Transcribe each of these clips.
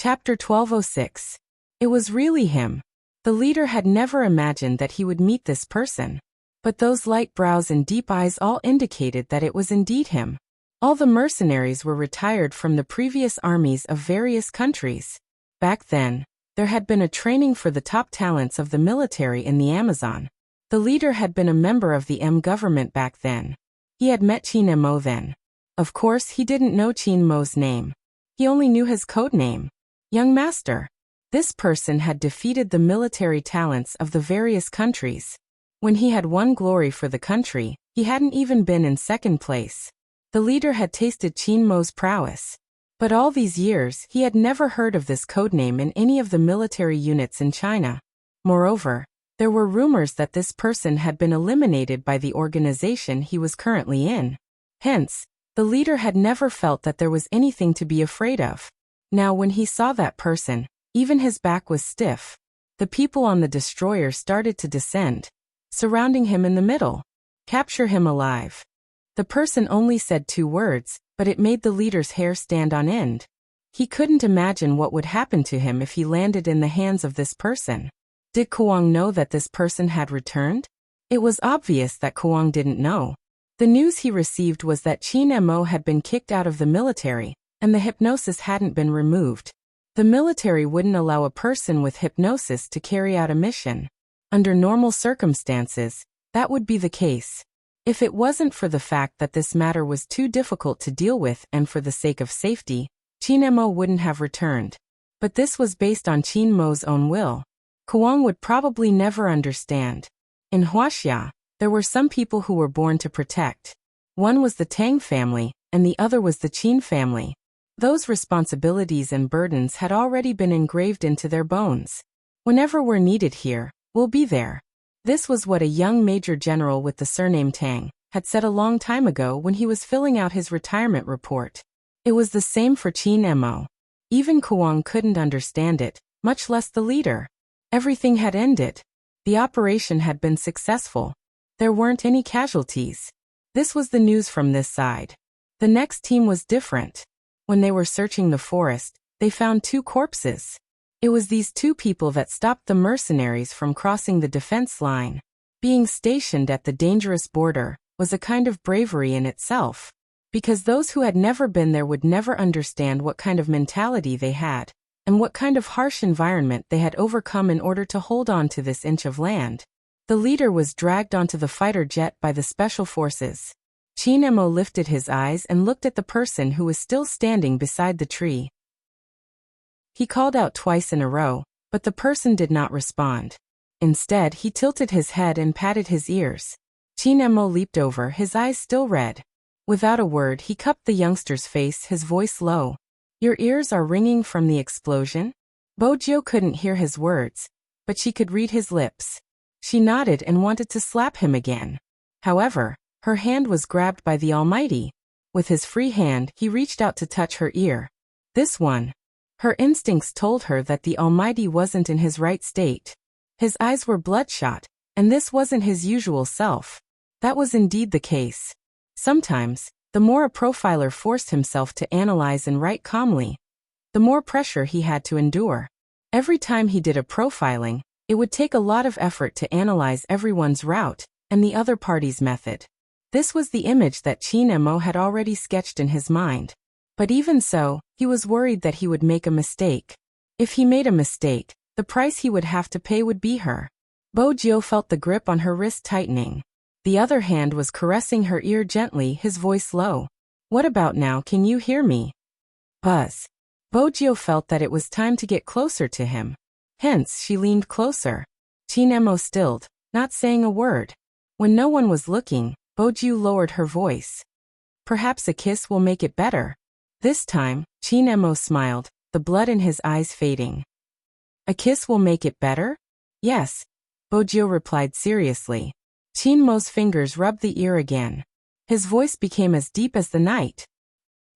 Chapter 1206. It was really him. The leader had never imagined that he would meet this person. But those light brows and deep eyes all indicated that it was indeed him. All the mercenaries were retired from the previous armies of various countries. Back then, there had been a training for the top talents of the military in the Amazon. The leader had been a member of the M government back then. He had met Qin Mo then. Of course, he didn't know Qin Mo's name. He only knew his code name, Young Master. This person had defeated the military talents of the various countries. When he had won glory for the country, he hadn't even been in second place. The leader had tasted Qin Mo's prowess. But all these years, he had never heard of this codename in any of the military units in China. Moreover, there were rumors that this person had been eliminated by the organization he was currently in. Hence, the leader had never felt that there was anything to be afraid of. Now when he saw that person, even his back was stiff. The people on the destroyer started to descend, surrounding him in the middle. Capture him alive. The person only said 2 words, but it made the leader's hair stand on end. He couldn't imagine what would happen to him if he landed in the hands of this person. Did Kuang know that this person had returned? It was obvious that Kuang didn't know. The news he received was that Qin Mo had been kicked out of the military, and the hypnosis hadn't been removed. The military wouldn't allow a person with hypnosis to carry out a mission. Under normal circumstances, that would be the case. If it wasn't for the fact that this matter was too difficult to deal with and for the sake of safety, Qin Mo wouldn't have returned. But this was based on Qin Mo's own will. Kuang would probably never understand. In Huaxia, there were some people who were born to protect. One was the Tang family, and the other was the Qin family. Those responsibilities and burdens had already been engraved into their bones. Whenever we're needed here, we'll be there. This was what a young major general with the surname Tang had said a long time ago when he was filling out his retirement report. It was the same for Qin Mo. Even Kuang couldn't understand it, much less the leader. Everything had ended. The operation had been successful. There weren't any casualties. This was the news from this side. The next team was different. When they were searching the forest, they found 2 corpses. It was these 2 people that stopped the mercenaries from crossing the defense line. Being stationed at the dangerous border was a kind of bravery in itself, because those who had never been there would never understand what kind of mentality they had, and what kind of harsh environment they had overcome in order to hold on to this inch of land. The leader was dragged onto the fighter jet by the special forces. Qin Mo lifted his eyes and looked at the person who was still standing beside the tree. He called out twice in a row, but the person did not respond. Instead, he tilted his head and patted his ears. Qin Mo leaped over, his eyes still red. Without a word, he cupped the youngster's face, his voice low. Your ears are ringing from the explosion? Bojiu couldn't hear his words, but she could read his lips. She nodded and wanted to slap him again. However, her hand was grabbed by the Almighty. With his free hand, he reached out to touch her ear. This one. Her instincts told her that the Almighty wasn't in his right state. His eyes were bloodshot, and this wasn't his usual self. That was indeed the case. Sometimes, the more a profiler forced himself to analyze and write calmly, the more pressure he had to endure. Every time he did a profiling, it would take a lot of effort to analyze everyone's route and the other party's method. This was the image that Qin Mo had already sketched in his mind. But even so, he was worried that he would make a mistake. If he made a mistake, the price he would have to pay would be her. Bojiu felt the grip on her wrist tightening. The other hand was caressing her ear gently, his voice low. What about now, can you hear me? Buzz. Bojiu felt that it was time to get closer to him. Hence, she leaned closer. Qin Mo stilled, not saying a word. When no one was looking, Bojiu lowered her voice. Perhaps a kiss will make it better. This time, Qin Mo smiled, the blood in his eyes fading. A kiss will make it better? Yes, Bojiu replied seriously. Qin Mo's fingers rubbed the ear again. His voice became as deep as the night.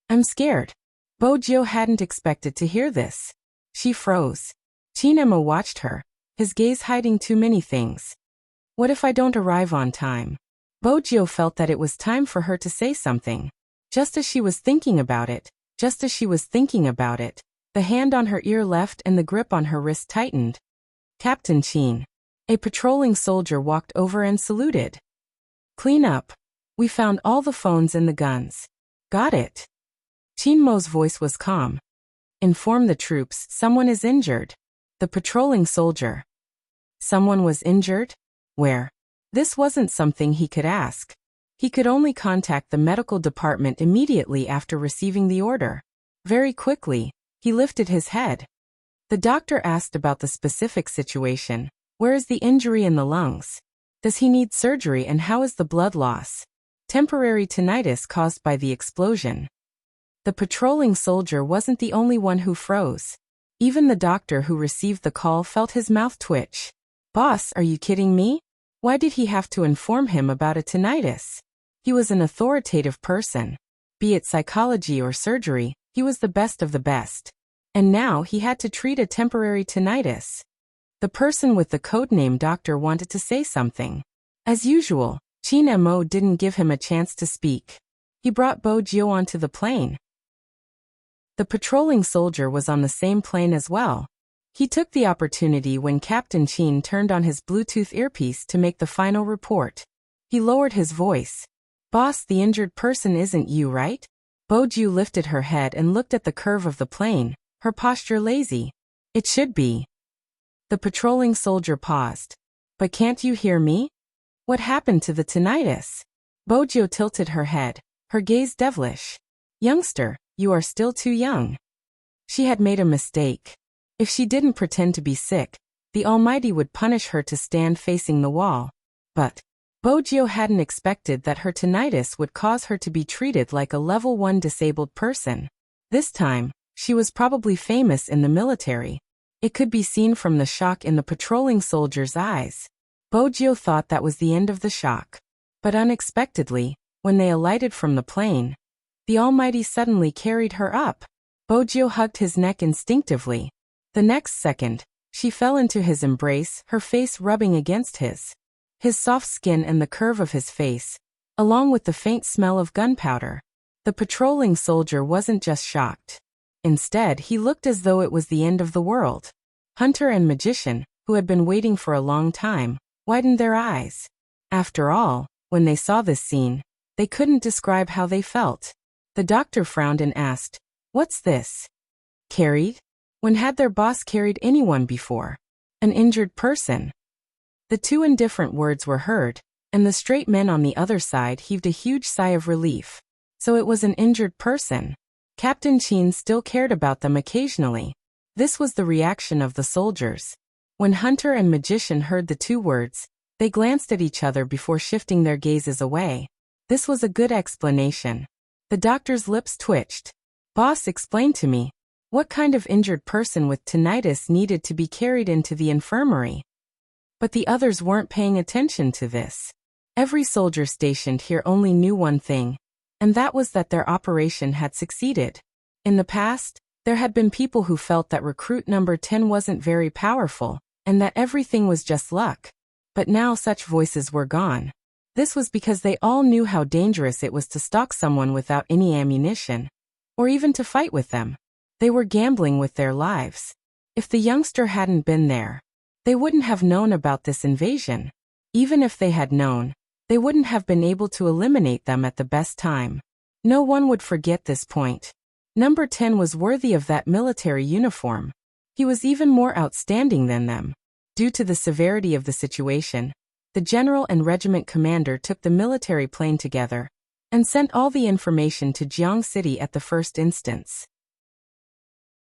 I'm scared. Bojiu hadn't expected to hear this. She froze. Qin Mo watched her, his gaze hiding too many things. What if I don't arrive on time? Bojiu felt that it was time for her to say something. Just as she was thinking about it, The hand on her ear left and the grip on her wrist tightened. Captain Chin. A patrolling soldier walked over and saluted. Clean up. We found all the phones and the guns. Got it. Chin Mo's voice was calm. Inform the troops, someone is injured. The patrolling soldier. Someone was injured? Where? This wasn't something he could ask. He could only contact the medical department immediately after receiving the order. Very quickly, he lifted his head. The doctor asked about the specific situation. Where is the injury in the lungs? Does he need surgery and how is the blood loss? Temporary tinnitus caused by the explosion. The patrolling soldier wasn't the only one who froze. Even the doctor who received the call felt his mouth twitch. Boss, are you kidding me? Why did he have to inform him about a tinnitus? He was an authoritative person. Be it psychology or surgery, he was the best of the best. And now he had to treat a temporary tinnitus. The person with the codename doctor wanted to say something. As usual, Chin Mo didn't give him a chance to speak. He brought Bo Jio onto the plane. The patrolling soldier was on the same plane as well. He took the opportunity when Captain Chin turned on his Bluetooth earpiece to make the final report. He lowered his voice. Boss, the injured person isn't you, right? Bo Jio lifted her head and looked at the curve of the plane, her posture lazy. It should be. The patrolling soldier paused. But can't you hear me? What happened to the tinnitus? Bo Jio tilted her head, her gaze devilish. Youngster, you are still too young. She had made a mistake. If she didn't pretend to be sick, the Almighty would punish her to stand facing the wall. But Bo Jio hadn't expected that her tinnitus would cause her to be treated like a level 1 disabled person. This time, she was probably famous in the military. It could be seen from the shock in the patrolling soldier's eyes. Bo Jio thought that was the end of the shock. But unexpectedly, when they alighted from the plane, the Almighty suddenly carried her up. Bo Jio hugged his neck instinctively. The next second, she fell into his embrace, her face rubbing against his. His soft skin and the curve of his face, along with the faint smell of gunpowder. The patrolling soldier wasn't just shocked. Instead, he looked as though it was the end of the world. Hunter and magician, who had been waiting for a long time, widened their eyes. After all, when they saw this scene, they couldn't describe how they felt. The doctor frowned and asked, "What's this? Carried? When had their boss carried anyone before? An injured person?" The two indifferent words were heard, and the straight men on the other side heaved a huge sigh of relief. So it was an injured person. Captain Chin still cared about them occasionally. This was the reaction of the soldiers. When Hunter and Magician heard the two words, they glanced at each other before shifting their gazes away. This was a good explanation. The doctor's lips twitched. "Boss, explain to me. What kind of injured person with tinnitus needed to be carried into the infirmary?" But the others weren't paying attention to this. Every soldier stationed here only knew one thing, and that was that their operation had succeeded. In the past, there had been people who felt that recruit number 10 wasn't very powerful, and that everything was just luck. But now such voices were gone. This was because they all knew how dangerous it was to stalk someone without any ammunition, or even to fight with them. They were gambling with their lives. If the youngster hadn't been there, they wouldn't have known about this invasion. Even if they had known, they wouldn't have been able to eliminate them at the best time. No one would forget this point. Number 10 was worthy of that military uniform. He was even more outstanding than them. Due to the severity of the situation, the general and regiment commander took the military plane together and sent all the information to Jiang City at the first instance.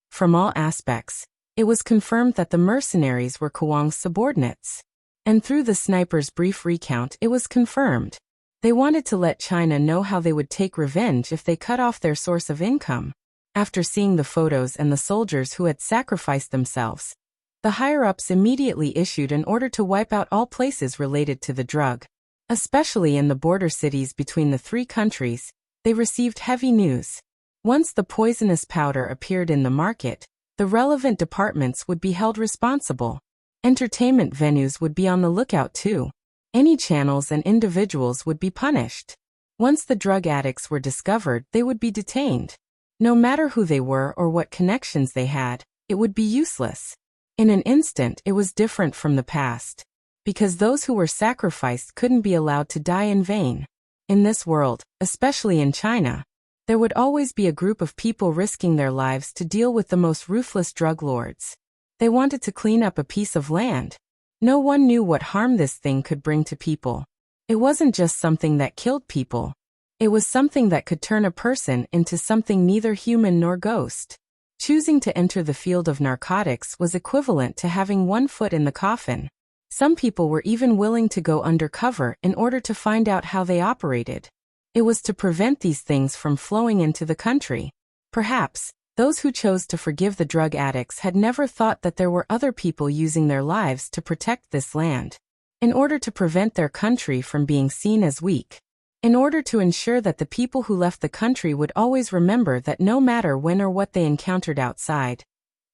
From all aspects, it was confirmed that the mercenaries were Kuang's subordinates. And through the sniper's brief recount, it was confirmed. They wanted to let China know how they would take revenge if they cut off their source of income. After seeing the photos and the soldiers who had sacrificed themselves, the higher-ups immediately issued an order to wipe out all places related to the drug. Especially in the border cities between the three countries, they received heavy news. Once the poisonous powder appeared in the market, the relevant departments would be held responsible. Entertainment venues would be on the lookout too. Any channels and individuals would be punished. Once the drug addicts were discovered, they would be detained. No matter who they were or what connections they had, it would be useless. In an instant, it was different from the past. Because those who were sacrificed couldn't be allowed to die in vain. In this world, especially in China, there would always be a group of people risking their lives to deal with the most ruthless drug lords. They wanted to clean up a piece of land. No one knew what harm this thing could bring to people. It wasn't just something that killed people. It was something that could turn a person into something neither human nor ghost. Choosing to enter the field of narcotics was equivalent to having one foot in the coffin. Some people were even willing to go undercover in order to find out how they operated. It was to prevent these things from flowing into the country. Perhaps, those who chose to forgive the drug addicts had never thought that there were other people using their lives to protect this land. In order to prevent their country from being seen as weak. In order to ensure that the people who left the country would always remember that no matter when or what they encountered outside,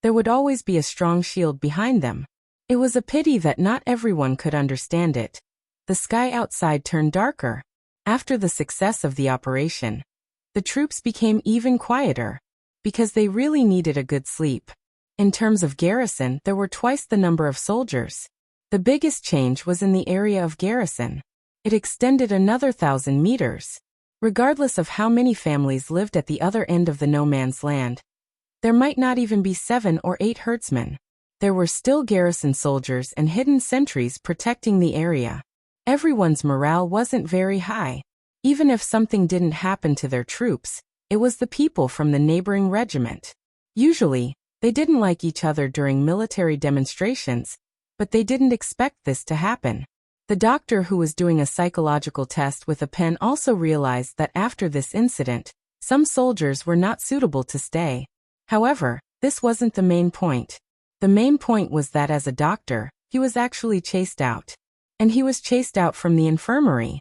there would always be a strong shield behind them. It was a pity that not everyone could understand it. The sky outside turned darker. After the success of the operation, the troops became even quieter, because they really needed a good sleep. In terms of garrison, there were twice the number of soldiers. The biggest change was in the area of garrison. It extended another 1,000 meters. Regardless of how many families lived at the other end of the no man's land, there might not even be 7 or 8 herdsmen. There were still garrison soldiers and hidden sentries protecting the area. Everyone's morale wasn't very high. Even if something didn't happen to their troops, it was the people from the neighboring regiment. Usually, they didn't like each other during military demonstrations, but they didn't expect this to happen. The doctor who was doing a psychological test with a pen also realized that after this incident, some soldiers were not suitable to stay. However, this wasn't the main point. The main point was that as a doctor, he was actually chased out. And he was chased out from the infirmary.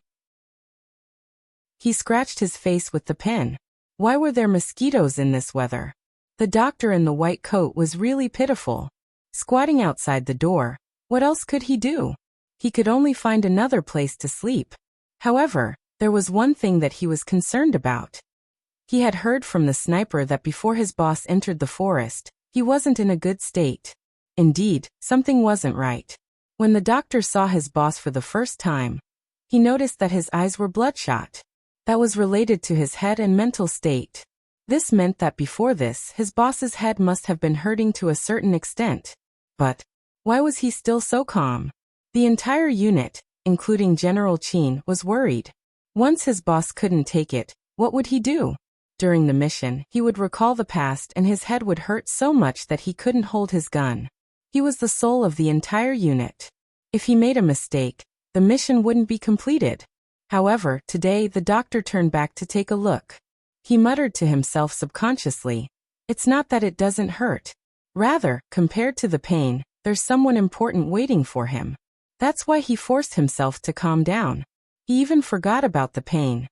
He scratched his face with the pen. Why were there mosquitoes in this weather? The doctor in the white coat was really pitiful. Squatting outside the door, what else could he do? He could only find another place to sleep. However, there was one thing that he was concerned about. He had heard from the sniper that before his boss entered the forest, he wasn't in a good state. Indeed, something wasn't right. When the doctor saw his boss for the first time, he noticed that his eyes were bloodshot. That was related to his head and mental state. This meant that before this, his boss's head must have been hurting to a certain extent. But why was he still so calm? The entire unit, including General Qin, was worried. Once his boss couldn't take it, what would he do? During the mission, he would recall the past and his head would hurt so much that he couldn't hold his gun. He was the soul of the entire unit. If he made a mistake, the mission wouldn't be completed. However, today the doctor turned back to take a look. He muttered to himself subconsciously, "It's not that it doesn't hurt. Rather, compared to the pain, there's someone important waiting for him." That's why he forced himself to calm down. He even forgot about the pain.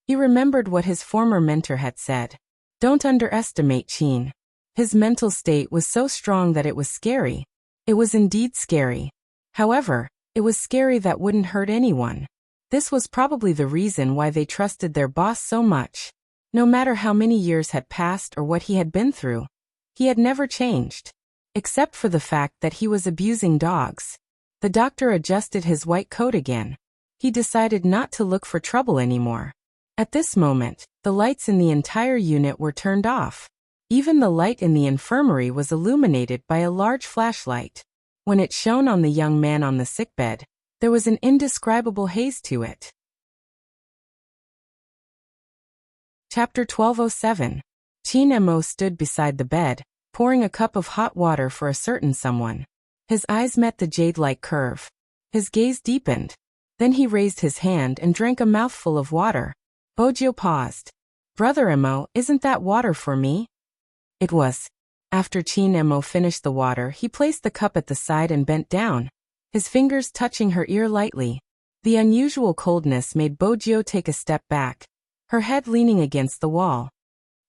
He remembered what his former mentor had said. Don't underestimate Qin. His mental state was so strong that it was scary. It was indeed scary. However, it was scary that wouldn't hurt anyone. This was probably the reason why they trusted their boss so much. No matter how many years had passed or what he had been through, he had never changed. Except for the fact that he was abusing dogs. The doctor adjusted his white coat again. He decided not to look for trouble anymore. At this moment, the lights in the entire unit were turned off. Even the light in the infirmary was illuminated by a large flashlight. When it shone on the young man on the sickbed, there was an indescribable haze to it. Chapter 1207. Qin Mo stood beside the bed, pouring a cup of hot water for a certain someone. His eyes met the jade-like curve. His gaze deepened. Then he raised his hand and drank a mouthful of water. Bojio paused. "Brother Mo, isn't that water for me?" It was. After Qin Mo finished the water, he placed the cup at the side and bent down, his fingers touching her ear lightly. The unusual coldness made Bojio take a step back, her head leaning against the wall.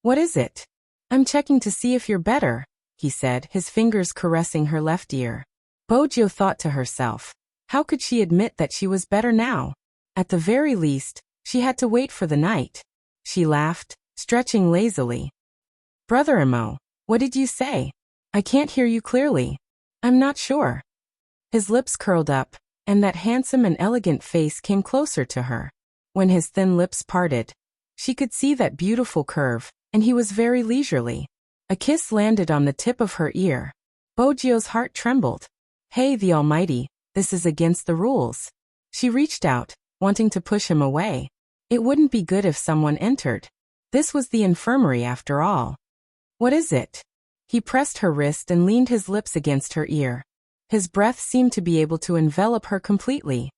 "What is it?" "I'm checking to see if you're better," he said, his fingers caressing her left ear. Bojio thought to herself, how could she admit that she was better now? At the very least, she had to wait for the night. She laughed, stretching lazily. Brother Imo, what did you say? I can't hear you clearly. I'm not sure. His lips curled up, and that handsome and elegant face came closer to her. When his thin lips parted, she could see that beautiful curve, and he was very leisurely. A kiss landed on the tip of her ear. Bojio's heart trembled. Hey, the Almighty, this is against the rules. She reached out, wanting to push him away. It wouldn't be good if someone entered. This was the infirmary after all. What is it? He pressed her wrist and leaned his lips against her ear. His breath seemed to be able to envelop her completely.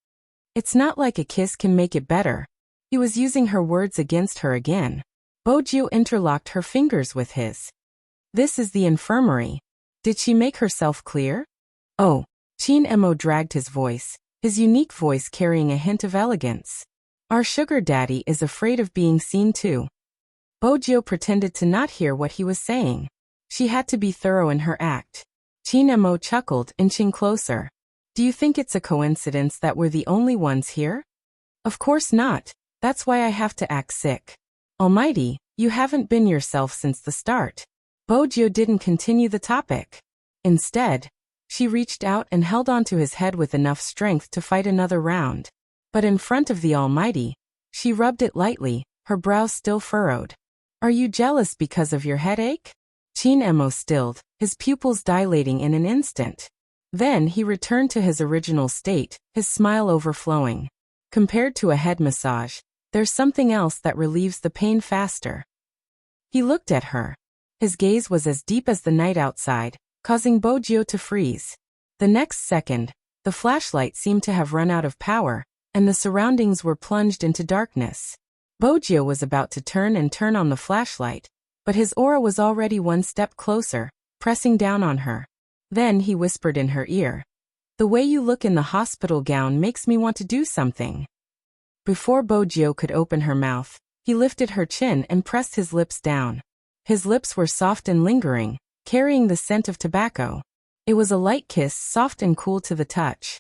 It's not like a kiss can make it better. He was using her words against her again. Bojio interlocked her fingers with his. This is the infirmary. Did she make herself clear? Oh, Chin Emo dragged his voice, his unique voice carrying a hint of elegance. Our sugar daddy is afraid of being seen too. Bojio pretended to not hear what he was saying. She had to be thorough in her act. Chin Emo chuckled, inching closer. Do you think it's a coincidence that we're the only ones here? Of course not. That's why I have to act sick. Almighty, you haven't been yourself since the start. Bojio didn't continue the topic. Instead, she reached out and held onto his head with enough strength to fight another round. But in front of the Almighty, she rubbed it lightly, her brows still furrowed. Are you jealous because of your headache? Chin Emo stilled, his pupils dilating in an instant. Then he returned to his original state, his smile overflowing. Compared to a head massage, there's something else that relieves the pain faster. He looked at her. His gaze was as deep as the night outside, causing Bojio to freeze. The next second, the flashlight seemed to have run out of power, and the surroundings were plunged into darkness. Bojio was about to turn on the flashlight, but his aura was already one step closer, pressing down on her. Then he whispered in her ear. The way you look in the hospital gown makes me want to do something. Before Bojio could open her mouth, he lifted her chin and pressed his lips down. His lips were soft and lingering, carrying the scent of tobacco. It was a light kiss, soft and cool to the touch.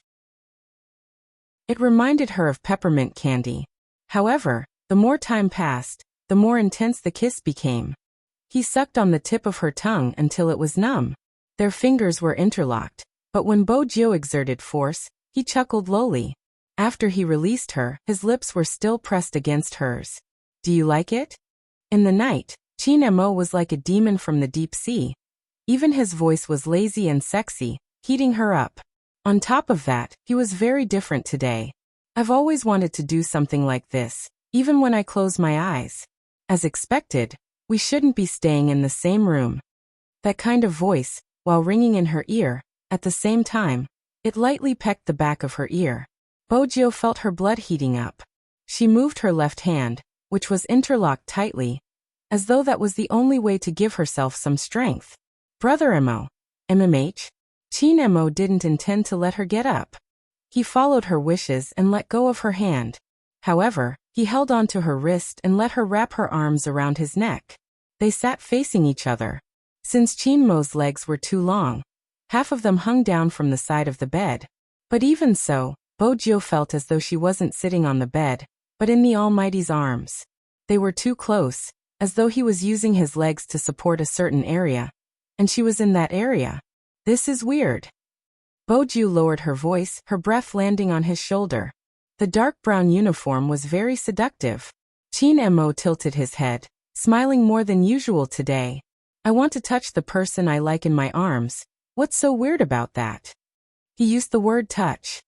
It reminded her of peppermint candy. However, the more time passed, the more intense the kiss became. He sucked on the tip of her tongue until it was numb. Their fingers were interlocked, but when Bojio exerted force, he chuckled lowly. After he released her, his lips were still pressed against hers. Do you like it? In the night, Chin Emo was like a demon from the deep sea. Even his voice was lazy and sexy, heating her up. On top of that, he was very different today. I've always wanted to do something like this, even when I close my eyes. As expected, we shouldn't be staying in the same room. That kind of voice, while ringing in her ear, at the same time, it lightly pecked the back of her ear. Bojio felt her blood heating up. She moved her left hand, which was interlocked tightly, as though that was the only way to give herself some strength. Brother Emo. MMH? Chin Emo didn't intend to let her get up. He followed her wishes and let go of her hand. However, he held onto her wrist and let her wrap her arms around his neck. They sat facing each other. Since Chin Mo's legs were too long, half of them hung down from the side of the bed. But even so, Bojio felt as though she wasn't sitting on the bed, but in the Almighty's arms. They were too close, as though he was using his legs to support a certain area, and she was in that area. This is weird. Bojio lowered her voice, her breath landing on his shoulder. The dark brown uniform was very seductive. Chin Emo tilted his head, smiling more than usual today. I want to touch the person I like in my arms. What's so weird about that? He used the word touch.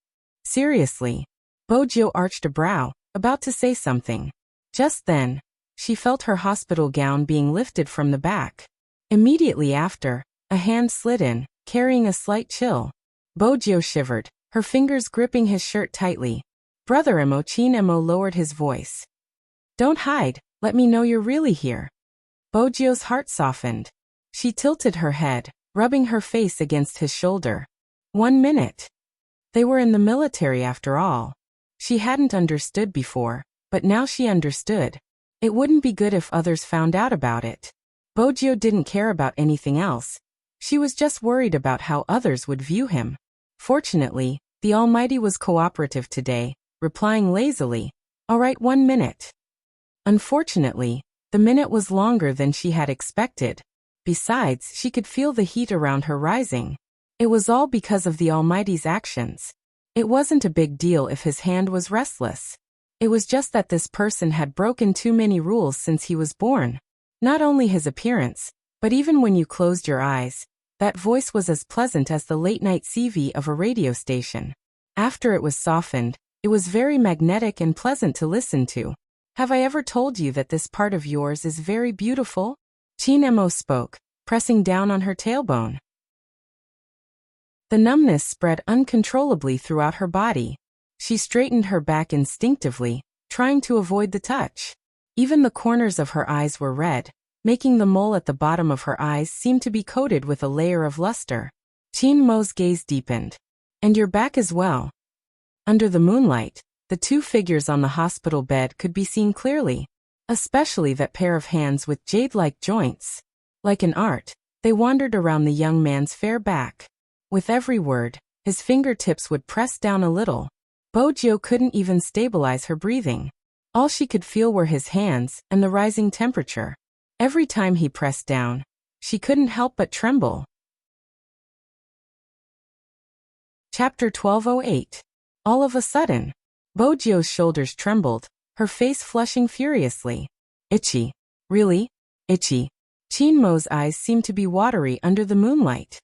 Seriously. Bojio arched a brow, about to say something. Just then, she felt her hospital gown being lifted from the back. Immediately after, a hand slid in, carrying a slight chill. Bojio shivered, her fingers gripping his shirt tightly. Brother Emo. Chin Emo lowered his voice. Don't hide, let me know you're really here. Bojio's heart softened. She tilted her head, rubbing her face against his shoulder. 1 minute. They were in the military after all. She hadn't understood before, but now she understood. It wouldn't be good if others found out about it. Bojio didn't care about anything else. She was just worried about how others would view him. Fortunately, the Almighty was cooperative today, replying lazily, "All right, 1 minute." Unfortunately, the minute was longer than she had expected. Besides, she could feel the heat around her rising. It was all because of the Almighty's actions. It wasn't a big deal if his hand was restless. It was just that this person had broken too many rules since he was born. Not only his appearance, but even when you closed your eyes, that voice was as pleasant as the late-night CV of a radio station. After it was softened, it was very magnetic and pleasant to listen to. Have I ever told you that this part of yours is very beautiful? Chin-emo spoke, pressing down on her tailbone. The numbness spread uncontrollably throughout her body. She straightened her back instinctively, trying to avoid the touch. Even the corners of her eyes were red, making the mole at the bottom of her eyes seem to be coated with a layer of luster. Chin-mo's gaze deepened. And your back as well. Under the moonlight, the two figures on the hospital bed could be seen clearly, especially that pair of hands with jade-like joints. Like an art, they wandered around the young man's fair back. With every word, his fingertips would press down a little. Bojo couldn't even stabilize her breathing. All she could feel were his hands and the rising temperature. Every time he pressed down, she couldn't help but tremble. Chapter 1208. All of a sudden, Bojo's shoulders trembled, her face flushing furiously. Itchy. Really? Itchy. Chin-mo's eyes seemed to be watery under the moonlight.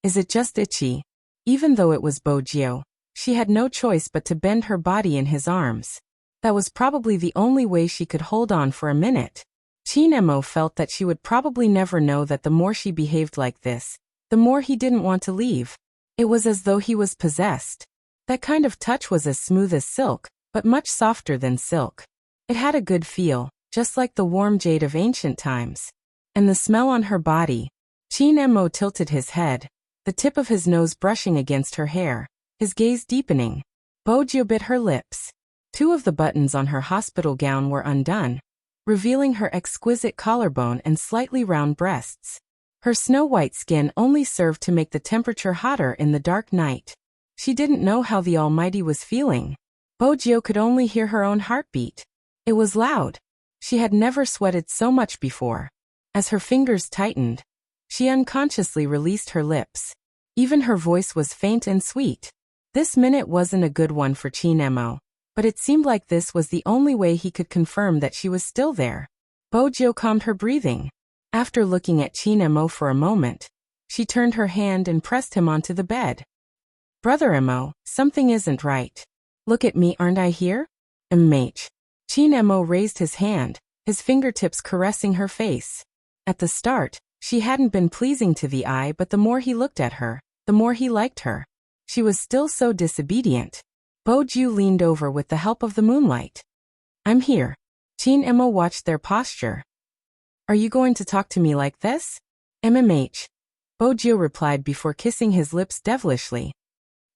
Is it just itchy? Even though it was Bojo, she had no choice but to bend her body in his arms. That was probably the only way she could hold on for a minute. Chin-emo felt that she would probably never know that the more she behaved like this, the more he didn't want to leave. It was as though he was possessed. That kind of touch was as smooth as silk, but much softer than silk. It had a good feel, just like the warm jade of ancient times. And the smell on her body. Chin-emo tilted his head, the tip of his nose brushing against her hair, his gaze deepening. Bojo bit her lips. Two of the buttons on her hospital gown were undone, revealing her exquisite collarbone and slightly round breasts. Her snow-white skin only served to make the temperature hotter in the dark night. She didn't know how the Almighty was feeling. Bojo could only hear her own heartbeat. It was loud. She had never sweated so much before. As her fingers tightened, she unconsciously released her lips. Even her voice was faint and sweet. This minute wasn't a good one for Chin-emo, but it seemed like this was the only way he could confirm that she was still there. Bojo calmed her breathing. After looking at Chin-emo for a moment, she turned her hand and pressed him onto the bed. Brother Emo, something isn't right. Look at me, aren't I here? Mh. Chin-emo raised his hand, his fingertips caressing her face. At the start, she hadn't been pleasing to the eye, but the more he looked at her, the more he liked her. She was still so disobedient. Bojo leaned over with the help of the moonlight. I'm here. Chin-emo watched their posture. Are you going to talk to me like this? MMH. Bojo replied before kissing his lips devilishly.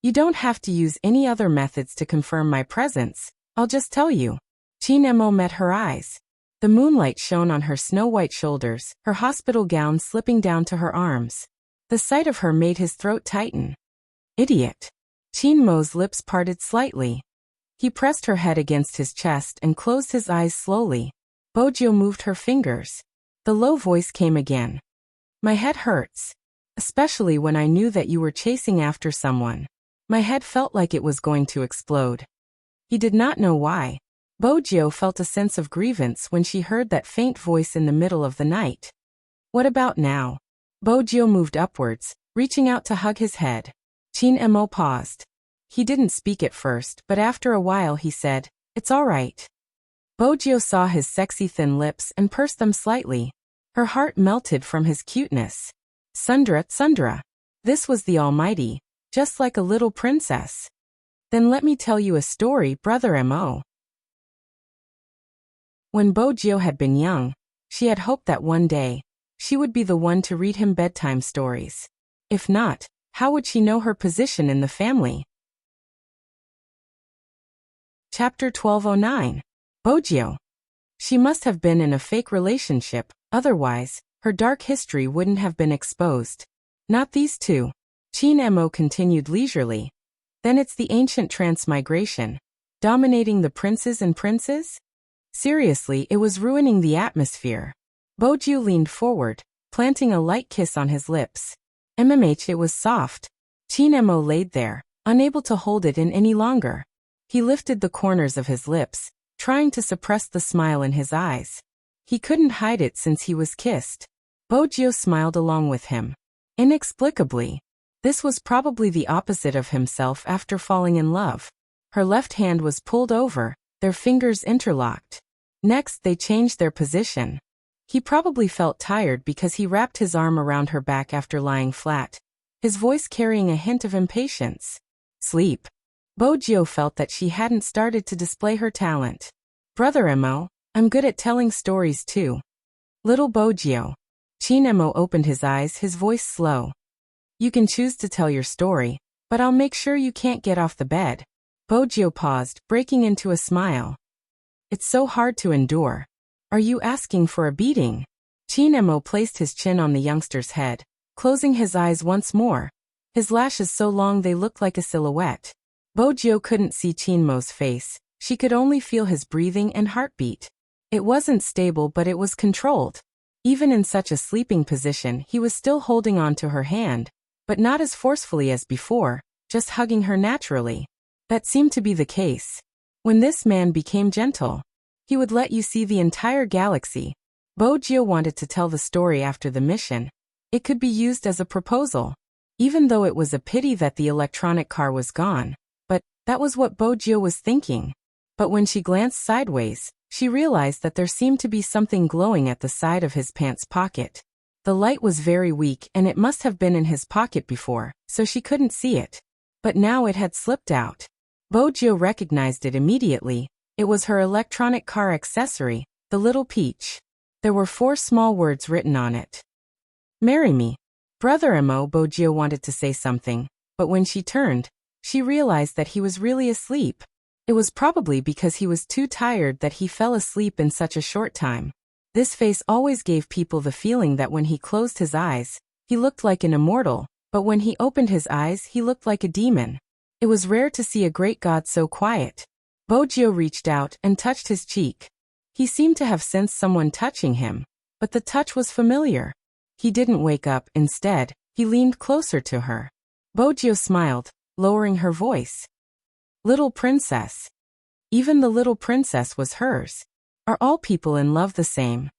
You don't have to use any other methods to confirm my presence, I'll just tell you. Chin-emo met her eyes. The moonlight shone on her snow-white shoulders, her hospital gown slipping down to her arms. The sight of her made his throat tighten. Idiot. Chin-mo's lips parted slightly. He pressed her head against his chest and closed his eyes slowly. Bojo moved her fingers. The low voice came again. My head hurts. Especially when I knew that you were chasing after someone. My head felt like it was going to explode. He did not know why. Bojo felt a sense of grievance when she heard that faint voice in the middle of the night. What about now? Bojo moved upwards, reaching out to hug his head. Chin-emo paused. He didn't speak at first, but after a while he said, It's all right. Bojo saw his sexy thin lips and pursed them slightly. Her heart melted from his cuteness. Sundra. This was the Almighty, just like a little princess. Then let me tell you a story, Brother Mo. When Bojo had been young, she had hoped that one day, she would be the one to read him bedtime stories. If not, how would she know her position in the family? Chapter 1209. Bojo. She must have been in a fake relationship, otherwise, her dark history wouldn't have been exposed. Not these two. Chin-emo continued leisurely. Then it's the ancient transmigration. Dominating the princes and princes? Seriously, it was ruining the atmosphere. Bojo leaned forward, planting a light kiss on his lips. It was soft. Chinemo laid there, unable to hold it in any longer. He lifted the corners of his lips, trying to suppress the smile in his eyes. He couldn't hide it since he was kissed. Bojio smiled along with him. Inexplicably. This was probably the opposite of himself after falling in love. Her left hand was pulled over, their fingers interlocked. Next, they changed their position. He probably felt tired because he wrapped his arm around her back after lying flat, his voice carrying a hint of impatience. Sleep. Bojio felt that she hadn't started to display her talent. Brother Emo, I'm good at telling stories too. Little Bojio. Chinemo opened his eyes, his voice slow. You can choose to tell your story, but I'll make sure you can't get off the bed. Bojio paused, breaking into a smile. It's so hard to endure. Are you asking for a beating? Chinemo placed his chin on the youngster's head, closing his eyes once more, his lashes so long they looked like a silhouette. Bojio couldn't see Chinmo's face, she could only feel his breathing and heartbeat. It wasn't stable, but it was controlled. Even in such a sleeping position, he was still holding on to her hand, but not as forcefully as before, just hugging her naturally. That seemed to be the case. When this man became gentle, he would let you see the entire galaxy. Bojio wanted to tell the story after the mission. It could be used as a proposal. Even though it was a pity that the electronic car was gone. But that was what Bojio was thinking. But when she glanced sideways, she realized that there seemed to be something glowing at the side of his pants pocket. The light was very weak and it must have been in his pocket before, so she couldn't see it. But now it had slipped out. Bojio recognized it immediately. It was her electronic car accessory, the little peach. There were 4 small words written on it. Marry me. Brother Emo. Bojio wanted to say something, but when she turned, she realized that he was really asleep. It was probably because he was too tired that he fell asleep in such a short time. This face always gave people the feeling that when he closed his eyes, he looked like an immortal, but when he opened his eyes he looked like a demon. It was rare to see a great god so quiet. Bojio reached out and touched his cheek. He seemed to have sensed someone touching him, but the touch was familiar. He didn't wake up, instead, he leaned closer to her. Bojio smiled, lowering her voice. Little princess. Even the little princess was hers. Are all people in love the same?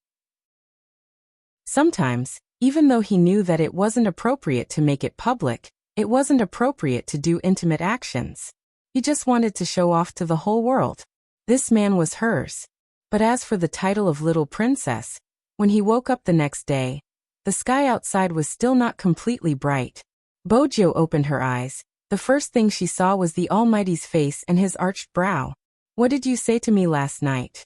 Sometimes, even though he knew that it wasn't appropriate to make it public, it wasn't appropriate to do intimate actions. He just wanted to show off to the whole world. This man was hers. But as for the title of little princess, when he woke up the next day, the sky outside was still not completely bright. Bojio opened her eyes. The first thing she saw was the Almighty's face and his arched brow. What did you say to me last night?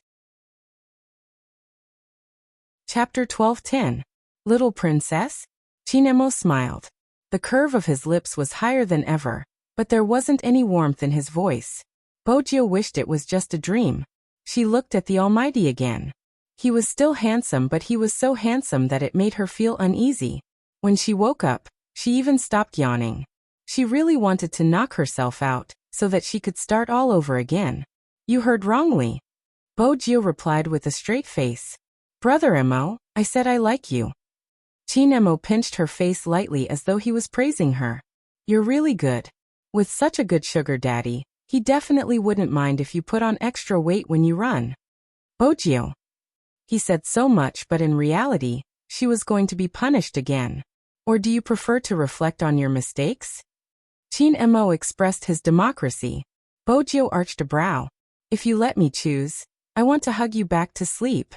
Chapter 12:10. Little princess? Chinemo smiled. The curve of his lips was higher than ever, but there wasn't any warmth in his voice. Bojio wished it was just a dream. She looked at the Almighty again. He was still handsome, but he was so handsome that it made her feel uneasy. When she woke up, she even stopped yawning. She really wanted to knock herself out, so that she could start all over again. You heard wrongly. Bojio replied with a straight face. Brother Emo, I said I like you. Chinemo pinched her face lightly as though he was praising her. You're really good. With such a good sugar daddy, he definitely wouldn't mind if you put on extra weight when you run. Bojio. He said so much, but in reality, she was going to be punished again. Or do you prefer to reflect on your mistakes? Chinemo expressed his democracy. Bojio arched a brow. If you let me choose, I want to hug you back to sleep.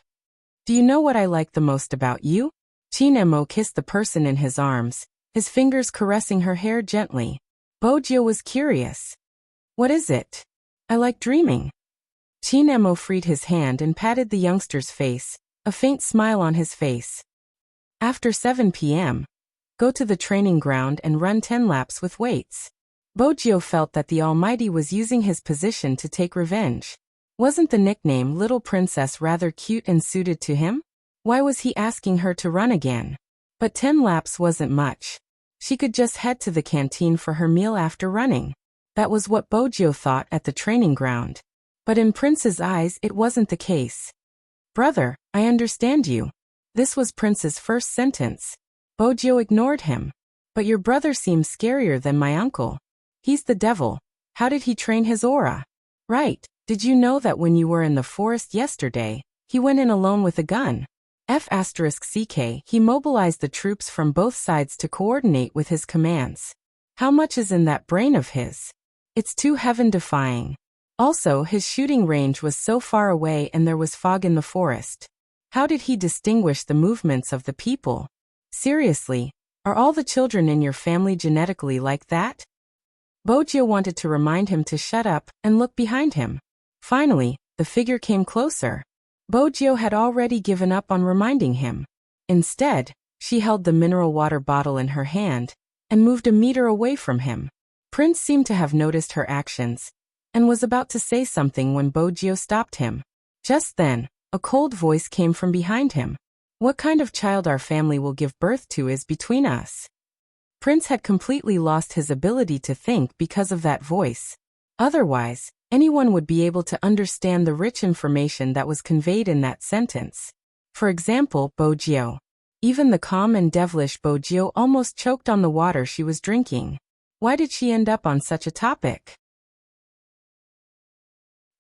Do you know what I like the most about you? Chinemo kissed the person in his arms, his fingers caressing her hair gently. Bojio was curious. What is it? I like dreaming. Chinemo freed his hand and patted the youngster's face, a faint smile on his face. After 7 p.m., go to the training ground and run 10 laps with weights. Bojio felt that the Almighty was using his position to take revenge. Wasn't the nickname Little Princess rather cute and suited to him? Why was he asking her to run again? But 10 laps wasn't much. She could just head to the canteen for her meal after running. That was what Bojio thought at the training ground. But in Prince's eyes it wasn't the case. Brother, I understand you. This was Prince's first sentence. Bojio ignored him. But your brother seems scarier than my uncle. He's the devil. How did he train his aura? Right. Did you know that when you were in the forest yesterday, he went in alone with a gun? He mobilized the troops from both sides to coordinate with his commands. How much is in that brain of his? It's too heaven-defying. Also, his shooting range was so far away and there was fog in the forest. How did he distinguish the movements of the people? Seriously, are all the children in your family genetically like that? Bojio wanted to remind him to shut up and look behind him. Finally, the figure came closer. Bojio had already given up on reminding him. Instead, she held the mineral water bottle in her hand and moved a meter away from him. Prince seemed to have noticed her actions and was about to say something when Bojio stopped him. Just then, a cold voice came from behind him. What kind of child our family will give birth to is between us. Prince had completely lost his ability to think because of that voice. Otherwise, anyone would be able to understand the rich information that was conveyed in that sentence. For example, Bojio. Even the calm and devilish Bojio almost choked on the water she was drinking. Why did she end up on such a topic?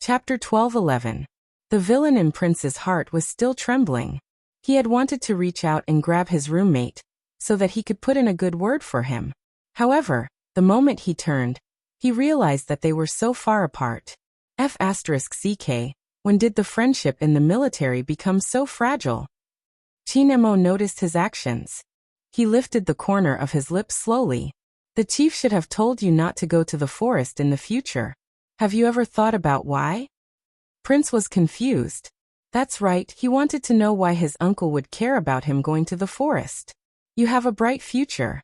Chapter 12:11. The villain in Prince's heart was still trembling. He had wanted to reach out and grab his roommate, so that he could put in a good word for him. However, the moment he turned, he realized that they were so far apart. When did the friendship in the military become so fragile? Chinemo noticed his actions. He lifted the corner of his lips slowly. The chief should have told you not to go to the forest in the future. Have you ever thought about why? Prince was confused. That's right, he wanted to know why his uncle would care about him going to the forest. You have a bright future.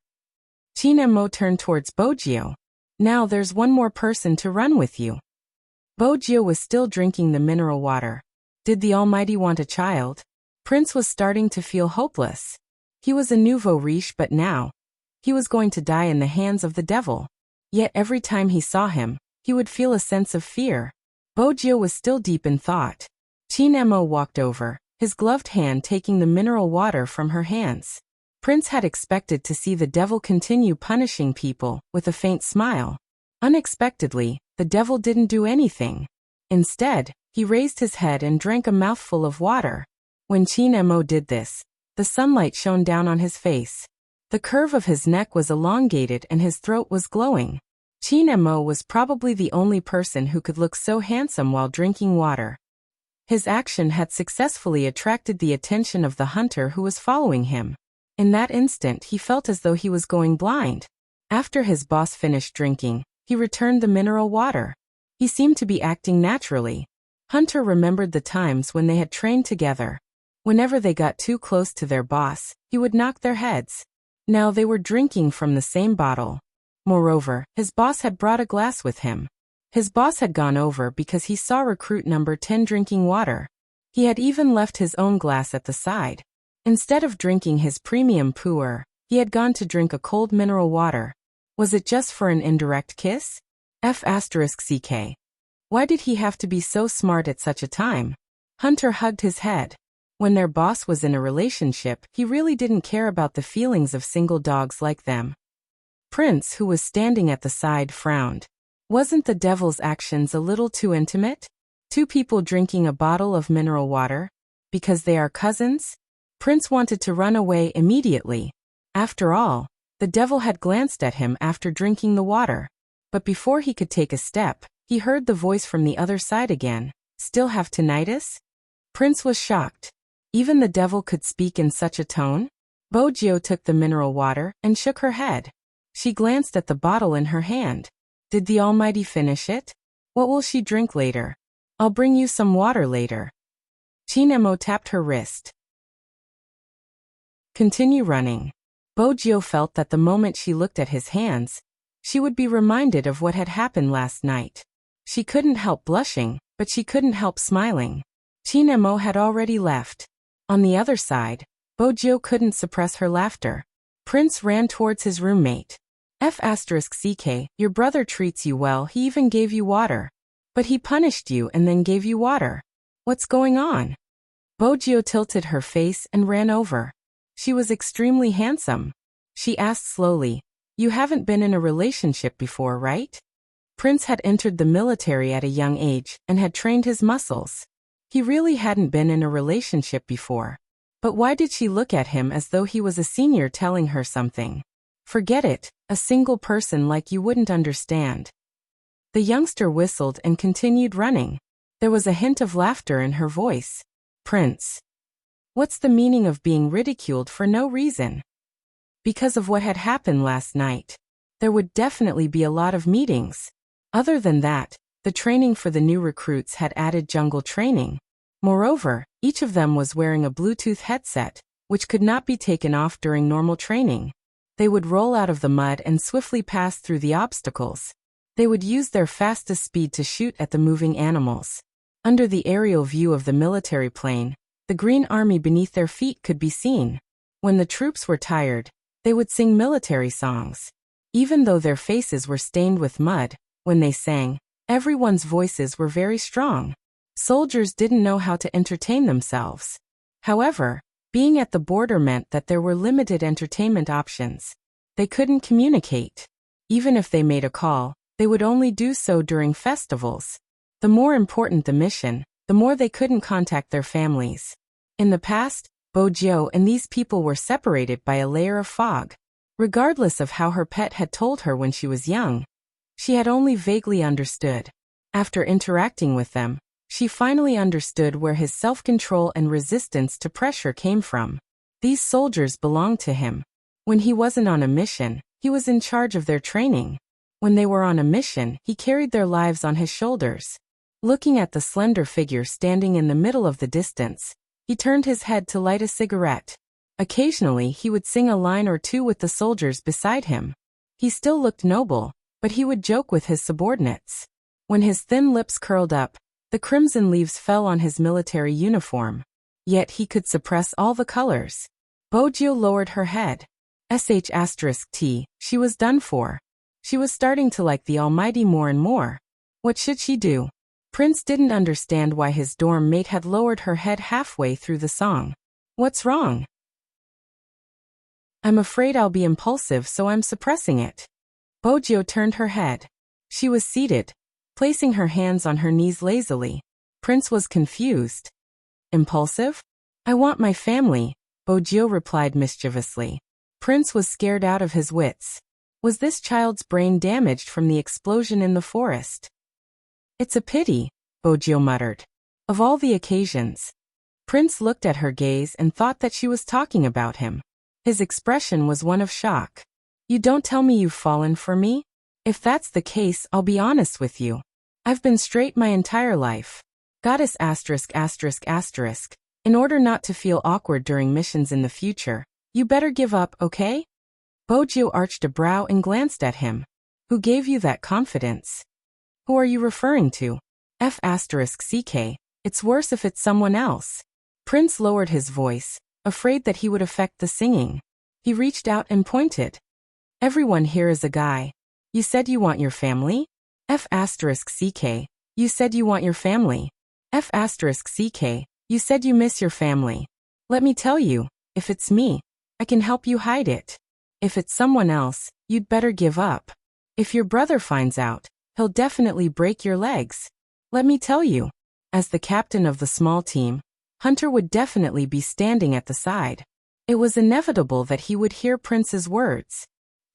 Chinemo turned towards Bojio. Now there's one more person to run with you. Bojio was still drinking the mineral water. Did the Almighty want a child? Prince was starting to feel hopeless. He was a nouveau riche, but now he was going to die in the hands of the devil. Yet every time he saw him, he would feel a sense of fear. Bojio was still deep in thought. Chinemo walked over, his gloved hand taking the mineral water from her hands. Prince had expected to see the devil continue punishing people with a faint smile. Unexpectedly, the devil didn't do anything. Instead, he raised his head and drank a mouthful of water. When Chinemo did this, the sunlight shone down on his face. The curve of his neck was elongated and his throat was glowing. Chinemo was probably the only person who could look so handsome while drinking water. His action had successfully attracted the attention of the hunter who was following him. In that instant, he felt as though he was going blind. After his boss finished drinking, he returned the mineral water. He seemed to be acting naturally. Hunter remembered the times when they had trained together. Whenever they got too close to their boss, he would knock their heads. Now they were drinking from the same bottle. Moreover, his boss had brought a glass with him. His boss had gone over because he saw recruit number 10 drinking water. He had even left his own glass at the side. Instead of drinking his premium pu'er, he had gone to drink a cold mineral water. Was it just for an indirect kiss? Why did he have to be so smart at such a time? Hunter hugged his head. When their boss was in a relationship, he really didn't care about the feelings of single dogs like them. Prince, who was standing at the side, frowned. Wasn't the devil's actions a little too intimate? Two people drinking a bottle of mineral water? Because they are cousins? Prince wanted to run away immediately. After all, the devil had glanced at him after drinking the water. But before he could take a step, he heard the voice from the other side again. Still have tinnitus? Prince was shocked. Even the devil could speak in such a tone? Bojio took the mineral water and shook her head. She glanced at the bottle in her hand. Did the Almighty finish it? What will she drink later? I'll bring you some water later. Chinemo tapped her wrist. Continue running. Bojio felt that the moment she looked at his hands, she would be reminded of what had happened last night. She couldn't help blushing, but she couldn't help smiling. Chinemo had already left. On the other side, Bojio couldn't suppress her laughter. Prince ran towards his roommate. Your brother treats you well, he even gave you water. But he punished you and then gave you water. What's going on? Bojio tilted her face and ran over. She was extremely handsome. She asked slowly, "You haven't been in a relationship before, right?" Prince had entered the military at a young age and had trained his muscles. He really hadn't been in a relationship before. But why did she look at him as though he was a senior telling her something? Forget it, a single person like you wouldn't understand. The youngster whistled and continued running. There was a hint of laughter in her voice. Prince. What's the meaning of being ridiculed for no reason? Because of what had happened last night. There would definitely be a lot of meetings. Other than that, the training for the new recruits had added jungle training. Moreover, each of them was wearing a Bluetooth headset, which could not be taken off during normal training. They would roll out of the mud and swiftly pass through the obstacles. They would use their fastest speed to shoot at the moving animals. Under the aerial view of the military plane, the Green Army beneath their feet could be seen. When the troops were tired, they would sing military songs. Even though their faces were stained with mud, when they sang, everyone's voices were very strong. Soldiers didn't know how to entertain themselves. However, being at the border meant that there were limited entertainment options. They couldn't communicate. Even if they made a call, they would only do so during festivals. The more important the mission, the more they couldn't contact their families. In the past, Bojio and these people were separated by a layer of fog. Regardless of how her pet had told her when she was young, she had only vaguely understood. After interacting with them, she finally understood where his self-control and resistance to pressure came from. These soldiers belonged to him. When he wasn't on a mission, he was in charge of their training. When they were on a mission, he carried their lives on his shoulders. Looking at the slender figure standing in the middle of the distance, he turned his head to light a cigarette. Occasionally, he would sing a line or two with the soldiers beside him. He still looked noble, but he would joke with his subordinates. When his thin lips curled up, the crimson leaves fell on his military uniform. Yet he could suppress all the colors. Bojio lowered her head. Sh*T, she was done for. She was starting to like the Almighty more and more. What should she do? Prince didn't understand why his dorm mate had lowered her head halfway through the song. What's wrong? I'm afraid I'll be impulsive, so I'm suppressing it. Bojio turned her head. She was seated, placing her hands on her knees lazily. Prince was confused. Impulsive? I want my family, Bojio replied mischievously. Prince was scared out of his wits. Was this child's brain damaged from the explosion in the forest? It's a pity, Bojio muttered. Of all the occasions. Prince looked at her gaze and thought that she was talking about him. His expression was one of shock. You don't tell me you've fallen for me? If that's the case, I'll be honest with you. I've been straight my entire life. Goddess ****. In order not to feel awkward during missions in the future, you better give up, okay? Bojio arched a brow and glanced at him. Who gave you that confidence? Who are you referring to? F***ck, it's worse if it's someone else. Prince lowered his voice, afraid that he would affect the singing. He reached out and pointed. Everyone here is a guy. You said you want your family? F***ck, you said you want your family. F***ck, you said you miss your family. Let me tell you, if it's me, I can help you hide it. If it's someone else, you'd better give up. If your brother finds out, he'll definitely break your legs. Let me tell you, as the captain of the small team, Hunter would definitely be standing at the side. It was inevitable that he would hear Prince's words.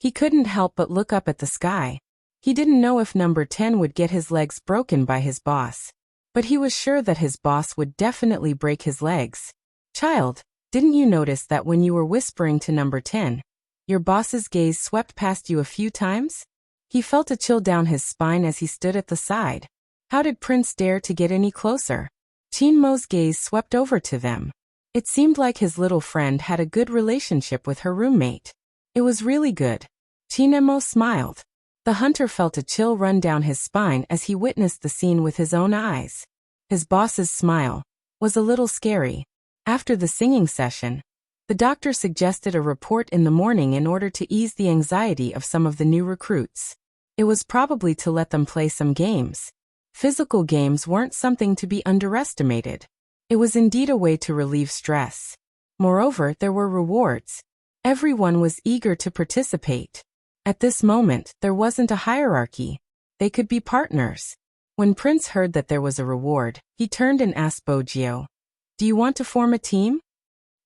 He couldn't help but look up at the sky. He didn't know if number 10 would get his legs broken by his boss. But he was sure that his boss would definitely break his legs. Child, didn't you notice that when you were whispering to number 10, your boss's gaze swept past you a few times? He felt a chill down his spine as he stood at the side. How did Prince dare to get any closer? Chinmo's gaze swept over to them. It seemed like his little friend had a good relationship with her roommate. It was really good. Chinmo smiled. The hunter felt a chill run down his spine as he witnessed the scene with his own eyes. His boss's smile was a little scary. After the singing session, the doctor suggested a report in the morning in order to ease the anxiety of some of the new recruits. It was probably to let them play some games. Physical games weren't something to be underestimated. It was indeed a way to relieve stress. Moreover, there were rewards. Everyone was eager to participate. At this moment, there wasn't a hierarchy. They could be partners. When Prince heard that there was a reward, he turned and asked Bojio, "Do you want to form a team?"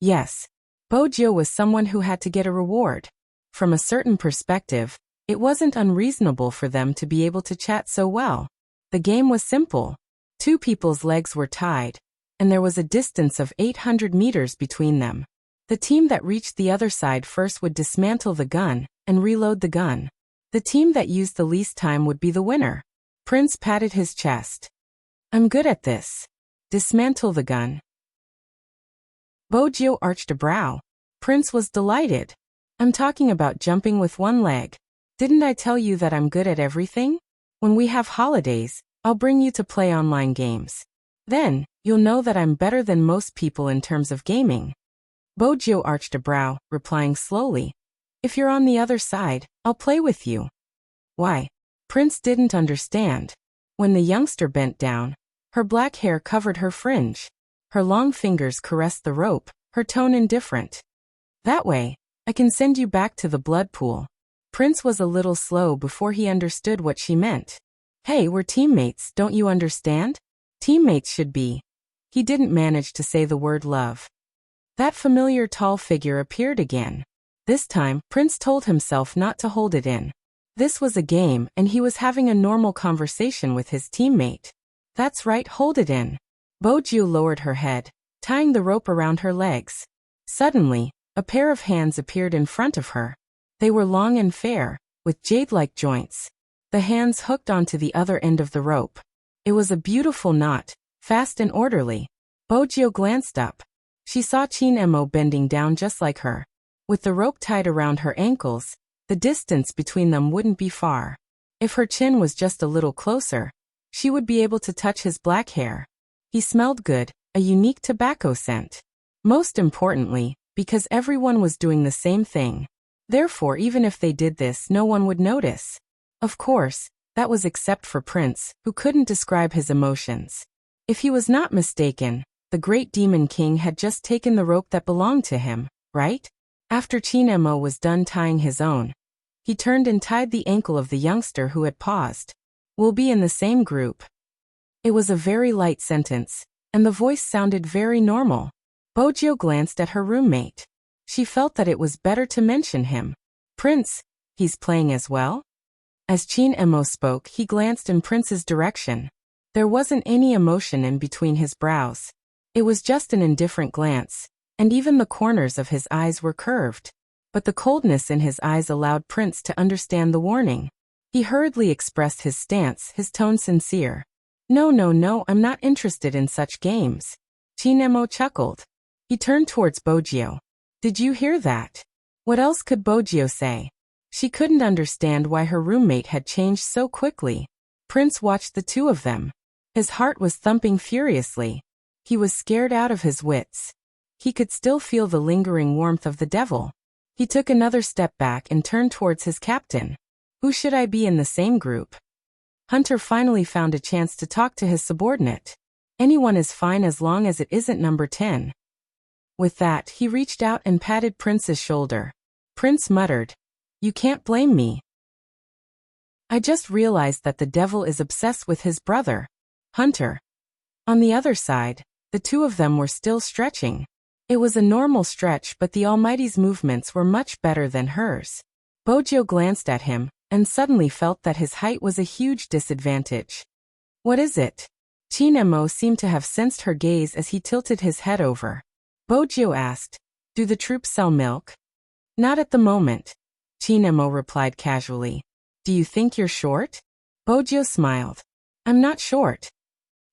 Yes. Bojio was someone who had to get a reward. From a certain perspective, it wasn't unreasonable for them to be able to chat so well. The game was simple. Two people's legs were tied, and there was a distance of 800 meters between them. The team that reached the other side first would dismantle the gun and reload the gun. The team that used the least time would be the winner. Prince patted his chest. "I'm good at this. Dismantle the gun." Bojio arched a brow. Prince was delighted. "I'm talking about jumping with one leg. Didn't I tell you that I'm good at everything? When we have holidays, I'll bring you to play online games. Then, you'll know that I'm better than most people in terms of gaming." Bojio arched a brow, replying slowly, "If you're on the other side, I'll play with you." Why? Prince didn't understand. When the youngster bent down, her black hair covered her fringe. Her long fingers caressed the rope, her tone indifferent. "That way, I can send you back to the blood pool." Prince was a little slow before he understood what she meant. "Hey, we're teammates, don't you understand? Teammates should be." He didn't manage to say the word love. That familiar tall figure appeared again. This time, Prince told himself not to hold it in. This was a game, and he was having a normal conversation with his teammate. "That's right, hold it in." Bojio lowered her head, tying the rope around her legs. Suddenly, a pair of hands appeared in front of her. They were long and fair, with jade-like joints. The hands hooked onto the other end of the rope. It was a beautiful knot, fast and orderly. Bojio glanced up. She saw Chin-Emo bending down just like her. With the rope tied around her ankles, the distance between them wouldn't be far. If her chin was just a little closer, she would be able to touch his black hair. He smelled good, a unique tobacco scent. Most importantly, because everyone was doing the same thing. Therefore, even if they did this, no one would notice. Of course, that was except for Prince, who couldn't describe his emotions. If he was not mistaken, the great demon king had just taken the rope that belonged to him, right? After Chin-Emo was done tying his own, he turned and tied the ankle of the youngster who had paused. "We'll be in the same group." It was a very light sentence, and the voice sounded very normal. Bojio glanced at her roommate. She felt that it was better to mention him. "Prince, he's playing as well?" As Chin-Emo spoke, he glanced in Prince's direction. There wasn't any emotion in between his brows. It was just an indifferent glance, and even the corners of his eyes were curved. But the coldness in his eyes allowed Prince to understand the warning. He hurriedly expressed his stance, his tone sincere. No, I'm not interested in such games." Chin-Emo chuckled. He turned towards Bojio. "Did you hear that?" What else could Bojio say? She couldn't understand why her roommate had changed so quickly. Prince watched the two of them. His heart was thumping furiously. He was scared out of his wits. He could still feel the lingering warmth of the devil. He took another step back and turned towards his captain. "Who should I be in the same group?" Hunter finally found a chance to talk to his subordinate. "Anyone is fine as long as it isn't number 10. With that, he reached out and patted Prince's shoulder. Prince muttered, "You can't blame me. I just realized that the devil is obsessed with his brother, Hunter." On the other side, the two of them were still stretching. It was a normal stretch, but the Almighty's movements were much better than hers. Bojio glanced at him, and suddenly felt that his height was a huge disadvantage. "What is it?" Chin-Emo seemed to have sensed her gaze as he tilted his head over. Bojio asked, "Do the troops sell milk?" "Not at the moment," Chin-Emo replied casually. "Do you think you're short?" Bojio smiled. "I'm not short.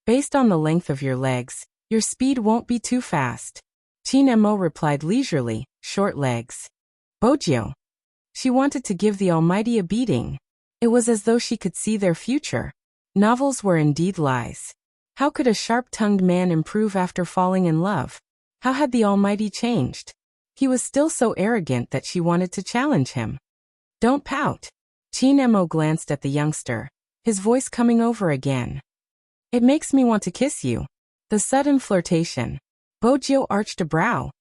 Based on the length of your legs, your speed won't be too fast." Chin-Emo replied leisurely, "Short legs." Bojio. She wanted to give the Almighty a beating. It was as though she could see their future. Novels were indeed lies. How could a sharp-tongued man improve after falling in love? How had the Almighty changed? He was still so arrogant that she wanted to challenge him. "Don't pout." Chin-Emo glanced at the youngster, his voice coming over again. "It makes me want to kiss you." The sudden flirtation. Bojo arched a brow.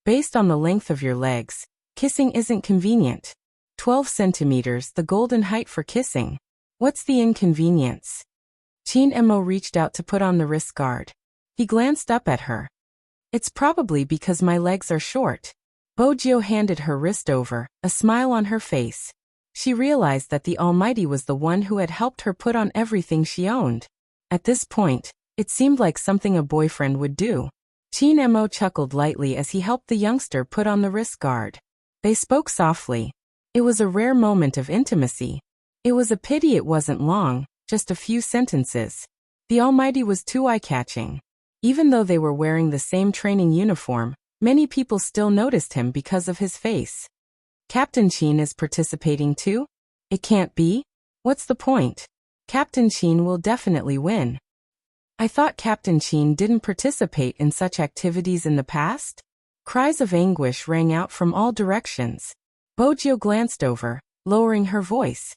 Based on the length of your legs, kissing isn't convenient. 12 centimeters, the golden height for kissing. What's the inconvenience? Chin Emo reached out to put on the wrist guard. He glanced up at her. It's probably because my legs are short. Bojo handed her wrist over, a smile on her face. She realized that the Almighty was the one who had helped her put on everything she owned. At this point, it seemed like something a boyfriend would do. Chin Emo chuckled lightly as he helped the youngster put on the wrist guard. They spoke softly. It was a rare moment of intimacy. It was a pity it wasn't long, just a few sentences. The Almighty was too eye-catching. Even though they were wearing the same training uniform, many people still noticed him because of his face. Captain Chin is participating too? It can't be? What's the point? Captain Chin will definitely win. I thought Captain Chin didn't participate in such activities in the past? Cries of anguish rang out from all directions. Bojo glanced over, lowering her voice.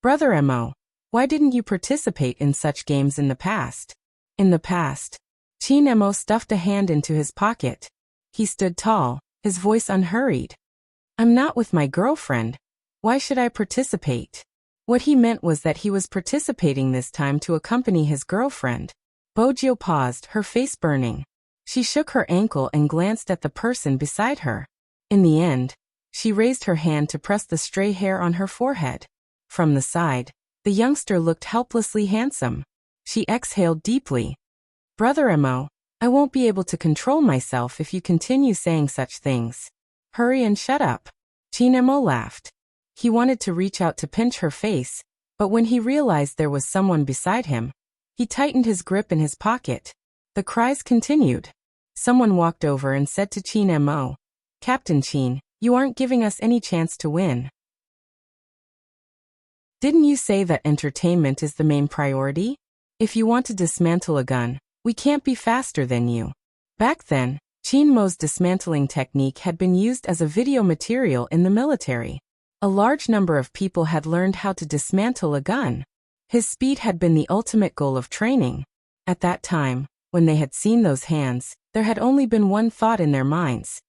Brother Emo, why didn't you participate in such games in the past? In the past. Chin Emo stuffed a hand into his pocket. He stood tall, his voice unhurried. I'm not with my girlfriend. Why should I participate? What he meant was that he was participating this time to accompany his girlfriend. Bojo paused, her face burning. She shook her ankle and glanced at the person beside her. In the end, she raised her hand to press the stray hair on her forehead. From the side, the youngster looked helplessly handsome. She exhaled deeply. Brother Emo, I won't be able to control myself if you continue saying such things. Hurry and shut up. Chin Emo laughed. He wanted to reach out to pinch her face, but when he realized there was someone beside him, he tightened his grip in his pocket. The cries continued. Someone walked over and said to Chin Emo, Captain Chin, you aren't giving us any chance to win. Didn't you say that entertainment is the main priority? If you want to dismantle a gun, we can't be faster than you. Back then, Chin Mo's dismantling technique had been used as a video material in the military. A large number of people had learned how to dismantle a gun. His speed had been the ultimate goal of training. At that time, when they had seen those hands, there had only been one thought in their minds.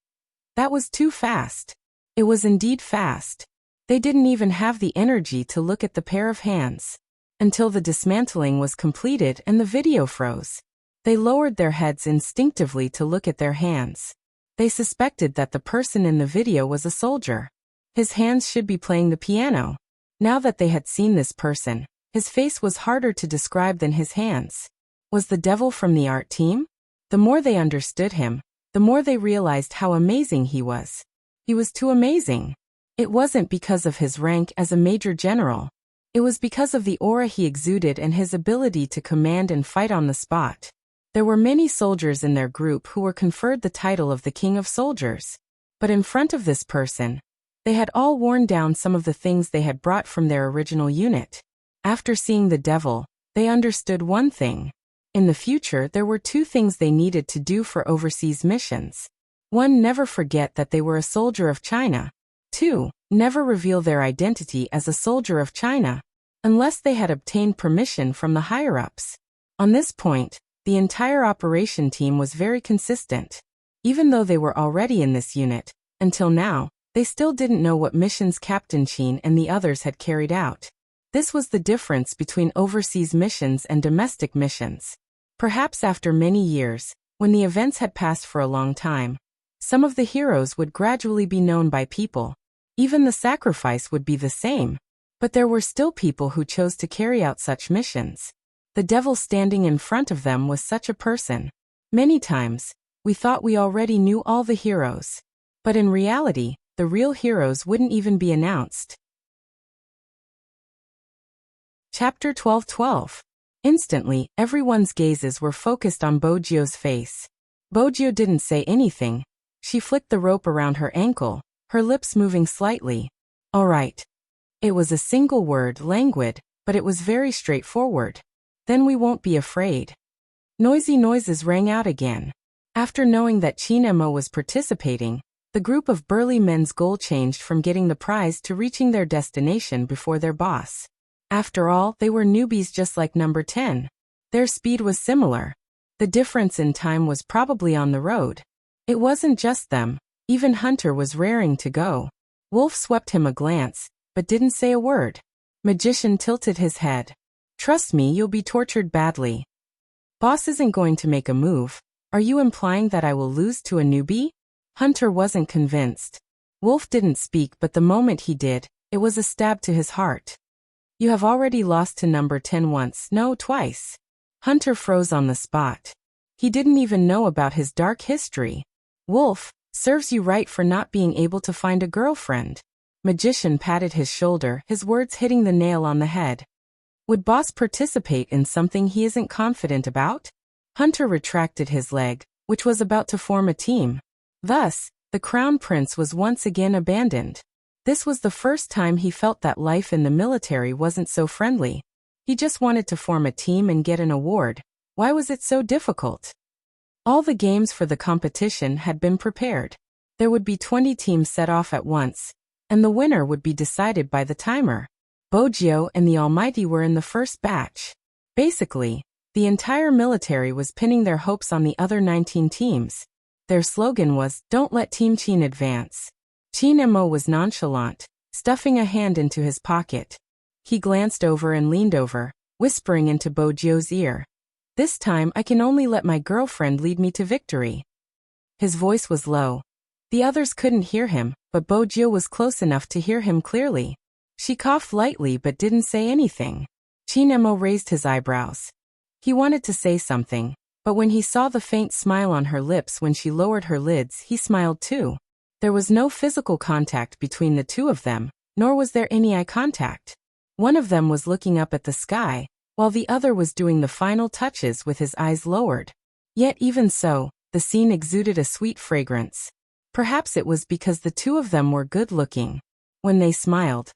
That was too fast. It was indeed fast. They didn't even have the energy to look at the pair of hands. Until the dismantling was completed and the video froze. They lowered their heads instinctively to look at their hands. They suspected that the person in the video was a soldier. His hands should be playing the piano. Now that they had seen this person, his face was harder to describe than his hands. Was the devil from the art team? The more they understood him, the more they realized how amazing he was. He was too amazing. It wasn't because of his rank as a major general. It was because of the aura he exuded and his ability to command and fight on the spot. There were many soldiers in their group who were conferred the title of the King of Soldiers. But in front of this person, they had all worn down some of the things they had brought from their original unit. After seeing the devil, they understood one thing. In the future, there were two things they needed to do for overseas missions. 1. Never forget that they were a soldier of China. 2. Never reveal their identity as a soldier of China, unless they had obtained permission from the higher-ups. On this point, the entire operation team was very consistent. Even though they were already in this unit, until now, they still didn't know what missions Captain Chin and the others had carried out. This was the difference between overseas missions and domestic missions. Perhaps after many years, when the events had passed for a long time, some of the heroes would gradually be known by people. Even the sacrifice would be the same. But there were still people who chose to carry out such missions. The devil standing in front of them was such a person. Many times, we thought we already knew all the heroes. But in reality, the real heroes wouldn't even be announced. Chapter 12:12. Instantly, everyone's gazes were focused on Bojo's face. Bojo didn't say anything. She flicked the rope around her ankle, her lips moving slightly. All right. It was a single word, languid, but it was very straightforward. Then we won't be afraid. Noisy noises rang out again. After knowing that Chin Emo was participating, the group of burly men's goal changed from getting the prize to reaching their destination before their boss. After all, they were newbies just like number 10. Their speed was similar. The difference in time was probably on the road. It wasn't just them. Even Hunter was raring to go. Wolf swept him a glance, but didn't say a word. Magician tilted his head. Trust me, you'll be tortured badly. Boss isn't going to make a move. Are you implying that I will lose to a newbie? Hunter wasn't convinced. Wolf didn't speak, but the moment he did, it was a stab to his heart. You have already lost to number 10 once, no, twice. Hunter froze on the spot. He didn't even know about his dark history. Wolf, serves you right for not being able to find a girlfriend. Magician patted his shoulder, his words hitting the nail on the head. Would boss participate in something he isn't confident about? Hunter retracted his leg, which was about to form a team. Thus, the Crown Prince was once again abandoned. This was the first time he felt that life in the military wasn't so friendly. He just wanted to form a team and get an award. Why was it so difficult? All the games for the competition had been prepared. There would be 20 teams set off at once, and the winner would be decided by the timer. Bojio and the Almighty were in the first batch. Basically, the entire military was pinning their hopes on the other 19 teams. Their slogan was, "Don't let Team Qin advance." Qin Mo was nonchalant, stuffing a hand into his pocket. He glanced over and leaned over, whispering into Bojio's ear. This time I can only let my girlfriend lead me to victory. His voice was low. The others couldn't hear him, but Bojio was close enough to hear him clearly. She coughed lightly but didn't say anything. Qin Mo raised his eyebrows. He wanted to say something, but when he saw the faint smile on her lips when she lowered her lids, he smiled too. There was no physical contact between the two of them, nor was there any eye contact. One of them was looking up at the sky, while the other was doing the final touches with his eyes lowered. Yet even so, the scene exuded a sweet fragrance. Perhaps it was because the two of them were good-looking. When they smiled,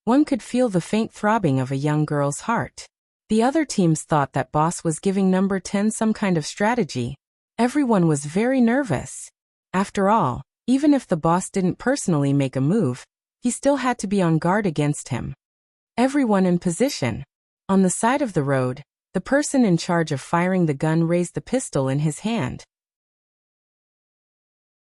one could feel the faint throbbing of a young girl's heart. The other teams thought that boss was giving number 10 some kind of strategy. Everyone was very nervous. After all, even if the boss didn't personally make a move, he still had to be on guard against him. Everyone in position. On the side of the road, the person in charge of firing the gun raised the pistol in his hand.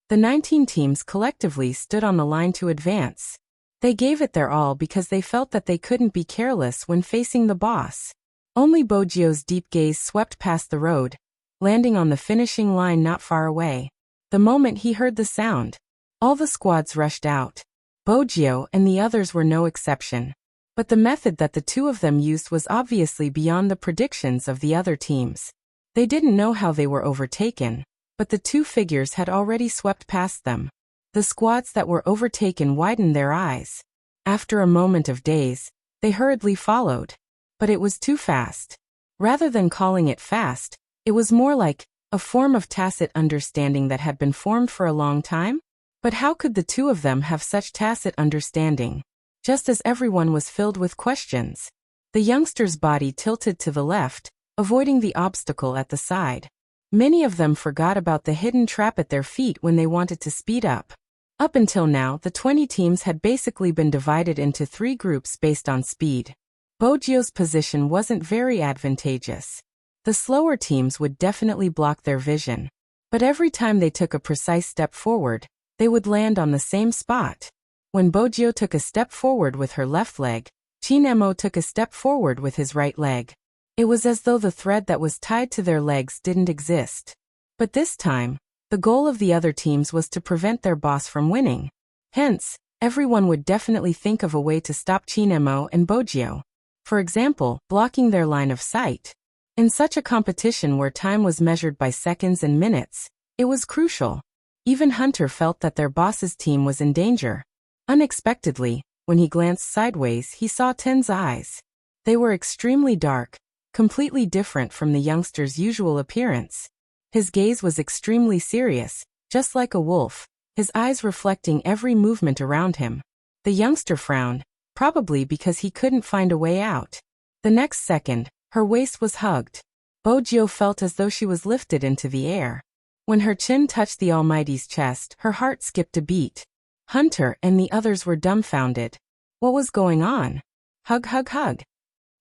The 19 teams collectively stood on the line to advance. They gave it their all because they felt that they couldn't be careless when facing the boss. Only Bojio's deep gaze swept past the road, landing on the finishing line not far away. The moment he heard the sound, all the squads rushed out. Bojio and the others were no exception. But the method that the two of them used was obviously beyond the predictions of the other teams. They didn't know how they were overtaken, but the two figures had already swept past them. The squads that were overtaken widened their eyes. After a moment of daze, they hurriedly followed. But it was too fast. Rather than calling it fast, it was more like a form of tacit understanding that had been formed for a long time. But how could the two of them have such tacit understanding? Just as everyone was filled with questions. The youngster's body tilted to the left, avoiding the obstacle at the side. Many of them forgot about the hidden trap at their feet when they wanted to speed up. Up until now, the 20 teams had basically been divided into 3 groups based on speed. Bojio's position wasn't very advantageous. The slower teams would definitely block their vision. But every time they took a precise step forward, they would land on the same spot. When Bojio took a step forward with her left leg, Qin Mo took a step forward with his right leg. It was as though the thread that was tied to their legs didn't exist. But this time, the goal of the other teams was to prevent their boss from winning. Hence, everyone would definitely think of a way to stop Qin Mo and Bojio. For example, blocking their line of sight. In such a competition where time was measured by seconds and minutes, it was crucial. Even Hunter felt that their boss's team was in danger. Unexpectedly, when he glanced sideways, he saw Ten's eyes. They were extremely dark, completely different from the youngster's usual appearance. His gaze was extremely serious, just like a wolf, his eyes reflecting every movement around him. The youngster frowned, probably because he couldn't find a way out. The next second, her waist was hugged. Bojio felt as though she was lifted into the air. When her chin touched the Almighty's chest, her heart skipped a beat. Hunter and the others were dumbfounded. What was going on? Hug, hug, hug.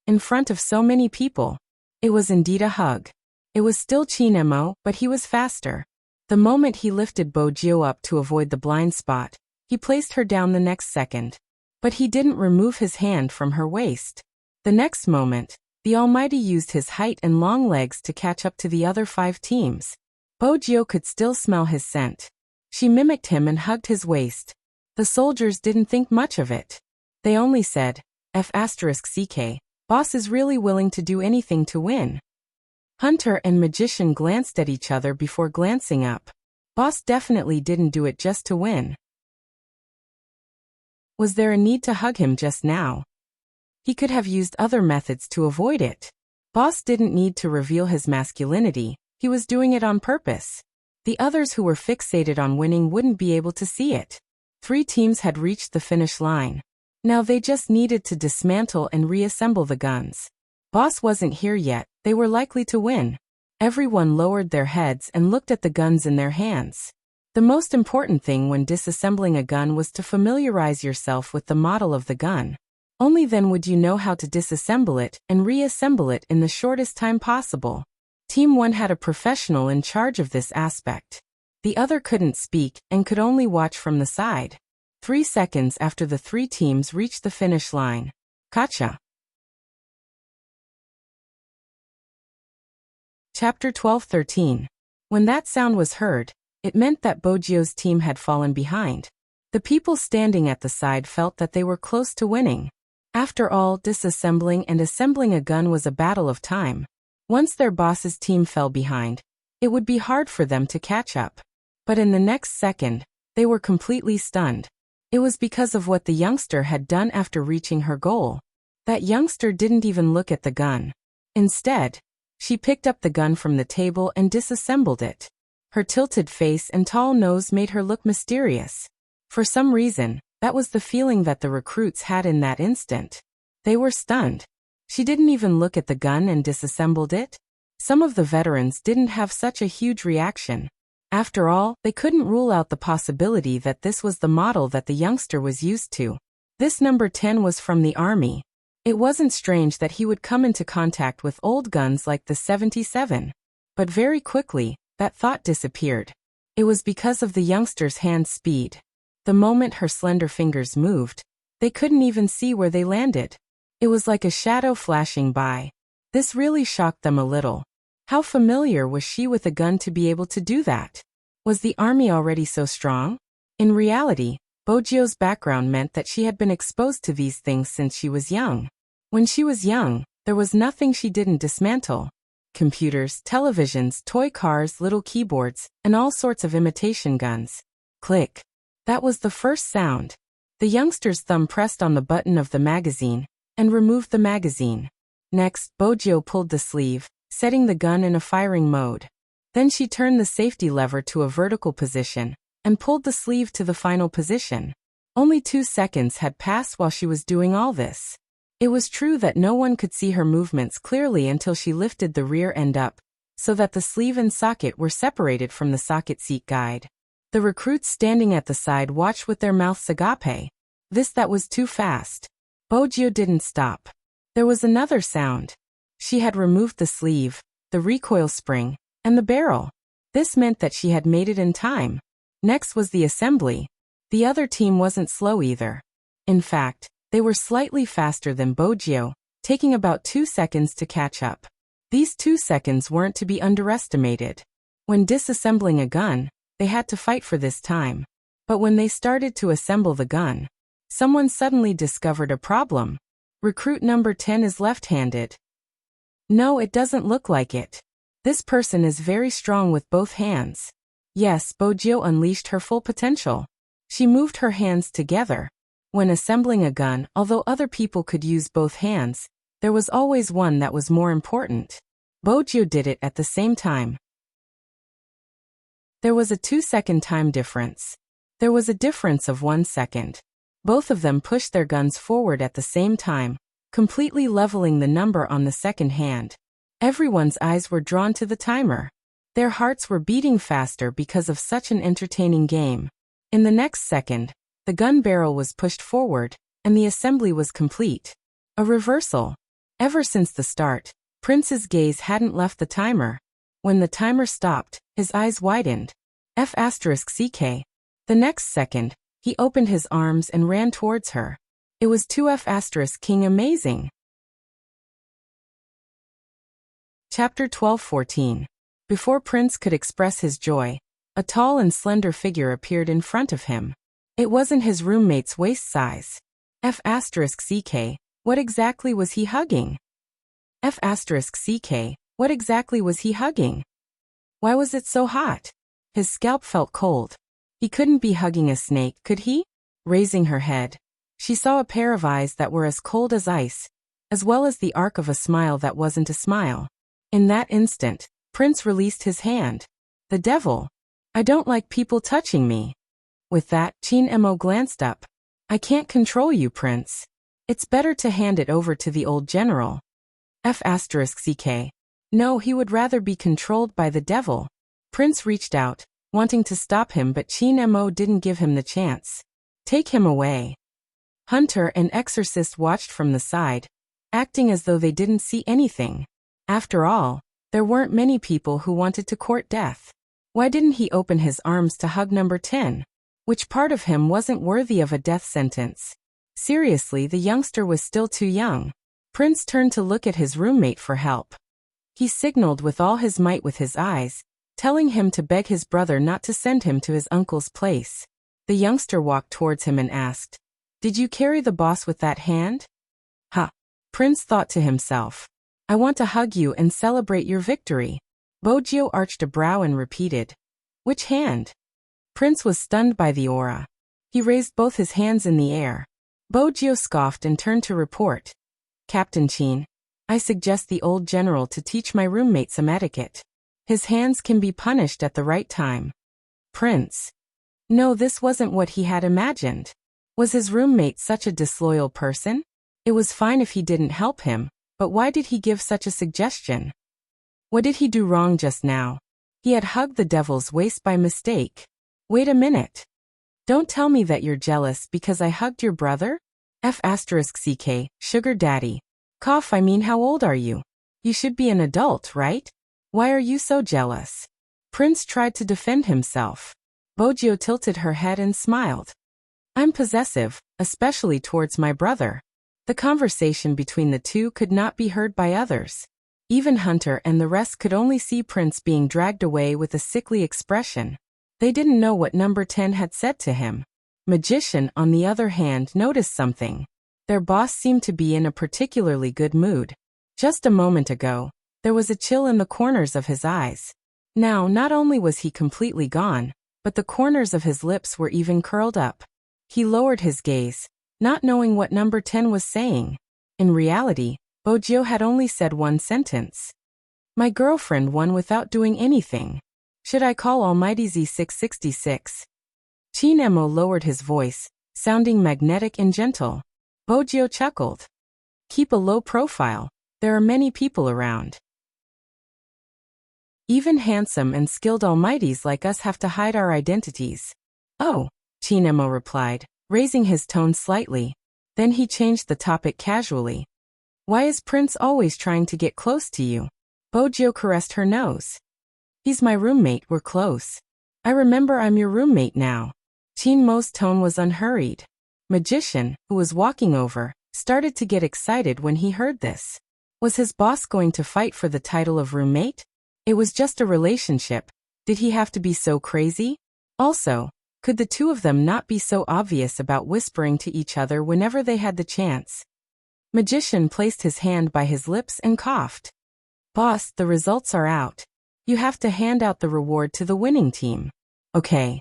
In front of so many people. It was indeed a hug. It was still Chinemo, but he was faster. The moment he lifted Bojio up to avoid the blind spot, he placed her down the next second. But he didn't remove his hand from her waist. The next moment, the Almighty used his height and long legs to catch up to the other 5 teams. Bojio could still smell his scent. She mimicked him and hugged his waist. The soldiers didn't think much of it. They only said, F***CK, boss is really willing to do anything to win. Hunter and Magician glanced at each other before glancing up. Boss definitely didn't do it just to win. Was there a need to hug him just now? He could have used other methods to avoid it. Boss didn't need to reveal his masculinity, he was doing it on purpose. The others who were fixated on winning wouldn't be able to see it. 3 teams had reached the finish line. Now they just needed to dismantle and reassemble the guns. Boss wasn't here yet, they were likely to win. Everyone lowered their heads and looked at the guns in their hands. The most important thing when disassembling a gun was to familiarize yourself with the model of the gun. Only then would you know how to disassemble it and reassemble it in the shortest time possible. Team 1 had a professional in charge of this aspect. The other couldn't speak and could only watch from the side. 3 seconds after the 3 teams reached the finish line. Gotcha. Chapter 12-13. When that sound was heard, it meant that Bojio's team had fallen behind. The people standing at the side felt that they were close to winning. After all, disassembling and assembling a gun was a battle of time. Once their boss's team fell behind, it would be hard for them to catch up. But in the next second, they were completely stunned. It was because of what the youngster had done after reaching her goal. That youngster didn't even look at the gun. Instead, she picked up the gun from the table and disassembled it. Her tilted face and tall nose made her look mysterious. For some reason, that was the feeling that the recruits had in that instant. They were stunned. She didn't even look at the gun and disassembled it. Some of the veterans didn't have such a huge reaction. After all, they couldn't rule out the possibility that this was the model that the youngster was used to. This number 10 was from the army. It wasn't strange that he would come into contact with old guns like the 77. But very quickly, that thought disappeared. It was because of the youngster's hand speed. The moment her slender fingers moved, they couldn't even see where they landed. It was like a shadow flashing by. This really shocked them a little. How familiar was she with a gun to be able to do that? Was the army already so strong? In reality, Bojio's background meant that she had been exposed to these things since she was young. When she was young, there was nothing she didn't dismantle. Computers, televisions, toy cars, little keyboards, and all sorts of imitation guns. Click. That was the first sound. The youngster's thumb pressed on the button of the magazine and removed the magazine. Next, Bojio pulled the sleeve, setting the gun in a firing mode. Then she turned the safety lever to a vertical position and pulled the sleeve to the final position. Only 2 seconds had passed while she was doing all this. It was true that no one could see her movements clearly until she lifted the rear end up, so that the sleeve and socket were separated from the socket seat guide. The recruits standing at the side watched with their mouths agape. That was too fast. Bojio didn't stop. There was another sound. She had removed the sleeve, the recoil spring, and the barrel. This meant that she had made it in time. Next was the assembly. The other team wasn't slow either. In fact, they were slightly faster than Bojio, taking about 2 seconds to catch up. These 2 seconds weren't to be underestimated. When disassembling a gun, they had to fight for this time. But when they started to assemble the gun, someone suddenly discovered a problem. Recruit number 10 is left-handed. No, it doesn't look like it. This person is very strong with both hands. Yes, Bojio unleashed her full potential. She moved her hands together. When assembling a gun, although other people could use both hands, there was always one that was more important. Bojio did it at the same time. There was a 2-second time difference. There was a difference of 1 second. Both of them pushed their guns forward at the same time, completely leveling the number on the second hand. Everyone's eyes were drawn to the timer. Their hearts were beating faster because of such an entertaining game. In the next second, the gun barrel was pushed forward, and the assembly was complete. A reversal. Ever since the start, Prince's gaze hadn't left the timer. When the timer stopped, his eyes widened. F*CK. The next second, he opened his arms and ran towards her. It was 2F*King amazing. Chapter 12-14. Before Prince could express his joy, a tall and slender figure appeared in front of him. It wasn't his roommate's waist size. F*CK. What exactly was he hugging? F*CK. What exactly was he hugging? Why was it so hot? His scalp felt cold. He couldn't be hugging a snake, could he? Raising her head, she saw a pair of eyes that were as cold as ice, as well as the arc of a smile that wasn't a smile. In that instant, Prince released his hand. The devil! I don't like people touching me. With that, Chin-mo glanced up. I can't control you, Prince. It's better to hand it over to the old general. F*CK. No, he would rather be controlled by the devil. Prince reached out, wanting to stop him, but Chin-mo didn't give him the chance. Take him away. Hunter and Exorcist watched from the side, acting as though they didn't see anything. After all, there weren't many people who wanted to court death. Why didn't he open his arms to hug number 10? Which part of him wasn't worthy of a death sentence? Seriously, the youngster was still too young. Prince turned to look at his roommate for help. He signaled with all his might with his eyes, telling him to beg his brother not to send him to his uncle's place. The youngster walked towards him and asked, Did you carry the boss with that hand? Ha! Prince thought to himself. I want to hug you and celebrate your victory. Bojio arched a brow and repeated. Which hand? Prince was stunned by the aura. He raised both his hands in the air. Bojio scoffed and turned to report. Captain Chin, I suggest the old general to teach my roommate some etiquette. His hands can be punished at the right time. Prince. No, this wasn't what he had imagined. Was his roommate such a disloyal person? It was fine if he didn't help him, but why did he give such a suggestion? What did he do wrong just now? He had hugged the devil's waist by mistake. Wait a minute. Don't tell me that you're jealous because I hugged your brother? F*CK, sugar daddy. Cough, I mean, how old are you? You should be an adult, right? Why are you so jealous? Prince tried to defend himself. Bojio tilted her head and smiled. I'm possessive, especially towards my brother. The conversation between the two could not be heard by others. Even Hunter and the rest could only see Prince being dragged away with a sickly expression. They didn't know what number 10 had said to him. Magician, on the other hand, noticed something. Their boss seemed to be in a particularly good mood. Just a moment ago, there was a chill in the corners of his eyes. Now, not only was he completely gone, but the corners of his lips were even curled up. He lowered his gaze, not knowing what number 10 was saying. In reality, Bojio had only said one sentence. My girlfriend won without doing anything. Should I call Almighty Z666? Chin-mo lowered his voice, sounding magnetic and gentle. Bojio chuckled. Keep a low profile. There are many people around. Even handsome and skilled almighties like us have to hide our identities. Oh, Chin-mo replied, raising his tone slightly. Then he changed the topic casually. Why is Prince always trying to get close to you? Bojio caressed her nose. He's my roommate, we're close. I remember I'm your roommate now. Chin-mo's tone was unhurried. Magician, who was walking over, started to get excited when he heard this. Was his boss going to fight for the title of roommate? It was just a relationship. Did he have to be so crazy? Also, could the two of them not be so obvious about whispering to each other whenever they had the chance? Magician placed his hand by his lips and coughed. Boss, the results are out. You have to hand out the reward to the winning team. Okay.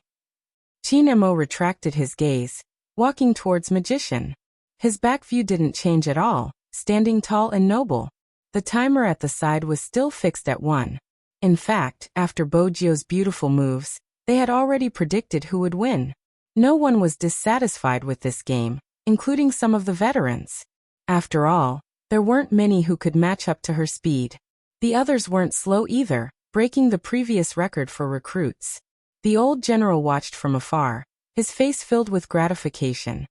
Chin-mo retracted his gaze, walking towards Magician. His back view didn't change at all, standing tall and noble. The timer at the side was still fixed at 1. In fact, after Bojio's beautiful moves, they had already predicted who would win. No one was dissatisfied with this game, including some of the veterans. After all, there weren't many who could match up to her speed. The others weren't slow either, breaking the previous record for recruits. The old general watched from afar, his face filled with gratification.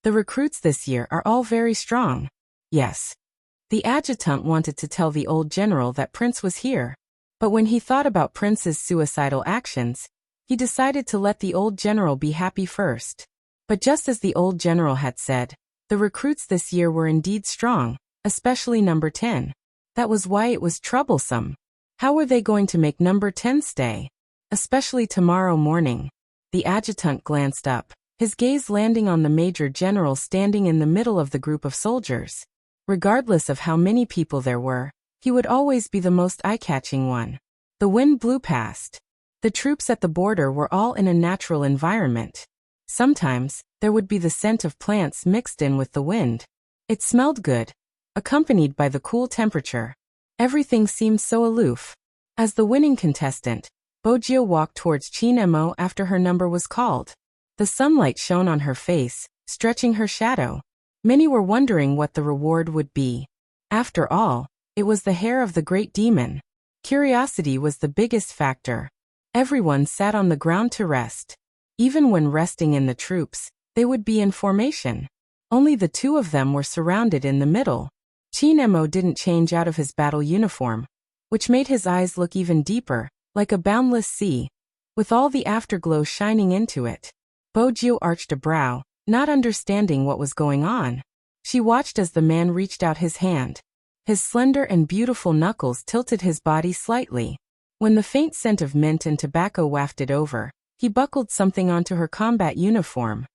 The recruits this year are all very strong. Yes. The adjutant wanted to tell the old general that Prince was here. But when he thought about Prince's suicidal actions, he decided to let the old general be happy first. But just as the old general had said, the recruits this year were indeed strong, especially number 10. That was why it was troublesome. How were they going to make number 10 stay? Especially tomorrow morning. The adjutant glanced up, his gaze landing on the major general standing in the middle of the group of soldiers. Regardless of how many people there were, he would always be the most eye-catching one. The wind blew past. The troops at the border were all in a natural environment. Sometimes, there would be the scent of plants mixed in with the wind. It smelled good, accompanied by the cool temperature. Everything seemed so aloof. As the winning contestant, Bojio walked towards Chinemo after her number was called. The sunlight shone on her face, stretching her shadow. Many were wondering what the reward would be. After all, it was the hair of the great demon. Curiosity was the biggest factor. Everyone sat on the ground to rest. Even when resting in the troops, they would be in formation. Only the two of them were surrounded in the middle. Chinemo didn't change out of his battle uniform, which made his eyes look even deeper, like a boundless sea, with all the afterglow shining into it. Bojio arched a brow, not understanding what was going on. She watched as the man reached out his hand. His slender and beautiful knuckles tilted his body slightly. When the faint scent of mint and tobacco wafted over, he buckled something onto her combat uniform.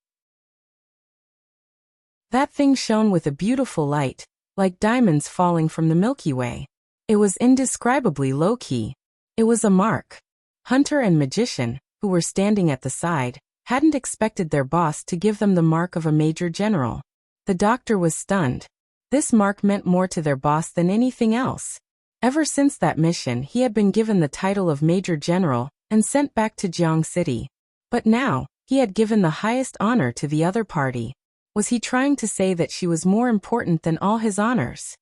That thing shone with a beautiful light, like diamonds falling from the Milky Way. It was indescribably low-key. It was a mark. Hunter and magician, who were standing at the side, hadn't expected their boss to give them the mark of a major general. The doctor was stunned. This mark meant more to their boss than anything else. Ever since that mission, he had been given the title of Major General and sent back to Jiang City. But now, he had given the highest honor to the other party. Was he trying to say that she was more important than all his honors?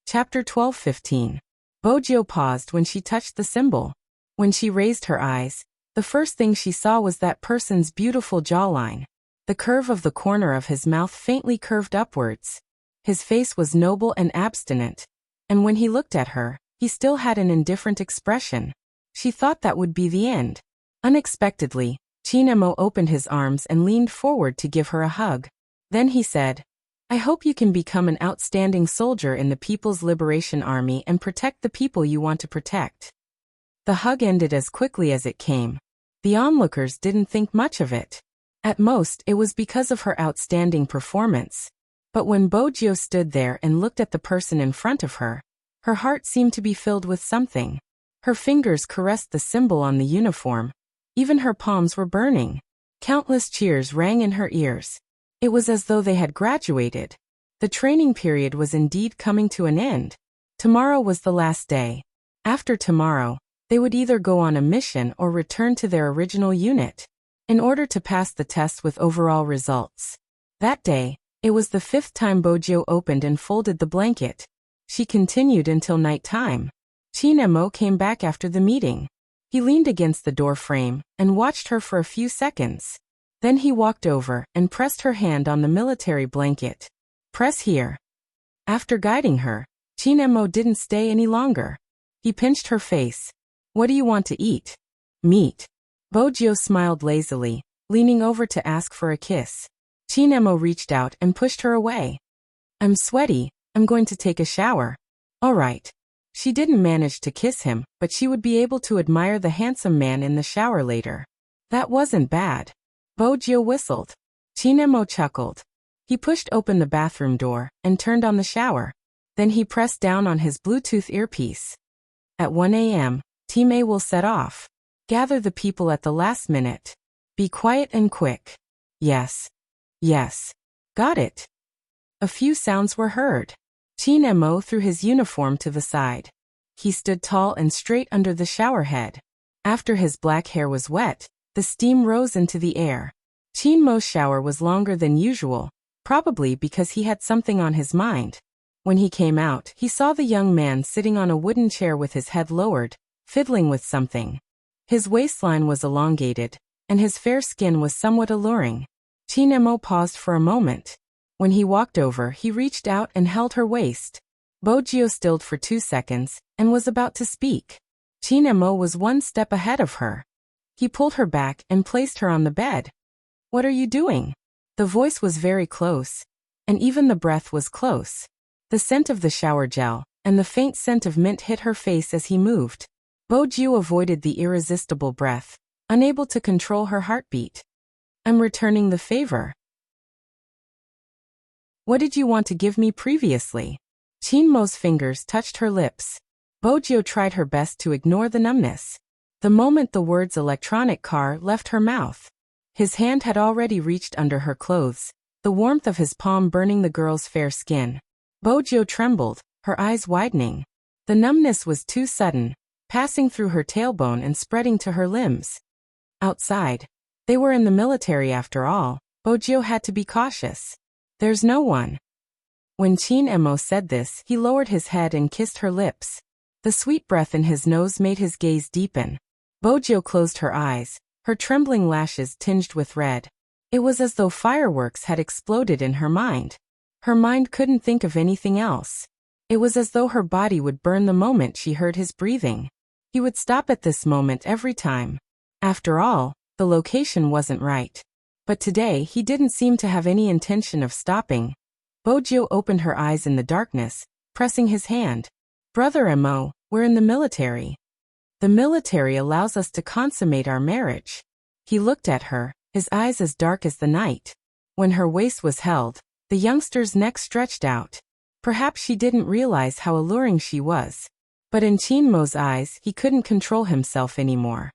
Chapter 12:15. Bojio paused when she touched the symbol. When she raised her eyes, the first thing she saw was that person's beautiful jawline. The curve of the corner of his mouth faintly curved upwards. His face was noble and abstinent, and when he looked at her, he still had an indifferent expression. She thought that would be the end. Unexpectedly, Chinemo opened his arms and leaned forward to give her a hug. Then he said, "I hope you can become an outstanding soldier in the People's Liberation Army and protect the people you want to protect." The hug ended as quickly as it came. The onlookers didn't think much of it. At most, it was because of her outstanding performance. But when Bojio stood there and looked at the person in front of her, her heart seemed to be filled with something. Her fingers caressed the symbol on the uniform. Even her palms were burning. Countless cheers rang in her ears. It was as though they had graduated. The training period was indeed coming to an end. Tomorrow was the last day. After tomorrow, they would either go on a mission or return to their original unit, in order to pass the test with overall results. That day, it was the 5th time Bojio opened and folded the blanket. She continued until night time. Chinemo came back after the meeting. He leaned against the door frame and watched her for a few seconds. Then he walked over and pressed her hand on the military blanket. "Press here." After guiding her, Chinemo didn't stay any longer. He pinched her face. "What do you want to eat?" "Meat." Bojio smiled lazily, leaning over to ask for a kiss. Chinemo reached out and pushed her away. "I'm sweaty, I'm going to take a shower." "All right." She didn't manage to kiss him, but she would be able to admire the handsome man in the shower later. That wasn't bad. Bojio whistled. Chinemo chuckled. He pushed open the bathroom door and turned on the shower. Then he pressed down on his Bluetooth earpiece. At 1 a.m., Team A will set off. Gather the people at the last minute. Be quiet and quick. Yes. Yes. Got it. A few sounds were heard. Chinemo threw his uniform to the side. He stood tall and straight under the shower head. After his black hair was wet, the steam rose into the air. Chinemo's shower was longer than usual, probably because he had something on his mind. When he came out, he saw the young man sitting on a wooden chair with his head lowered, fiddling with something. His waistline was elongated, and his fair skin was somewhat alluring. Chinemo paused for a moment. When he walked over, he reached out and held her waist. Bojio stilled for 2 seconds and was about to speak. Chin Mo was one step ahead of her. He pulled her back and placed her on the bed. What are you doing? The voice was very close, and even the breath was close. The scent of the shower gel and the faint scent of mint hit her face as he moved. Bojio avoided the irresistible breath, unable to control her heartbeat. I'm returning the favor. What did you want to give me previously? Chin Mo's fingers touched her lips. Bojio tried her best to ignore the numbness. The moment the words electronic car left her mouth, his hand had already reached under her clothes, the warmth of his palm burning the girl's fair skin. Bojio trembled, her eyes widening. The numbness was too sudden, passing through her tailbone and spreading to her limbs. Outside. They were in the military after all. Bojio had to be cautious. There's no one. When Chin Mo said this, he lowered his head and kissed her lips. The sweet breath in his nose made his gaze deepen. Bojio closed her eyes, her trembling lashes tinged with red. It was as though fireworks had exploded in her mind. Her mind couldn't think of anything else. It was as though her body would burn the moment she heard his breathing. He would stop at this moment every time. After all, the location wasn't right. But today he didn't seem to have any intention of stopping. Bojio opened her eyes in the darkness, pressing his hand. Brother Mo, we're in the military. The military allows us to consummate our marriage. He looked at her, his eyes as dark as the night. When her waist was held, the youngster's neck stretched out. Perhaps she didn't realize how alluring she was. But in Chin Mo's eyes, he couldn't control himself anymore.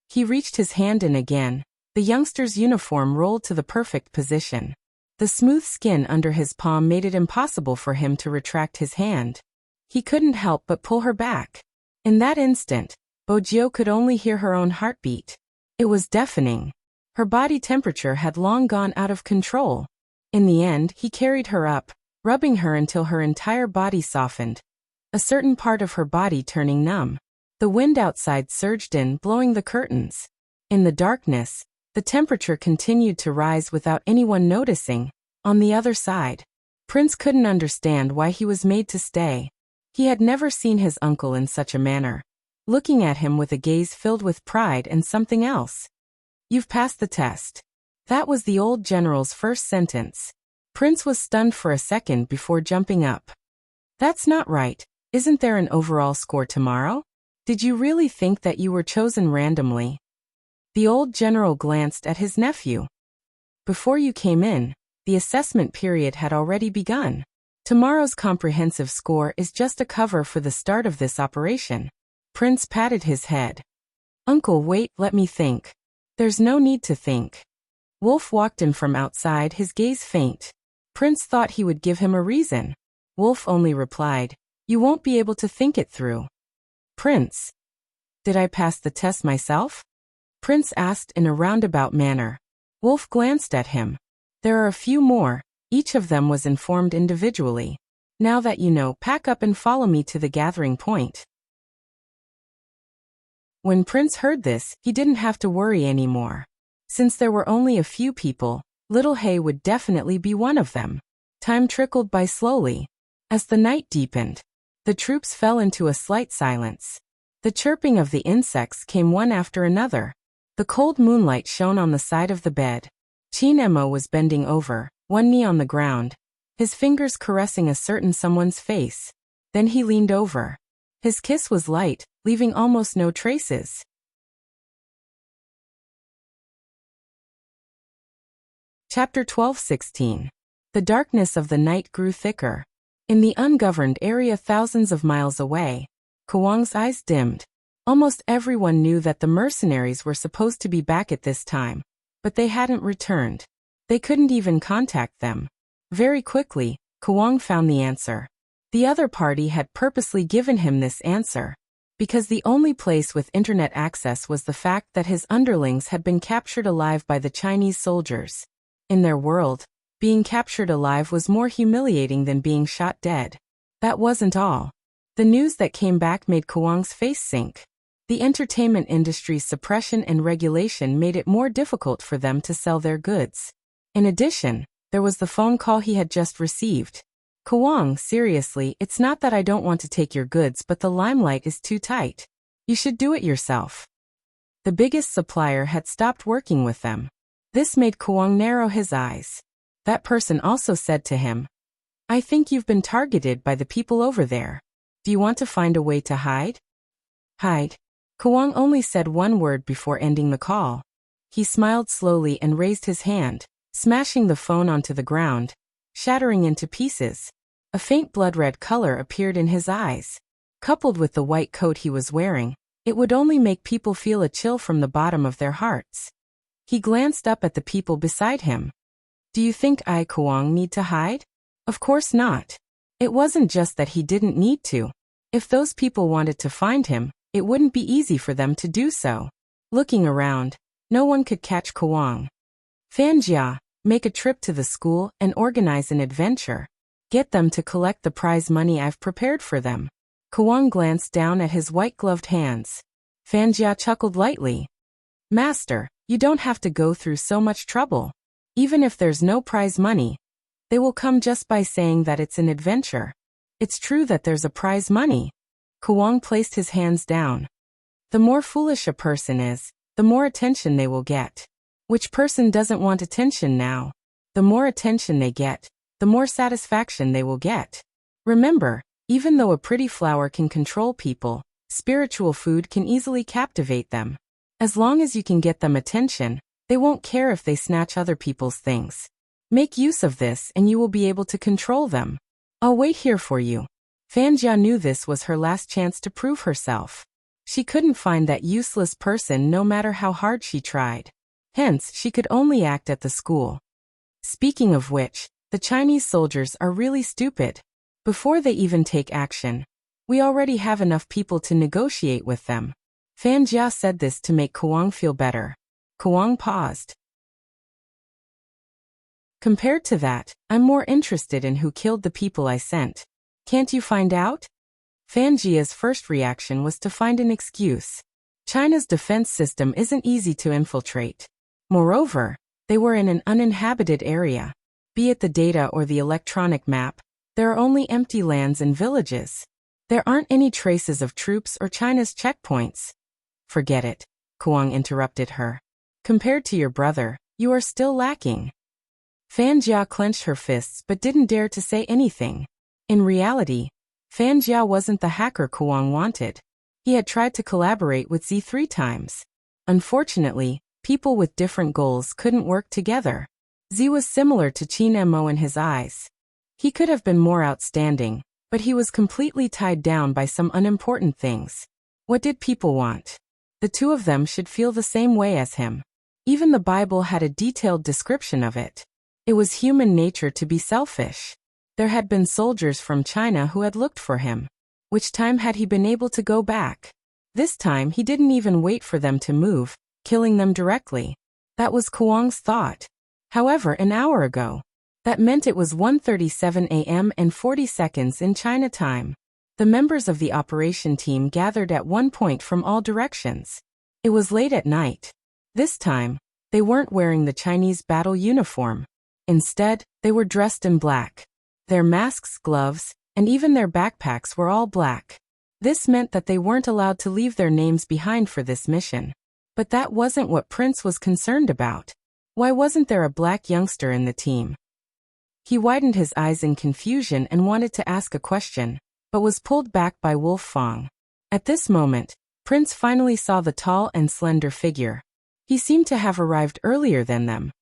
He reached his hand in again. The youngster's uniform rolled to the perfect position. The smooth skin under his palm made it impossible for him to retract his hand. He couldn't help but pull her back. In that instant, Bojio could only hear her own heartbeat. It was deafening. Her body temperature had long gone out of control. In the end, he carried her up, rubbing her until her entire body softened, a certain part of her body turning numb. The wind outside surged in, blowing the curtains. In the darkness, the temperature continued to rise without anyone noticing. On the other side, Prince couldn't understand why he was made to stay. He had never seen his uncle in such a manner, looking at him with a gaze filled with pride and something else. You've passed the test. That was the old general's first sentence. Prince was stunned for a second before jumping up. That's not right. Isn't there an overall score tomorrow? Did you really think that you were chosen randomly? The old general glanced at his nephew. Before you came in, the assessment period had already begun. Tomorrow's comprehensive score is just a cover for the start of this operation. Prince patted his head. Uncle, wait, let me think. There's no need to think. Wolf walked in from outside, his gaze faint. Prince thought he would give him a reason. Wolf only replied, you won't be able to think it through. Prince. Did I pass the test myself? Prince asked in a roundabout manner. Wolf glanced at him. There are a few more, each of them was informed individually. Now that you know, pack up and follow me to the gathering point. When Prince heard this, he didn't have to worry anymore. Since there were only a few people, Little Hay would definitely be one of them. Time trickled by slowly. As the night deepened, the troops fell into a slight silence. The chirping of the insects came one after another. The cold moonlight shone on the side of the bed. Chin Mo was bending over, one knee on the ground, his fingers caressing a certain someone's face. Then he leaned over. His kiss was light, leaving almost no traces. Chapter 12:16. The darkness of the night grew thicker. In the ungoverned area thousands of miles away, Kwang's eyes dimmed. Almost everyone knew that the mercenaries were supposed to be back at this time, but they hadn't returned. They couldn't even contact them. Very quickly, Kwang found the answer. The other party had purposely given him this answer, because the only place with internet access was the fact that his underlings had been captured alive by the Chinese soldiers. In their world, being captured alive was more humiliating than being shot dead. That wasn't all. The news that came back made Kwang's face sink. The entertainment industry's suppression and regulation made it more difficult for them to sell their goods. In addition, there was the phone call he had just received. Kuang, seriously, it's not that I don't want to take your goods, but the limelight is too tight. You should do it yourself. The biggest supplier had stopped working with them. This made Kuang narrow his eyes. That person also said to him, I think you've been targeted by the people over there. Do you want to find a way to hide? Hide. Kuang only said one word before ending the call. He smiled slowly and raised his hand, smashing the phone onto the ground, shattering into pieces. A faint blood-red color appeared in his eyes. Coupled with the white coat he was wearing, it would only make people feel a chill from the bottom of their hearts. He glanced up at the people beside him. Do you think I, Kuang, need to hide? Of course not. It wasn't just that he didn't need to. If those people wanted to find him, it wouldn't be easy for them to do so. Looking around, no one could catch Kuang. Fanjia, make a trip to the school and organize an adventure. Get them to collect the prize money I've prepared for them. Kuang glanced down at his white-gloved hands. Fanjia chuckled lightly. Master, you don't have to go through so much trouble. Even if there's no prize money, they will come just by saying that it's an adventure. It's true that there's a prize money. Kuang placed his hands down. The more foolish a person is, the more attention they will get. Which person doesn't want attention now? The more attention they get, the more satisfaction they will get. Remember, even though a pretty flower can control people, spiritual food can easily captivate them. As long as you can get them attention, they won't care if they snatch other people's things. Make use of this and you will be able to control them. I'll wait here for you. Fanjia knew this was her last chance to prove herself. She couldn't find that useless person no matter how hard she tried. Hence, she could only act at the school. Speaking of which, the Chinese soldiers are really stupid. Before they even take action, we already have enough people to negotiate with them. Fanjia said this to make Kuang feel better. Kuang paused. Compared to that, I'm more interested in who killed the people I sent. Can't you find out? Fanjia's first reaction was to find an excuse. China's defense system isn't easy to infiltrate. Moreover, they were in an uninhabited area. Be it the data or the electronic map, there are only empty lands and villages. There aren't any traces of troops or China's checkpoints. Forget it, Kuang interrupted her. Compared to your brother, you are still lacking. Fanjia clenched her fists but didn't dare to say anything. In reality, Fanjia wasn't the hacker Kuang wanted. He had tried to collaborate with Z 3 times. Unfortunately, people with different goals couldn't work together. Z was similar to Qin Mo in his eyes. He could have been more outstanding, but he was completely tied down by some unimportant things. What did people want? The two of them should feel the same way as him. Even the Bible had a detailed description of it. It was human nature to be selfish. There had been soldiers from China who had looked for him. Which time had he been able to go back? This time he didn't even wait for them to move, killing them directly. That was Kuang's thought. However, an hour ago, that meant it was 1:37 a.m. and 40 seconds in China time. The members of the operation team gathered at one point from all directions. It was late at night. This time, they weren't wearing the Chinese battle uniform. Instead, they were dressed in black. Their masks, gloves, and even their backpacks were all black. This meant that they weren't allowed to leave their names behind for this mission. But that wasn't what Prince was concerned about. Why wasn't there a black youngster in the team? He widened his eyes in confusion and wanted to ask a question, but was pulled back by Wolf Fong. At this moment, Prince finally saw the tall and slender figure. He seemed to have arrived earlier than them.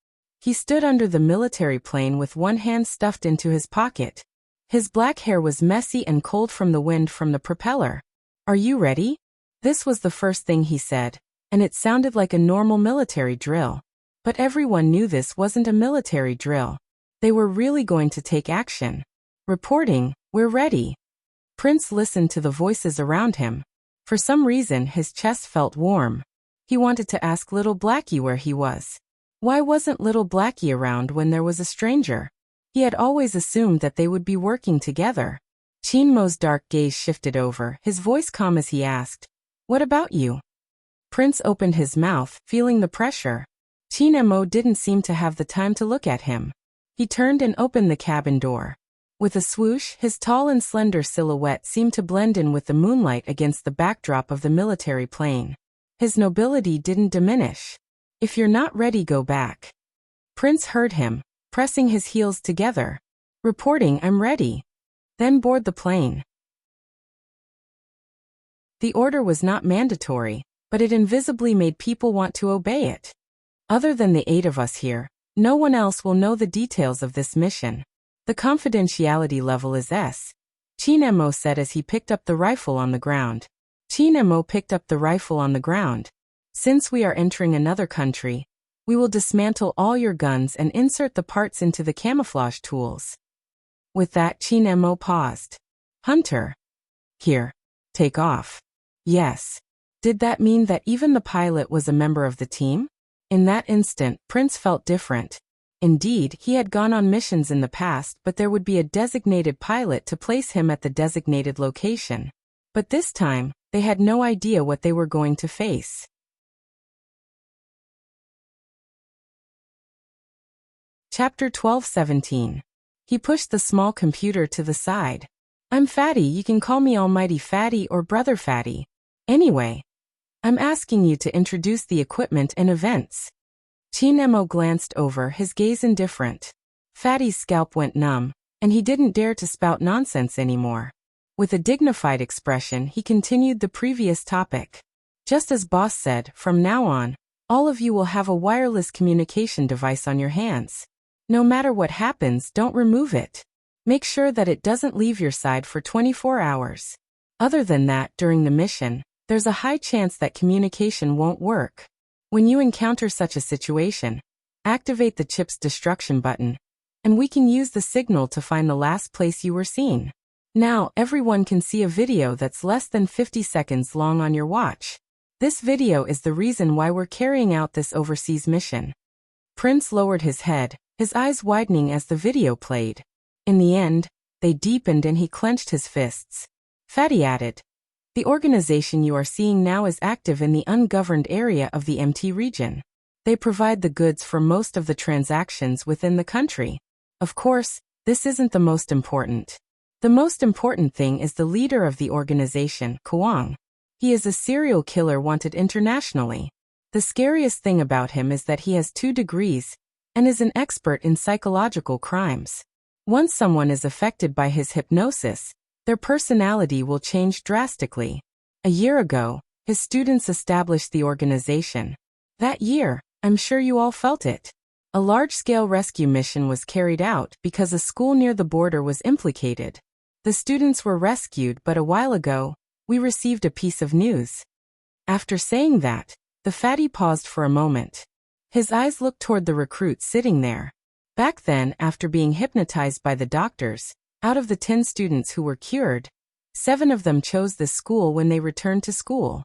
He stood under the military plane with one hand stuffed into his pocket. His black hair was messy and cold from the wind from the propeller. Are you ready? This was the first thing he said, and it sounded like a normal military drill. But everyone knew this wasn't a military drill. They were really going to take action. Reporting, we're ready. Prince listened to the voices around him. For some reason his chest felt warm. He wanted to ask Little Blackie where he was. Why wasn't Little Blackie around when there was a stranger? He had always assumed that they would be working together. Qin Mo's dark gaze shifted over, his voice calm as he asked, "What about you?" Prince opened his mouth, feeling the pressure. Qin Mo didn't seem to have the time to look at him. He turned and opened the cabin door. With a swoosh, his tall and slender silhouette seemed to blend in with the moonlight against the backdrop of the military plane. His nobility didn't diminish. "If you're not ready, go back." Prince heard him, pressing his heels together. Reporting, "I'm ready." Then board the plane. The order was not mandatory, but it invisibly made people want to obey it. Other than the 8 of us here, no one else will know the details of this mission. The confidentiality level is S. Chinemo said as he picked up the rifle on the ground. Chinemo picked up the rifle on the ground. "Since we are entering another country, we will dismantle all your guns and insert the parts into the camouflage tools." With that, Chinemo paused. "Hunter. Here. Take off." Yes. Did that mean that even the pilot was a member of the team? In that instant, Prince felt different. Indeed, he had gone on missions in the past, but there would be a designated pilot to place him at the designated location. But this time, they had no idea what they were going to face. Chapter 12:17. He pushed the small computer to the side. "I'm Fatty, you can call me Almighty Fatty or Brother Fatty. Anyway, I'm asking you to introduce the equipment and events." Chinemo glanced over, his gaze indifferent. Fatty's scalp went numb, and he didn't dare to spout nonsense anymore. With a dignified expression, he continued the previous topic. "Just as boss said, from now on, all of you will have a wireless communication device on your hands. No matter what happens, don't remove it. Make sure that it doesn't leave your side for 24 hours. Other than that, during the mission, there's a high chance that communication won't work. When you encounter such a situation, activate the chip's destruction button, and we can use the signal to find the last place you were seen. Now, everyone can see a video that's less than 50 seconds long on your watch. This video is the reason why we're carrying out this overseas mission." Prince lowered his head, his eyes widening as the video played. In the end, they deepened and he clenched his fists. Fatty added, "The organization you are seeing now is active in the ungoverned area of the MT region. They provide the goods for most of the transactions within the country. Of course, this isn't the most important. The most important thing is the leader of the organization, Kwang. He is a serial killer wanted internationally. The scariest thing about him is that he has 2 degrees and is an expert in psychological crimes. Once someone is affected by his hypnosis, their personality will change drastically. A year ago, his students established the organization. That year, I'm sure you all felt it. A large-scale rescue mission was carried out because a school near the border was implicated. The students were rescued, but a while ago, we received a piece of news." After saying that, the fatty paused for a moment. His eyes looked toward the recruits sitting there. Back then, after being hypnotized by the doctors, out of the 10 students who were cured, 7 of them chose this school when they returned to school.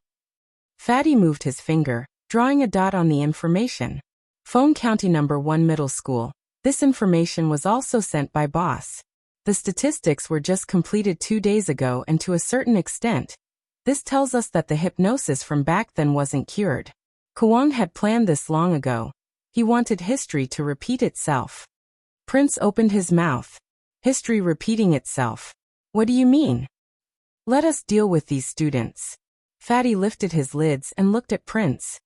Fatty moved his finger, drawing a dot on the information. Phone County Number 1 Middle School. This information was also sent by boss. The statistics were just completed 2 days ago, and to a certain extent, this tells us that the hypnosis from back then wasn't cured. Kwang had planned this long ago. He wanted history to repeat itself. Prince opened his mouth. "History repeating itself? What do you mean?" "Let us deal with these students." Fatty lifted his lids and looked at Prince.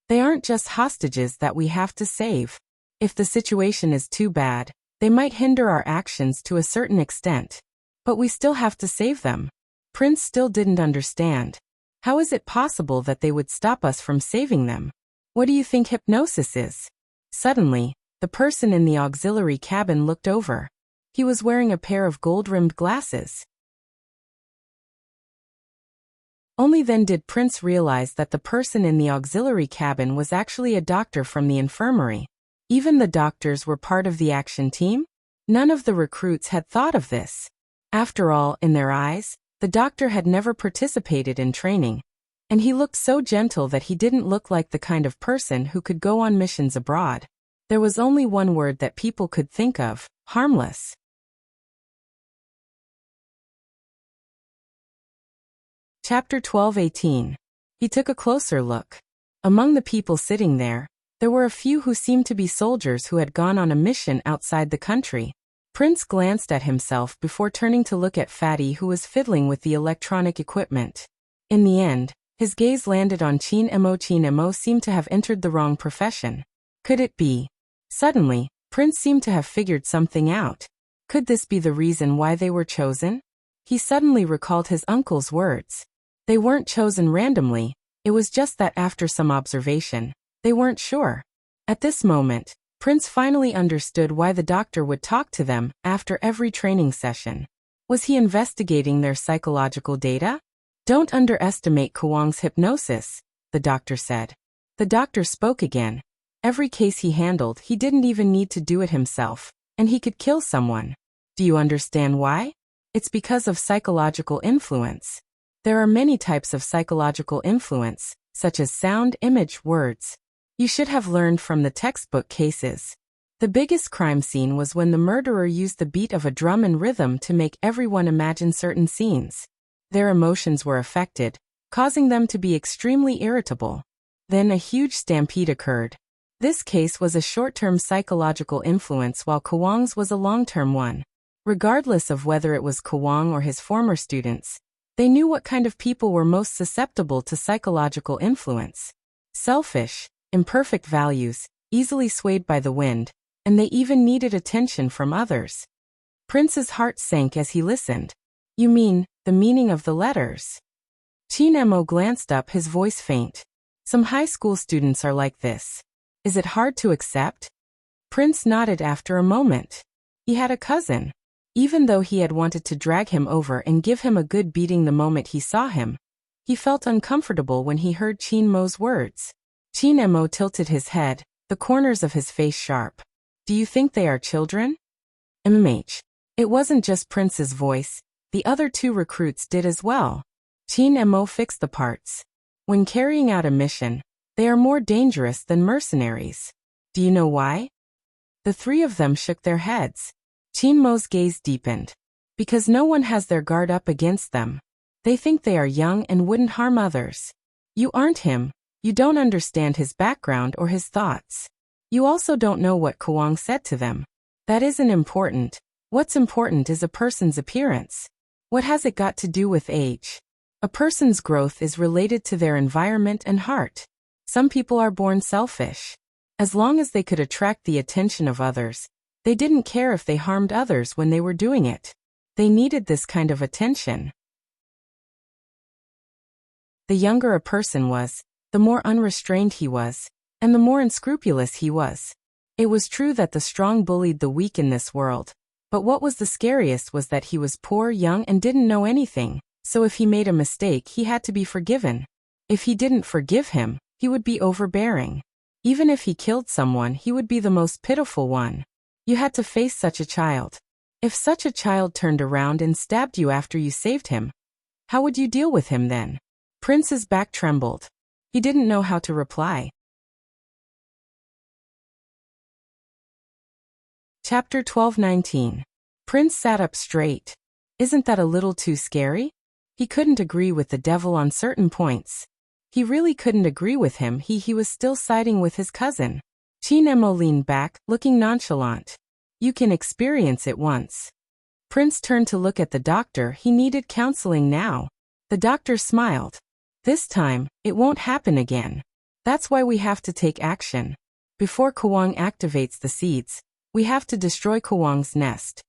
"They aren't just hostages that we have to save. If the situation is too bad, they might hinder our actions to a certain extent. But we still have to save them." Prince still didn't understand. How is it possible that they would stop us from saving them? "What do you think hypnosis is?" Suddenly, the person in the auxiliary cabin looked over. He was wearing a pair of gold-rimmed glasses. Only then did Prince realize that the person in the auxiliary cabin was actually a doctor from the infirmary. Even the doctors were part of the action team? None of the recruits had thought of this. After all, in their eyes, the doctor had never participated in training, and he looked so gentle that he didn't look like the kind of person who could go on missions abroad. There was only one word that people could think of: harmless. Chapter 12:18. He took a closer look. Among the people sitting there were a few who seemed to be soldiers who had gone on a mission outside the country. Prince glanced at himself before turning to look at Fatty, who was fiddling with the electronic equipment. In the end, his gaze landed on Chin Mo. Chin Mo seemed to have entered the wrong profession. Could it be? Suddenly, Prince seemed to have figured something out. Could this be the reason why they were chosen? He suddenly recalled his uncle's words. They weren't chosen randomly, it was just that after some observation, they weren't sure. At this moment, Prince finally understood why the doctor would talk to them after every training session. Was he investigating their psychological data? Don't underestimate Kwang's hypnosis, the doctor said. The doctor spoke again. Every case he handled, he didn't even need to do it himself, and he could kill someone. Do you understand why? It's because of psychological influence. There are many types of psychological influence, such as sound, image, words. You should have learned from the textbook cases. The biggest crime scene was when the murderer used the beat of a drum and rhythm to make everyone imagine certain scenes. Their emotions were affected, causing them to be extremely irritable. Then a huge stampede occurred. This case was a short-term psychological influence while Kwang's was a long-term one. Regardless of whether it was Kwang or his former students, they knew what kind of people were most susceptible to psychological influence. Selfish, imperfect values, easily swayed by the wind, and they even needed attention from others. Prince's heart sank as he listened. You mean, the meaning of the letters? Chin Mo glanced up, his voice faint. Some high school students are like this. Is it hard to accept? Prince nodded after a moment. He had a cousin. Even though he had wanted to drag him over and give him a good beating the moment he saw him, he felt uncomfortable when he heard Chin Mo's words. Chin Mo tilted his head, the corners of his face sharp. Do you think they are children? It wasn't just Prince's voice, the other two recruits did as well. Chin Mo fixed the parts. When carrying out a mission, they are more dangerous than mercenaries. Do you know why? The three of them shook their heads. Chin Mo's gaze deepened. Because no one has their guard up against them. They think they are young and wouldn't harm others. You aren't him. You don't understand his background or his thoughts. You also don't know what Kwang said to them. That isn't important. What's important is a person's appearance. What has it got to do with age? A person's growth is related to their environment and heart. Some people are born selfish. As long as they could attract the attention of others, they didn't care if they harmed others when they were doing it. They needed this kind of attention. The younger a person was, the more unrestrained he was, and the more unscrupulous he was. It was true that the strong bullied the weak in this world, but what was the scariest was that he was poor, young, and didn't know anything, so if he made a mistake he had to be forgiven. If he didn't forgive him, he would be overbearing. Even if he killed someone, he would be the most pitiful one. You had to face such a child. If such a child turned around and stabbed you after you saved him, how would you deal with him then? Prince's back trembled. He didn't know how to reply. Chapter 12:19. Prince sat up straight. Isn't that a little too scary? He couldn't agree with the devil on certain points. He really couldn't agree with him. He was still siding with his cousin. Chin Mo leaned back, looking nonchalant. You can experience it once. Prince turned to look at the doctor. He needed counseling now. The doctor smiled. This time, it won't happen again. That's why we have to take action. Before Kwang activates the seeds, we have to destroy Kwang's nest.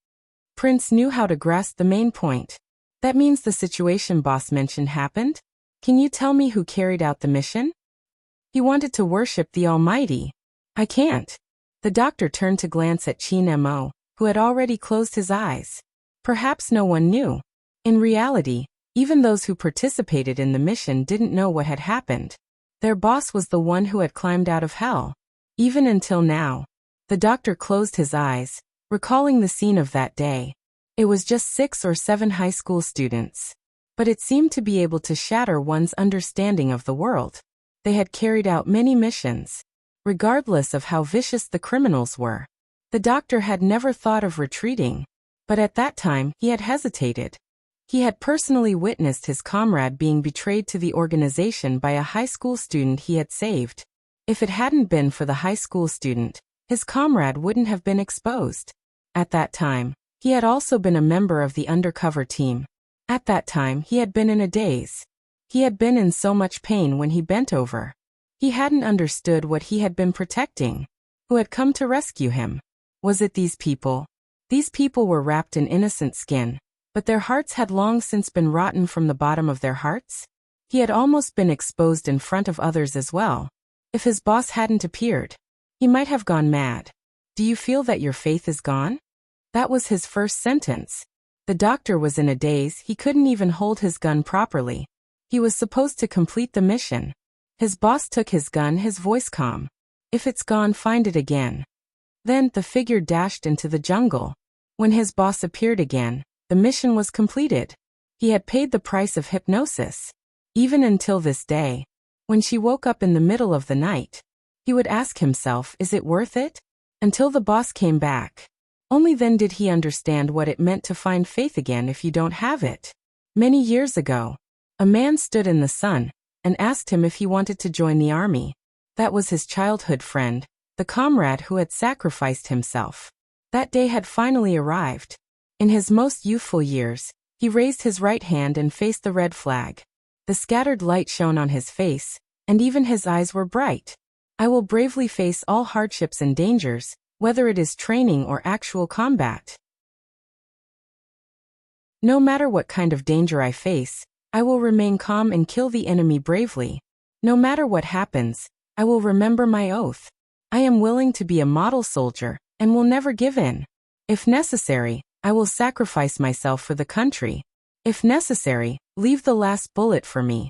Prince knew how to grasp the main point. That means the situation boss mentioned happened? Can you tell me who carried out the mission? He wanted to worship the Almighty. I can't. The doctor turned to glance at Chin Mo, who had already closed his eyes. Perhaps no one knew. In reality, even those who participated in the mission didn't know what had happened. Their boss was the one who had climbed out of hell. Even until now. The doctor closed his eyes, recalling the scene of that day. It was just 6 or 7 high school students. But it seemed to be able to shatter one's understanding of the world. They had carried out many missions, regardless of how vicious the criminals were. The doctor had never thought of retreating, but at that time he had hesitated. He had personally witnessed his comrade being betrayed to the organization by a high school student he had saved. If it hadn't been for the high school student, his comrade wouldn't have been exposed. At that time, he had also been a member of the undercover team. At that time, he had been in a daze. He had been in so much pain when he bent over. He hadn't understood what he had been protecting. Who had come to rescue him? Was it these people? These people were wrapped in innocent skin, but their hearts had long since been rotten from the bottom of their hearts. He had almost been exposed in front of others as well. If his boss hadn't appeared, he might have gone mad. Do you feel that your faith is gone? That was his first sentence. The doctor was in a daze. He couldn't even hold his gun properly. He was supposed to complete the mission. His boss took his gun, his voice calm. If it's gone, find it again. Then the figure dashed into the jungle. When his boss appeared again, the mission was completed. He had paid the price of hypnosis. Even until this day, when she woke up in the middle of the night, he would ask himself, is it worth it? Until the boss came back. Only then did he understand what it meant to find faith again if you don't have it. Many years ago, a man stood in the sun and asked him if he wanted to join the army. That was his childhood friend, the comrade who had sacrificed himself. That day had finally arrived. In his most youthful years, he raised his right hand and faced the red flag. The scattered light shone on his face, and even his eyes were bright. I will bravely face all hardships and dangers, whether it is training or actual combat. No matter what kind of danger I face, I will remain calm and kill the enemy bravely. No matter what happens, I will remember my oath. I am willing to be a model soldier and will never give in. If necessary, I will sacrifice myself for the country. If necessary, leave the last bullet for me.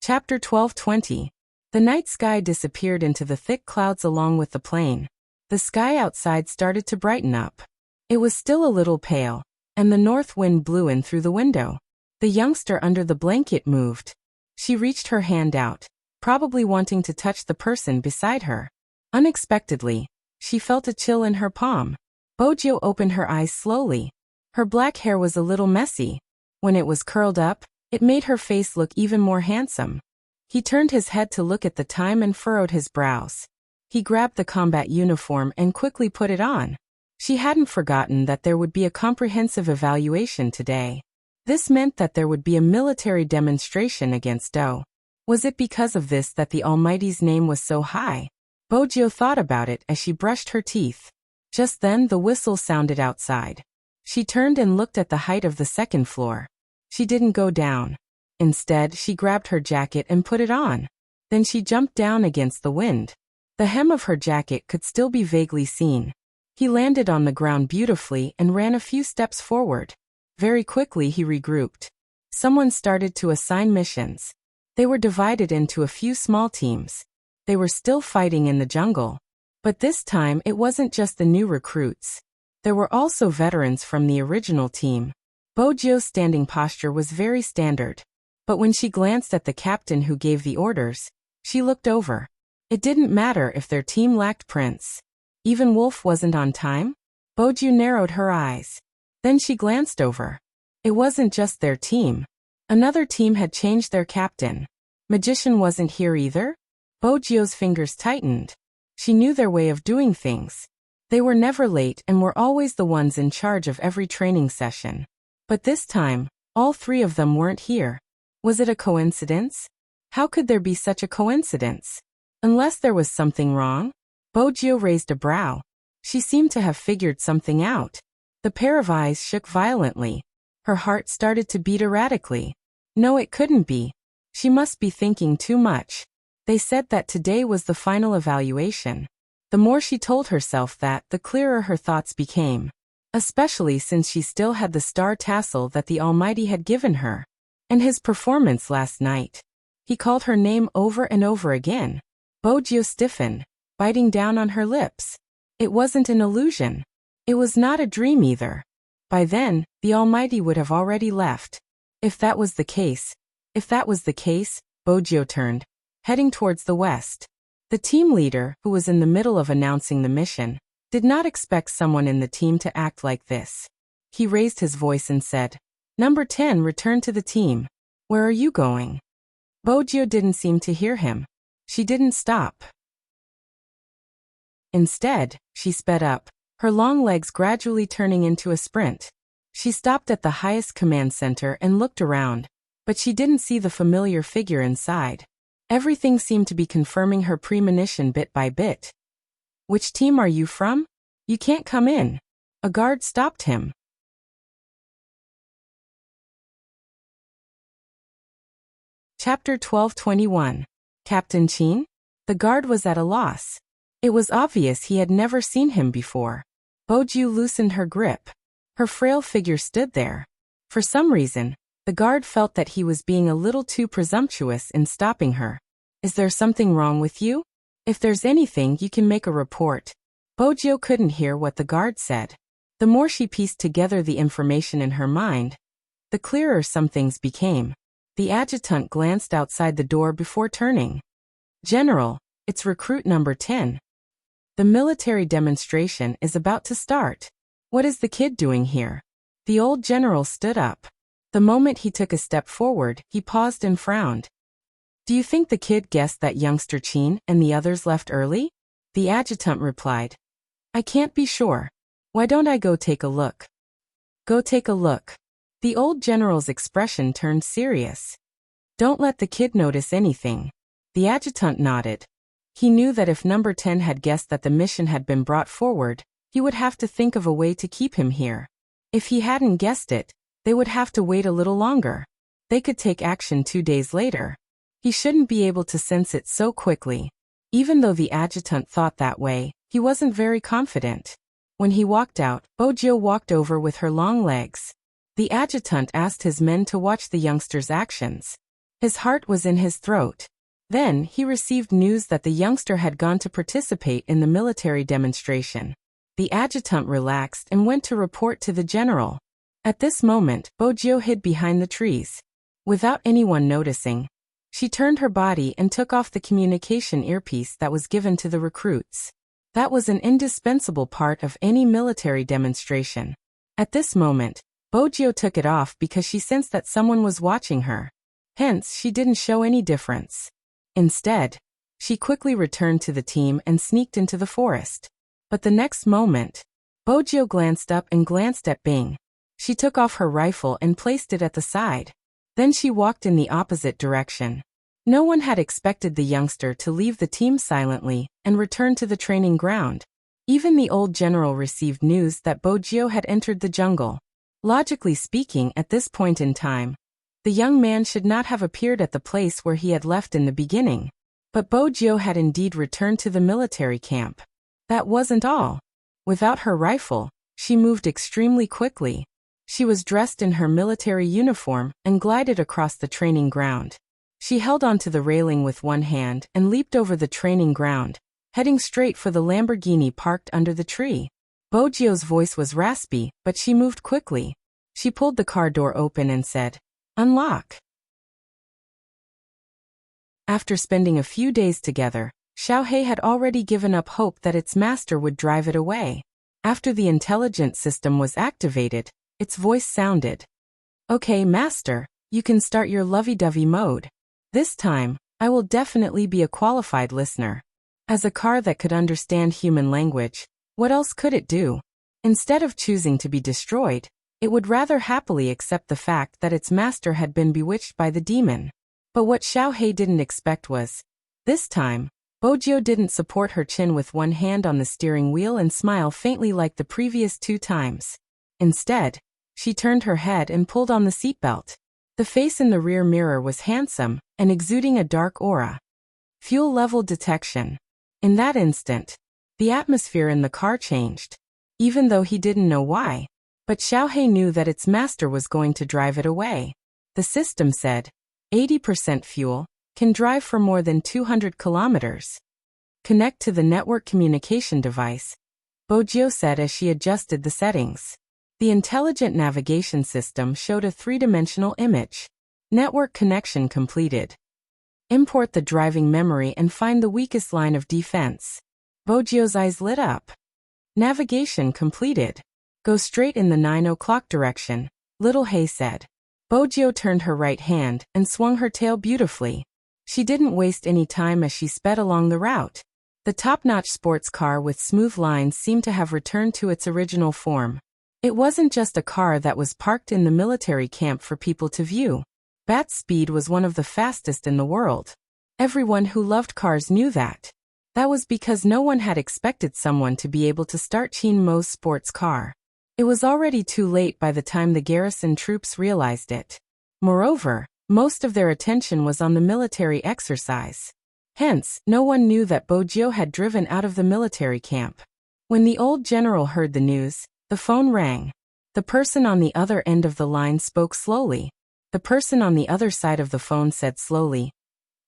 Chapter 12:20. The night sky disappeared into the thick clouds along with the plane. The sky outside started to brighten up. It was still a little pale, and the north wind blew in through the window. The youngster under the blanket moved. She reached her hand out, probably wanting to touch the person beside her. Unexpectedly, she felt a chill in her palm. Bojo opened her eyes slowly. Her black hair was a little messy. When it was curled up, it made her face look even more handsome. He turned his head to look at the time and furrowed his brows. He grabbed the combat uniform and quickly put it on. She hadn't forgotten that there would be a comprehensive evaluation today. This meant that there would be a military demonstration against Do. Was it because of this that the Almighty's name was so high? Bojo thought about it as she brushed her teeth. Just then the whistle sounded outside. She turned and looked at the height of the second floor. She didn't go down. Instead, she grabbed her jacket and put it on. Then she jumped down against the wind. The hem of her jacket could still be vaguely seen. He landed on the ground beautifully and ran a few steps forward. Very quickly he regrouped. Someone started to assign missions. They were divided into a few small teams. They were still fighting in the jungle. But this time it wasn't just the new recruits. There were also veterans from the original team. Bojo's standing posture was very standard. But when she glanced at the captain who gave the orders, she looked over. It didn't matter if their team lacked prints. Even Wolf wasn't on time? Bojo narrowed her eyes. Then she glanced over. It wasn't just their team. Another team had changed their captain. Magician wasn't here either? Bojo's fingers tightened. She knew their way of doing things. They were never late and were always the ones in charge of every training session. But this time, all three of them weren't here. Was it a coincidence? How could there be such a coincidence? Unless there was something wrong? Bojo raised a brow. She seemed to have figured something out. The pair of eyes shook violently. Her heart started to beat erratically. No, it couldn't be. She must be thinking too much. They said that today was the final evaluation. The more she told herself that, the clearer her thoughts became. Especially since she still had the star tassel that the Almighty had given her. And his performance last night. He called her name over and over again. Bojo stiffened, biting down on her lips. It wasn't an illusion. It was not a dream either. By then, the Almighty would have already left. If that was the case, Bojo turned, heading towards the west. The team leader, who was in the middle of announcing the mission, did not expect someone in the team to act like this. He raised his voice and said, "Number 10, return to the team. Where are you going?" Bojo didn't seem to hear him. She didn't stop. Instead, she sped up, her long legs gradually turning into a sprint. She stopped at the highest command center and looked around, but she didn't see the familiar figure inside. Everything seemed to be confirming her premonition bit by bit. "Which team are you from? You can't come in." A guard stopped him. Chapter 12:21. Captain Chin? The guard was at a loss. It was obvious he had never seen him before. Boju loosened her grip. Her frail figure stood there. For some reason, the guard felt that he was being a little too presumptuous in stopping her. "Is there something wrong with you? If there's anything, you can make a report." Bojo couldn't hear what the guard said. The more she pieced together the information in her mind, the clearer some things became. The adjutant glanced outside the door before turning. "General, it's recruit number 10. The military demonstration is about to start. What is the kid doing here?" The old general stood up. The moment he took a step forward, he paused and frowned. "Do you think the kid guessed that youngster Chin and the others left early?" The adjutant replied. "I can't be sure. Why don't I go take a look?" "Go take a look." The old general's expression turned serious. "Don't let the kid notice anything." The adjutant nodded. He knew that if number 10 had guessed that the mission had been brought forward, he would have to think of a way to keep him here. If he hadn't guessed it, they would have to wait a little longer. They could take action 2 days later. He shouldn't be able to sense it so quickly. Even though the adjutant thought that way, he wasn't very confident. When he walked out, Bojo walked over with her long legs. The adjutant asked his men to watch the youngster's actions. His heart was in his throat. Then, he received news that the youngster had gone to participate in the military demonstration. The adjutant relaxed and went to report to the general. At this moment, Bojo hid behind the trees. Without anyone noticing, she turned her body and took off the communication earpiece that was given to the recruits. That was an indispensable part of any military demonstration. At this moment, Bojo took it off because she sensed that someone was watching her. Hence, she didn't show any difference. Instead, she quickly returned to the team and sneaked into the forest. But the next moment, Bojo glanced up and glanced at Bing. She took off her rifle and placed it at the side. Then she walked in the opposite direction. No one had expected the youngster to leave the team silently and return to the training ground. Even the old general received news that Bojo had entered the jungle. Logically speaking, at this point in time, the young man should not have appeared at the place where he had left in the beginning. But Bojo had indeed returned to the military camp. That wasn't all. Without her rifle, she moved extremely quickly. She was dressed in her military uniform and glided across the training ground. She held onto the railing with one hand and leaped over the training ground, heading straight for the Lamborghini parked under the tree. Bojo's voice was raspy, but she moved quickly. She pulled the car door open and said, "Unlock." After spending a few days together, Xiaohei had already given up hope that its master would drive it away. After the intelligence system was activated, its voice sounded, "Okay, master, you can start your lovey-dovey mode. This time, I will definitely be a qualified listener." As a car that could understand human language, what else could it do? Instead of choosing to be destroyed, it would rather happily accept the fact that its master had been bewitched by the demon. But what Xiaohei didn't expect was, this time, Bojo didn't support her chin with one hand on the steering wheel and smile faintly like the previous 2 times. Instead, she turned her head and pulled on the seatbelt. The face in the rear mirror was handsome and exuding a dark aura. Fuel level detection. In that instant, the atmosphere in the car changed. Even though he didn't know why. But Xiaohei knew that its master was going to drive it away. The system said, 80% fuel, can drive for more than 200 kilometers. Connect to the network communication device, Bojo said as she adjusted the settings. The intelligent navigation system showed a 3-dimensional image. Network connection completed. Import the driving memory and find the weakest line of defense. Bojo's eyes lit up. Navigation completed. Go straight in the 9 o'clock direction, Little Hay said. Bojo turned her right hand and swung her tail beautifully. She didn't waste any time as she sped along the route. The top-notch sports car with smooth lines seemed to have returned to its original form. It wasn't just a car that was parked in the military camp for people to view. Bat's speed was one of the fastest in the world. Everyone who loved cars knew that. That was because no one had expected someone to be able to start Chin Mo's sports car. It was already too late by the time the garrison troops realized it. Moreover, most of their attention was on the military exercise. Hence, no one knew that Bojio had driven out of the military camp. When the old general heard the news, the phone rang. The person on the other end of the line spoke slowly. The person on the other side of the phone said slowly,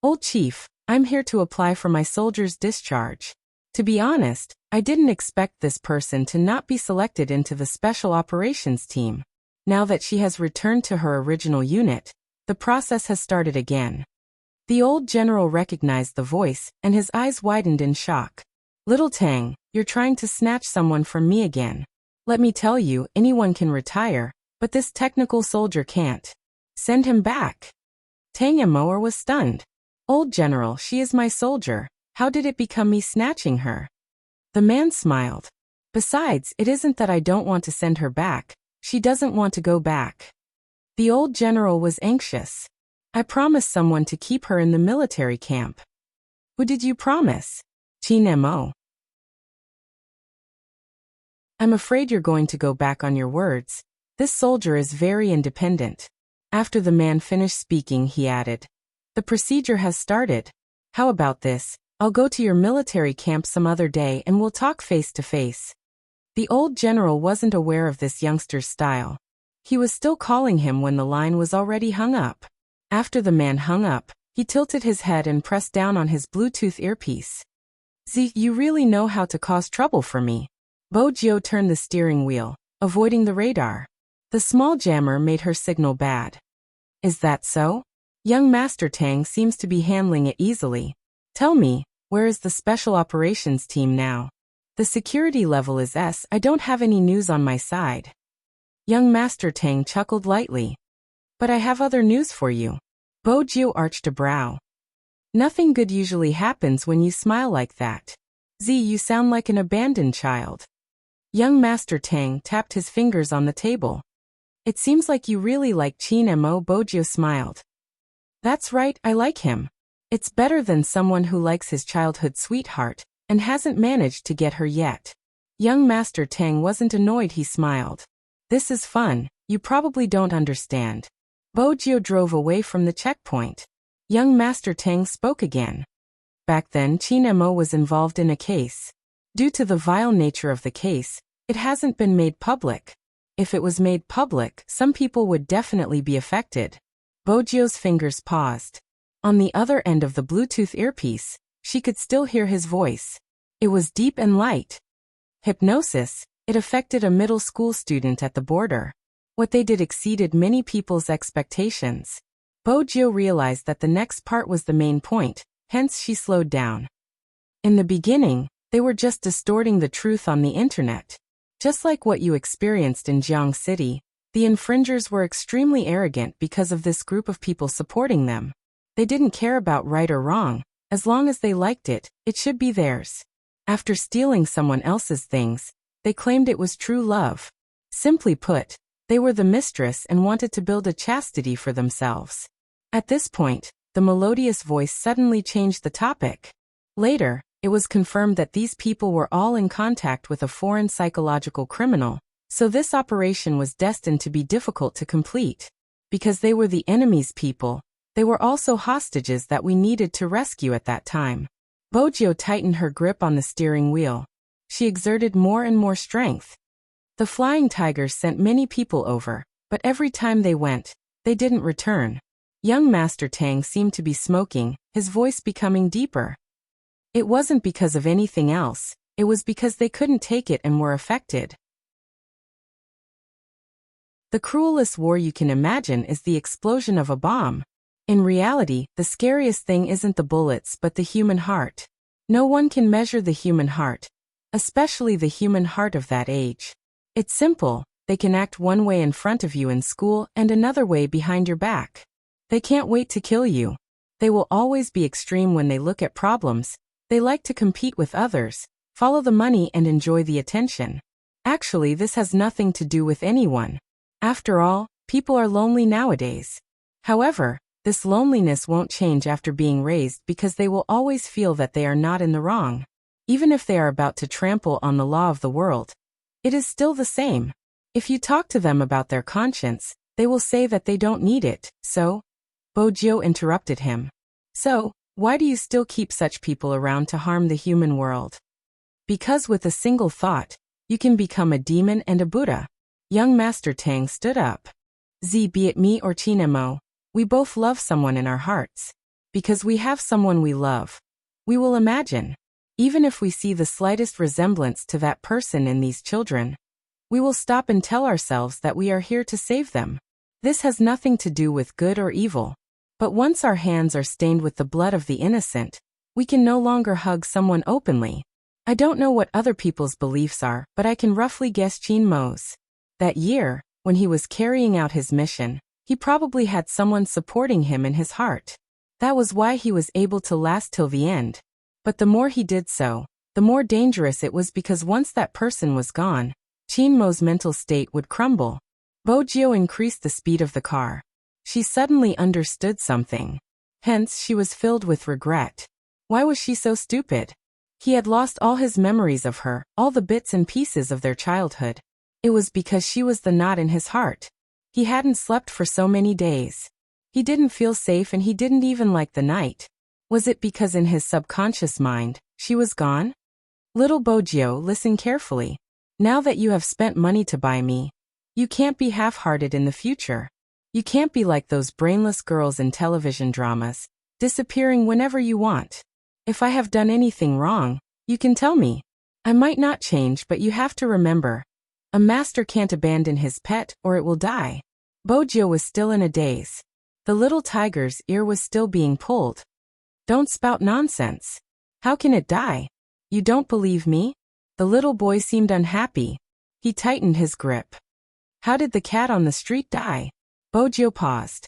"Old Chief, I'm here to apply for my soldier's discharge. To be honest, I didn't expect this person to not be selected into the special operations team. Now that she has returned to her original unit, the process has started again." The old general recognized the voice, and his eyes widened in shock. "Little Tang, you're trying to snatch someone from me again. Let me tell you, anyone can retire, but this technical soldier can't. Send him back." Tang Emoer was stunned. "Old general, she is my soldier. How did it become me snatching her?" The man smiled. "Besides, it isn't that I don't want to send her back. She doesn't want to go back." The old general was anxious. "I promised someone to keep her in the military camp." "Who did you promise?" "Chin Mo." "I'm afraid you're going to go back on your words. This soldier is very independent." After the man finished speaking, he added, "The procedure has started. How about this? I'll go to your military camp some other day and we'll talk face to face." The old general wasn't aware of this youngster's style. He was still calling him when the line was already hung up. After the man hung up, he tilted his head and pressed down on his Bluetooth earpiece. You really know how to cause trouble for me." Bojio turned the steering wheel, avoiding the radar. The small jammer made her signal bad. "Is that so? Young Master Tang seems to be handling it easily. Tell me, where is the special operations team now? The security level is S. I don't have any news on my side." Young Master Tang chuckled lightly. "But I have other news for you." Bojio arched a brow. "Nothing good usually happens when you smile like that. You sound like an abandoned child." Young Master Tang tapped his fingers on the table. "It seems like you really like Chin Mo." Bojio smiled. "That's right, I like him. It's better than someone who likes his childhood sweetheart and hasn't managed to get her yet." Young Master Tang wasn't annoyed, he smiled. "This is fun, you probably don't understand." Bojio drove away from the checkpoint. Young Master Tang spoke again. "Back then, Chin Mo was involved in a case. Due to the vile nature of the case, it hasn't been made public. If it was made public, some people would definitely be affected." Bojio's fingers paused. On the other end of the Bluetooth earpiece, she could still hear his voice. It was deep and light. Hypnosis, it affected a middle school student at the border. What they did exceeded many people's expectations. Bojio realized that the next part was the main point, hence she slowed down. In the beginning, they were just distorting the truth on the internet. Just like what you experienced in Jiang City, the infringers were extremely arrogant because of this group of people supporting them. They didn't care about right or wrong. As long as they liked it, it should be theirs. After stealing someone else's things, they claimed it was true love. Simply put, they were the mistress and wanted to build a chastity for themselves. At this point, the melodious voice suddenly changed the topic. Later, it was confirmed that these people were all in contact with a foreign psychological criminal, so this operation was destined to be difficult to complete. Because they were the enemy's people, they were also hostages that we needed to rescue at that time. Bojio tightened her grip on the steering wheel. She exerted more and more strength. The flying tigers sent many people over, but every time they went, they didn't return. Young Master Tang seemed to be smoking, his voice becoming deeper. It wasn't because of anything else, it was because they couldn't take it and were affected. The cruelest war you can imagine is the explosion of a bomb. In reality, the scariest thing isn't the bullets but the human heart. No one can measure the human heart, especially the human heart of that age. It's simple, they can act one way in front of you in school and another way behind your back. They can't wait to kill you. They will always be extreme when they look at problems, They like to compete with others, follow the money and enjoy the attention. Actually, this has nothing to do with anyone. After all, people are lonely nowadays. However, this loneliness won't change after being raised because they will always feel that they are not in the wrong. Even if they are about to trample on the law of the world, it is still the same. If you talk to them about their conscience, they will say that they don't need it. So, Bojo interrupted him. So, why do you still keep such people around to harm the human world? Because with a single thought, you can become a demon and a Buddha. Young Master Tang stood up. Be it me or Chinemo, we both love someone in our hearts. Because we have someone we love, we will imagine. Even if we see the slightest resemblance to that person in these children, we will stop and tell ourselves that we are here to save them. This has nothing to do with good or evil. But once our hands are stained with the blood of the innocent, we can no longer hug someone openly. I don't know what other people's beliefs are, but I can roughly guess Chin Mo's. That year, when he was carrying out his mission, he probably had someone supporting him in his heart. That was why he was able to last till the end. But the more he did so, the more dangerous it was because once that person was gone, Chin Mo's mental state would crumble. Bojo increased the speed of the car. She suddenly understood something. Hence, she was filled with regret. Why was she so stupid? He had lost all his memories of her, all the bits and pieces of their childhood. It was because she was the knot in his heart. He hadn't slept for so many days. He didn't feel safe and he didn't even like the night. Was it because in his subconscious mind, she was gone? Little Bojo, listen carefully. Now that you have spent money to buy me, you can't be half-hearted in the future. You can't be like those brainless girls in television dramas, disappearing whenever you want. If I have done anything wrong, you can tell me. I might not change, but you have to remember. A master can't abandon his pet or it will die. Bojo was still in a daze. The little tiger's ear was still being pulled. Don't spout nonsense. How can it die? You don't believe me? The little boy seemed unhappy. He tightened his grip. How did the cat on the street die? Bojo paused.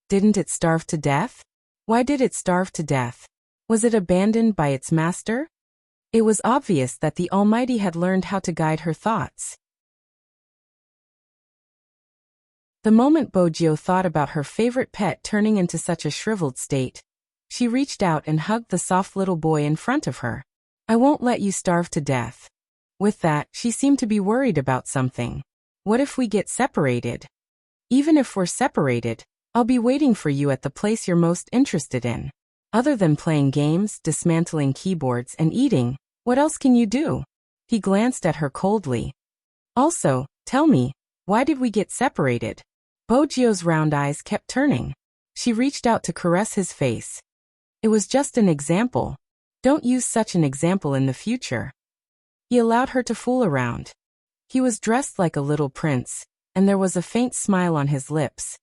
Didn't it starve to death? Why did it starve to death? Was it abandoned by its master? It was obvious that the Almighty had learned how to guide her thoughts. The moment Bojo thought about her favorite pet turning into such a shriveled state, she reached out and hugged the soft little boy in front of her. I won't let you starve to death. With that, she seemed to be worried about something. What if we get separated? Even if we're separated, I'll be waiting for you at the place you're most interested in. Other than playing games, dismantling keyboards, and eating, what else can you do? He glanced at her coldly. Also, tell me, why did we get separated? Bojo's round eyes kept turning. She reached out to caress his face. It was just an example. Don't use such an example in the future. He allowed her to fool around. He was dressed like a little prince, and there was a faint smile on his lips.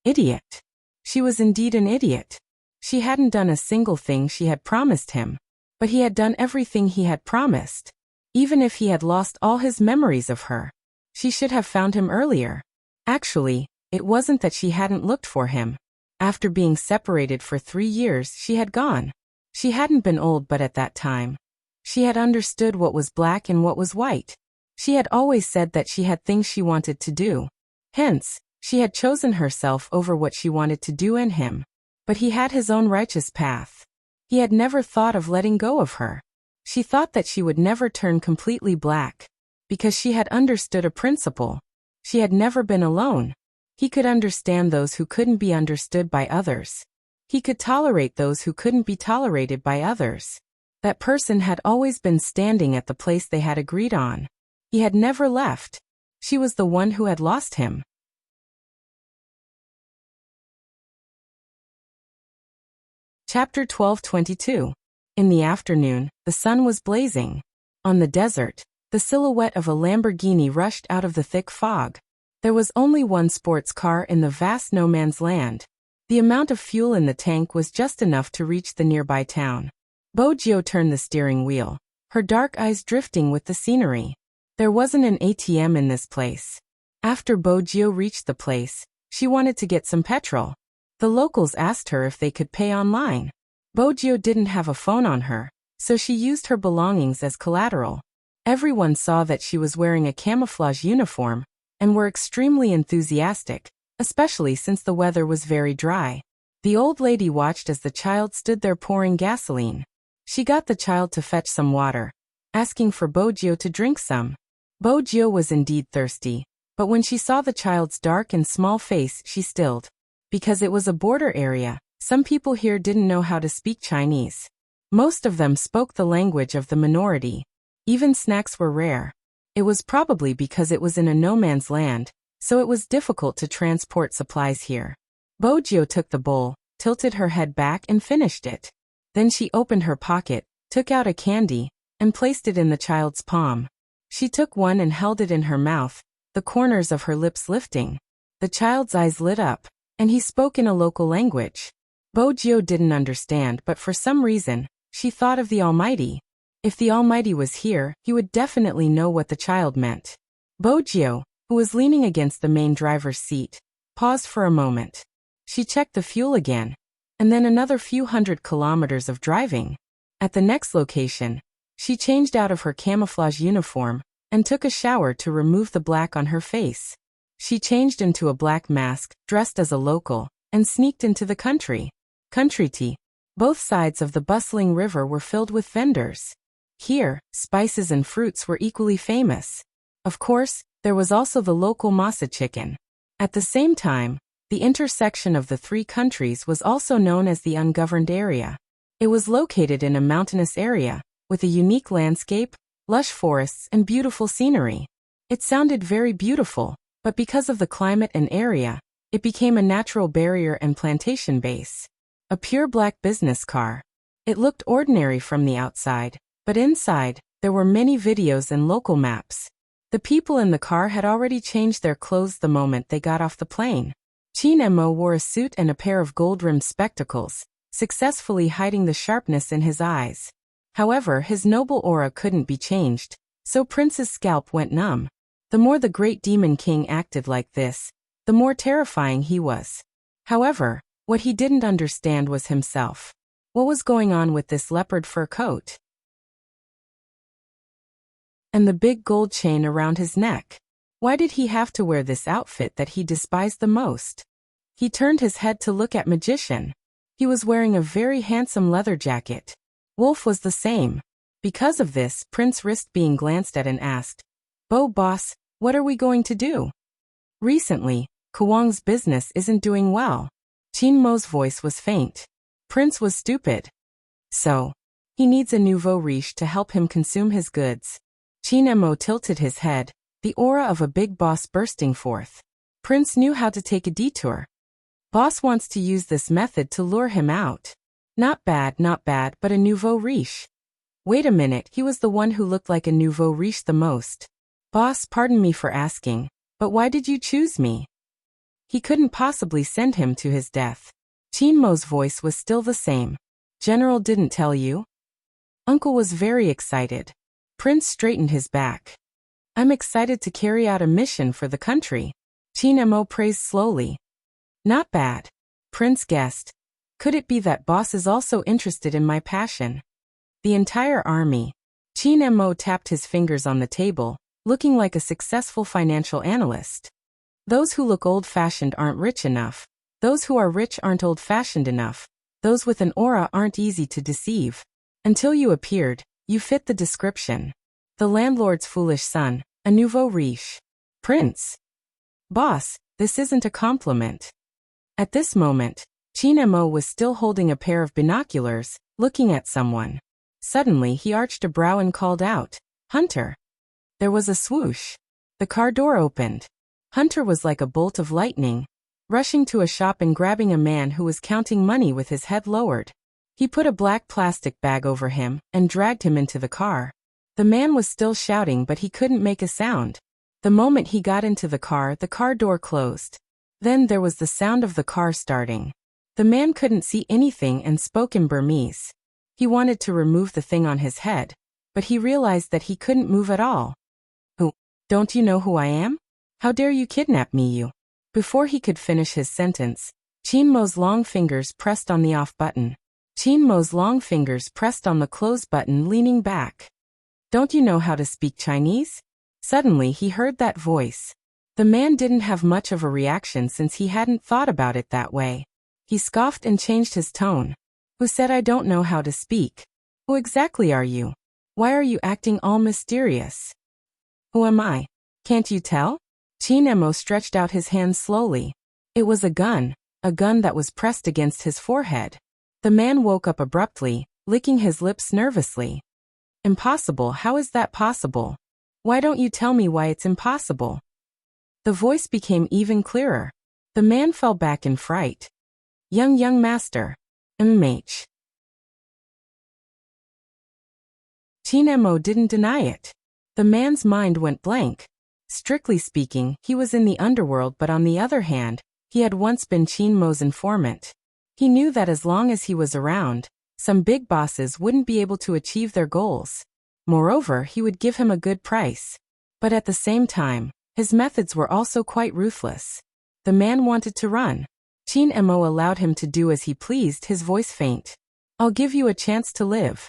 Idiot. She was indeed an idiot. She hadn't done a single thing she had promised him, but he had done everything he had promised. Even if he had lost all his memories of her, she should have found him earlier. Actually, it wasn't that she hadn't looked for him. After being separated for 3 years, she had gone. She hadn't been old, but at that time, she had understood what was black and what was white. She had always said that she had things she wanted to do. Hence, she had chosen herself over what she wanted to do and him. But he had his own righteous path. He had never thought of letting go of her. She thought that she would never turn completely black, because she had understood a principle. She had never been alone. He could understand those who couldn't be understood by others. He could tolerate those who couldn't be tolerated by others. That person had always been standing at the place they had agreed on. He had never left. She was the one who had lost him. Chapter 12:22. In the afternoon, the sun was blazing. On the desert, the silhouette of a Lamborghini rushed out of the thick fog. There was only one sports car in the vast no-man's land. The amount of fuel in the tank was just enough to reach the nearby town. Bojo turned the steering wheel, her dark eyes drifting with the scenery. There wasn't an ATM in this place. After Bojo reached the place, she wanted to get some petrol. The locals asked her if they could pay online. Bojo didn't have a phone on her, so she used her belongings as collateral. Everyone saw that she was wearing a camouflage uniform and were extremely enthusiastic, especially since the weather was very dry. The old lady watched as the child stood there pouring gasoline. She got the child to fetch some water, asking for Bojio to drink some. Bojio was indeed thirsty, but when she saw the child's dark and small face, she stilled. Because it was a border area, some people here didn't know how to speak Chinese. Most of them spoke the language of the minority. Even snacks were rare. It was probably because it was in a no-man's land, so it was difficult to transport supplies here. Bojio took the bowl, tilted her head back and finished it. Then she opened her pocket, took out a candy, and placed it in the child's palm. She took one and held it in her mouth, the corners of her lips lifting. The child's eyes lit up, and he spoke in a local language. Bojio didn't understand, but for some reason, she thought of the Almighty. If the Almighty was here, he would definitely know what the child meant. Bojio, who was leaning against the main driver's seat, paused for a moment. She checked the fuel again, and then another few hundred kilometers of driving. At the next location, she changed out of her camouflage uniform and took a shower to remove the black on her face. She changed into a black mask, dressed as a local, and sneaked into the country. Country tea. Both sides of the bustling river were filled with vendors. Here, spices and fruits were equally famous. Of course, there was also the local masa chicken. At the same time, the intersection of the three countries was also known as the ungoverned area. It was located in a mountainous area, with a unique landscape, lush forests and beautiful scenery. It sounded very beautiful, but because of the climate and area, it became a natural barrier and plantation base. A pure black business car. It looked ordinary from the outside, but inside, there were many videos and local maps. The people in the car had already changed their clothes the moment they got off the plane. Chin Mo wore a suit and a pair of gold-rimmed spectacles, successfully hiding the sharpness in his eyes. However, his noble aura couldn't be changed, so Prince's scalp went numb. The more the great demon king acted like this, the more terrifying he was. However, what he didn't understand was himself. What was going on with this leopard fur coat? And the big gold chain around his neck. Why did he have to wear this outfit that he despised the most? He turned his head to look at Magician. He was wearing a very handsome leather jacket. Wolf was the same. Because of this, Prince risked being glanced at and asked, Boss, what are we going to do? Recently, Kuwang's business isn't doing well. Chin Mo's voice was faint. Prince was stupid. So, he needs a nouveau riche to help him consume his goods. Chin Mo tilted his head, the aura of a big boss bursting forth. Prince knew how to take a detour. Boss wants to use this method to lure him out. Not bad, but a nouveau riche. Wait a minute, he was the one who looked like a nouveau riche the most. Boss, pardon me for asking, but why did you choose me? He couldn't possibly send him to his death. Chin Mo's voice was still the same. General didn't tell you? Uncle was very excited. Prince straightened his back. I'm excited to carry out a mission for the country. Chin Mo praised slowly. Not bad. Prince guessed. Could it be that boss is also interested in my passion? The entire army. Chin Mo tapped his fingers on the table, looking like a successful financial analyst. Those who look old-fashioned aren't rich enough. Those who are rich aren't old-fashioned enough. Those with an aura aren't easy to deceive. Until you appeared, you fit the description. The landlord's foolish son, a nouveau riche. Prince. Boss, this isn't a compliment. At this moment, Chin Mo was still holding a pair of binoculars, looking at someone. Suddenly he arched a brow and called out, Hunter. There was a swoosh. The car door opened. Hunter was like a bolt of lightning, rushing to a shop and grabbing a man who was counting money with his head lowered. He put a black plastic bag over him and dragged him into the car. The man was still shouting, but he couldn't make a sound. The moment he got into the car door closed. Then there was the sound of the car starting. The man couldn't see anything and spoke in Burmese. He wanted to remove the thing on his head, but he realized that he couldn't move at all. Who? Don't you know who I am? How dare you kidnap me, you? Before he could finish his sentence, Chin Mo's long fingers pressed on the off button. Qin Mo's long fingers pressed on the close button, leaning back. Don't you know how to speak Chinese? Suddenly he heard that voice. The man didn't have much of a reaction since he hadn't thought about it that way. He scoffed and changed his tone. Who said I don't know how to speak? Who exactly are you? Why are you acting all mysterious? Who am I? Can't you tell? Qin Mo stretched out his hand slowly. It was a gun that was pressed against his forehead. The man woke up abruptly, licking his lips nervously. Impossible, how is that possible? Why don't you tell me why it's impossible? The voice became even clearer. The man fell back in fright. Young master. MH. Qin Mo didn't deny it. The man's mind went blank. Strictly speaking, he was in the underworld, but on the other hand, he had once been Qin Mo's informant. He knew that as long as he was around, some big bosses wouldn't be able to achieve their goals. Moreover, he would give him a good price. But at the same time, his methods were also quite ruthless. The man wanted to run. Qin Mo allowed him to do as he pleased, his voice faint. I'll give you a chance to live.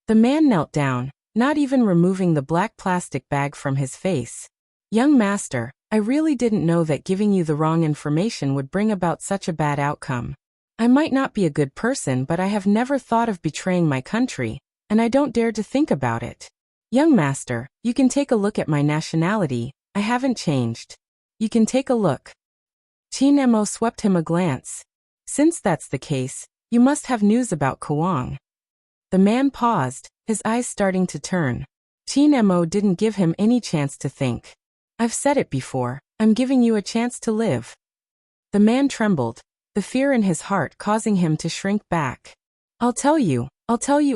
The man knelt down, not even removing the black plastic bag from his face. Young master, I really didn't know that giving you the wrong information would bring about such a bad outcome. I might not be a good person, but I have never thought of betraying my country, and I don't dare to think about it. Young master, you can take a look at my nationality. I haven't changed. You can take a look. Qin Mo swept him a glance. Since that's the case, you must have news about Kuang. The man paused, his eyes starting to turn. Qin Mo didn't give him any chance to think. I've said it before, I'm giving you a chance to live. The man trembled, the fear in his heart causing him to shrink back. I'll tell you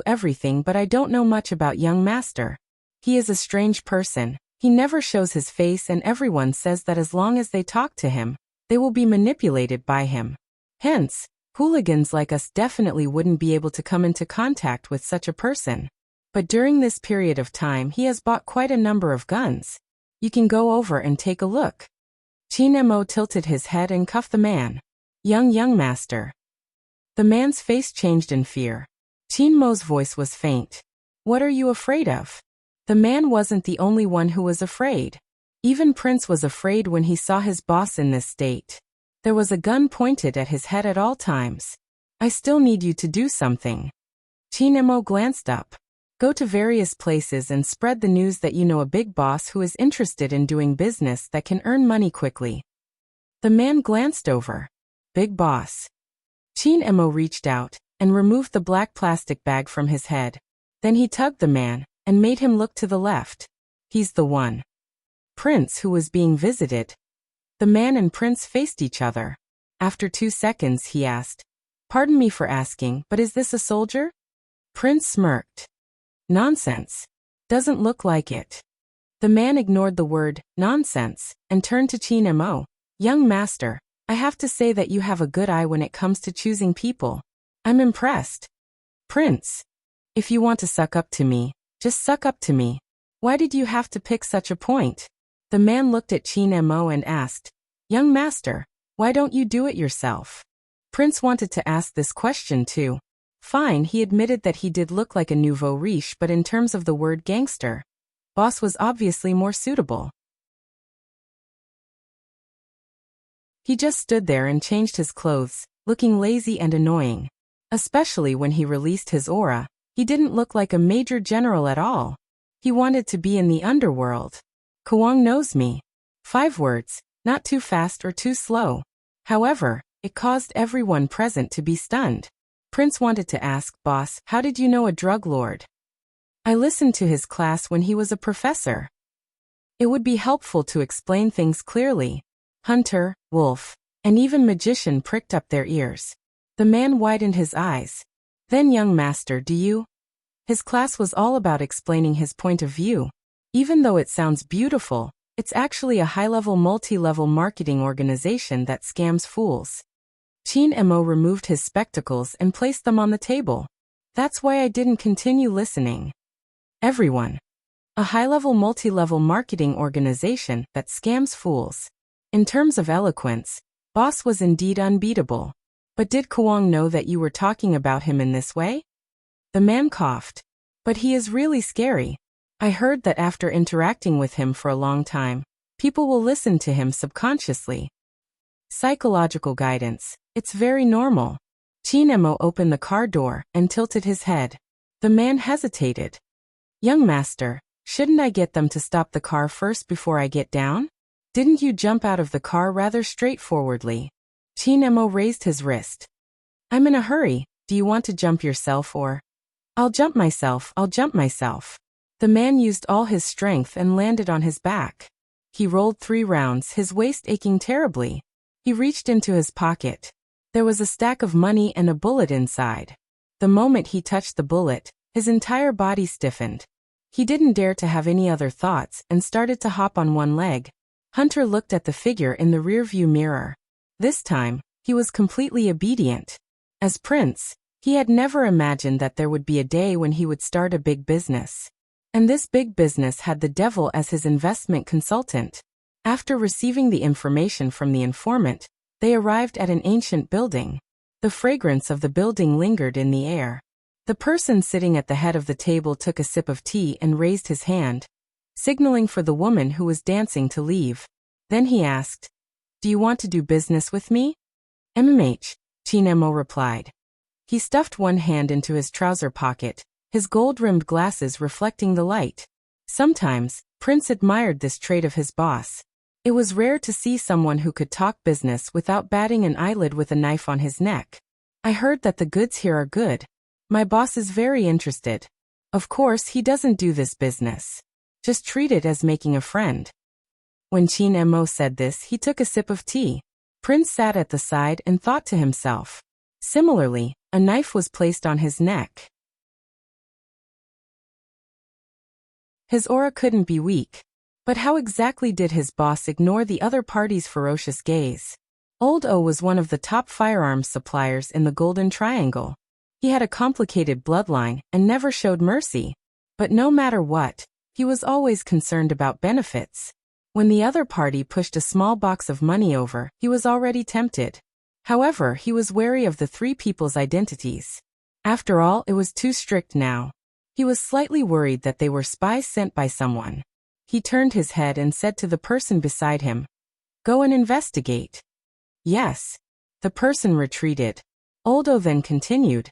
everything, but I don't know much about young master. He is a strange person. He never shows his face, and everyone says that as long as they talk to him, they will be manipulated by him. Hence, hooligans like us definitely wouldn't be able to come into contact with such a person. But during this period of time he has bought quite a number of guns. You can go over and take a look. Qin Mo tilted his head and cuffed the man. Young master. The man's face changed in fear. Qin Mo's voice was faint. What are you afraid of? The man wasn't the only one who was afraid. Even Prince was afraid when he saw his boss in this state. There was a gun pointed at his head at all times. I still need you to do something. Qin Mo glanced up. Go to various places and spread the news that you know a big boss who is interested in doing business that can earn money quickly. The man glanced over. Big boss. Qin Mo reached out and removed the black plastic bag from his head. Then he tugged the man and made him look to the left. He's the one. Prince who was being visited. The man and Prince faced each other. After 2 seconds he asked, Pardon me for asking, but is this a soldier? Prince smirked. Nonsense. Doesn't look like it. The man ignored the word, nonsense, and turned to Qin Mo. Young master, I have to say that you have a good eye when it comes to choosing people. I'm impressed. Prince. If you want to suck up to me, just suck up to me. Why did you have to pick such a point? The man looked at Qin Mo and asked, Young master, why don't you do it yourself? Prince wanted to ask this question too. Fine, he admitted that he did look like a nouveau riche, but in terms of the word gangster, boss was obviously more suitable. He just stood there and changed his clothes, looking lazy and annoying. Especially when he released his aura, he didn't look like a major general at all. He wanted to be in the underworld. Kuang knows me. 5 words, not too fast or too slow. However, it caused everyone present to be stunned. Prince wanted to ask, Boss, how did you know a drug lord? I listened to his class when he was a professor. It would be helpful to explain things clearly. Hunter, wolf, and even magician pricked up their ears. The man widened his eyes. Then young master, do you? His class was all about explaining his point of view. Even though it sounds beautiful, it's actually a high-level multi-level marketing organization that scams fools. Qin Mo removed his spectacles and placed them on the table. That's why I didn't continue listening. Everyone. A high-level multi-level marketing organization that scams fools. In terms of eloquence, boss was indeed unbeatable. But did Kuang know that you were talking about him in this way? The man coughed. But he is really scary. I heard that after interacting with him for a long time, people will listen to him subconsciously. Psychological guidance. It's very normal. Qin Mo opened the car door and tilted his head. The man hesitated. Young master, shouldn't I get them to stop the car first before I get down? Didn't you jump out of the car rather straightforwardly? Qin Mo raised his wrist. I'm in a hurry. Do you want to jump yourself or? I'll jump myself. The man used all his strength and landed on his back. He rolled 3 rounds, his waist aching terribly. He reached into his pocket. There was a stack of money and a bullet inside. The moment he touched the bullet, his entire body stiffened. He didn't dare to have any other thoughts and started to hop on one leg. Hunter looked at the figure in the rearview mirror. This time, he was completely obedient. As prince, he had never imagined that there would be a day when he would start a big business. And this big business had the devil as his investment consultant. After receiving the information from the informant, they arrived at an ancient building. The fragrance of the building lingered in the air. The person sitting at the head of the table took a sip of tea and raised his hand, signaling for the woman who was dancing to leave. Then he asked, "Do you want to do business with me?" "MMH," Qin Mo replied. He stuffed one hand into his trouser pocket, his gold-rimmed glasses reflecting the light. Sometimes, Prince admired this trait of his boss. It was rare to see someone who could talk business without batting an eyelid with a knife on his neck. "I heard that the goods here are good. My boss is very interested. Of course, he doesn't do this business. Just treat it as making a friend." When Qin Mo said this, he took a sip of tea. Prince sat at the side and thought to himself. Similarly, a knife was placed on his neck. His aura couldn't be weak. But how exactly did his boss ignore the other party's ferocious gaze? Old O was one of the top firearms suppliers in the Golden Triangle. He had a complicated bloodline and never showed mercy. But no matter what, he was always concerned about benefits. When the other party pushed a small box of money over, he was already tempted. However, he was wary of the 3 people's identities. After all, it was too strict now. He was slightly worried that they were spies sent by someone. He turned his head and said to the person beside him, "Go and investigate." "Yes." The person retreated. Oldo then continued,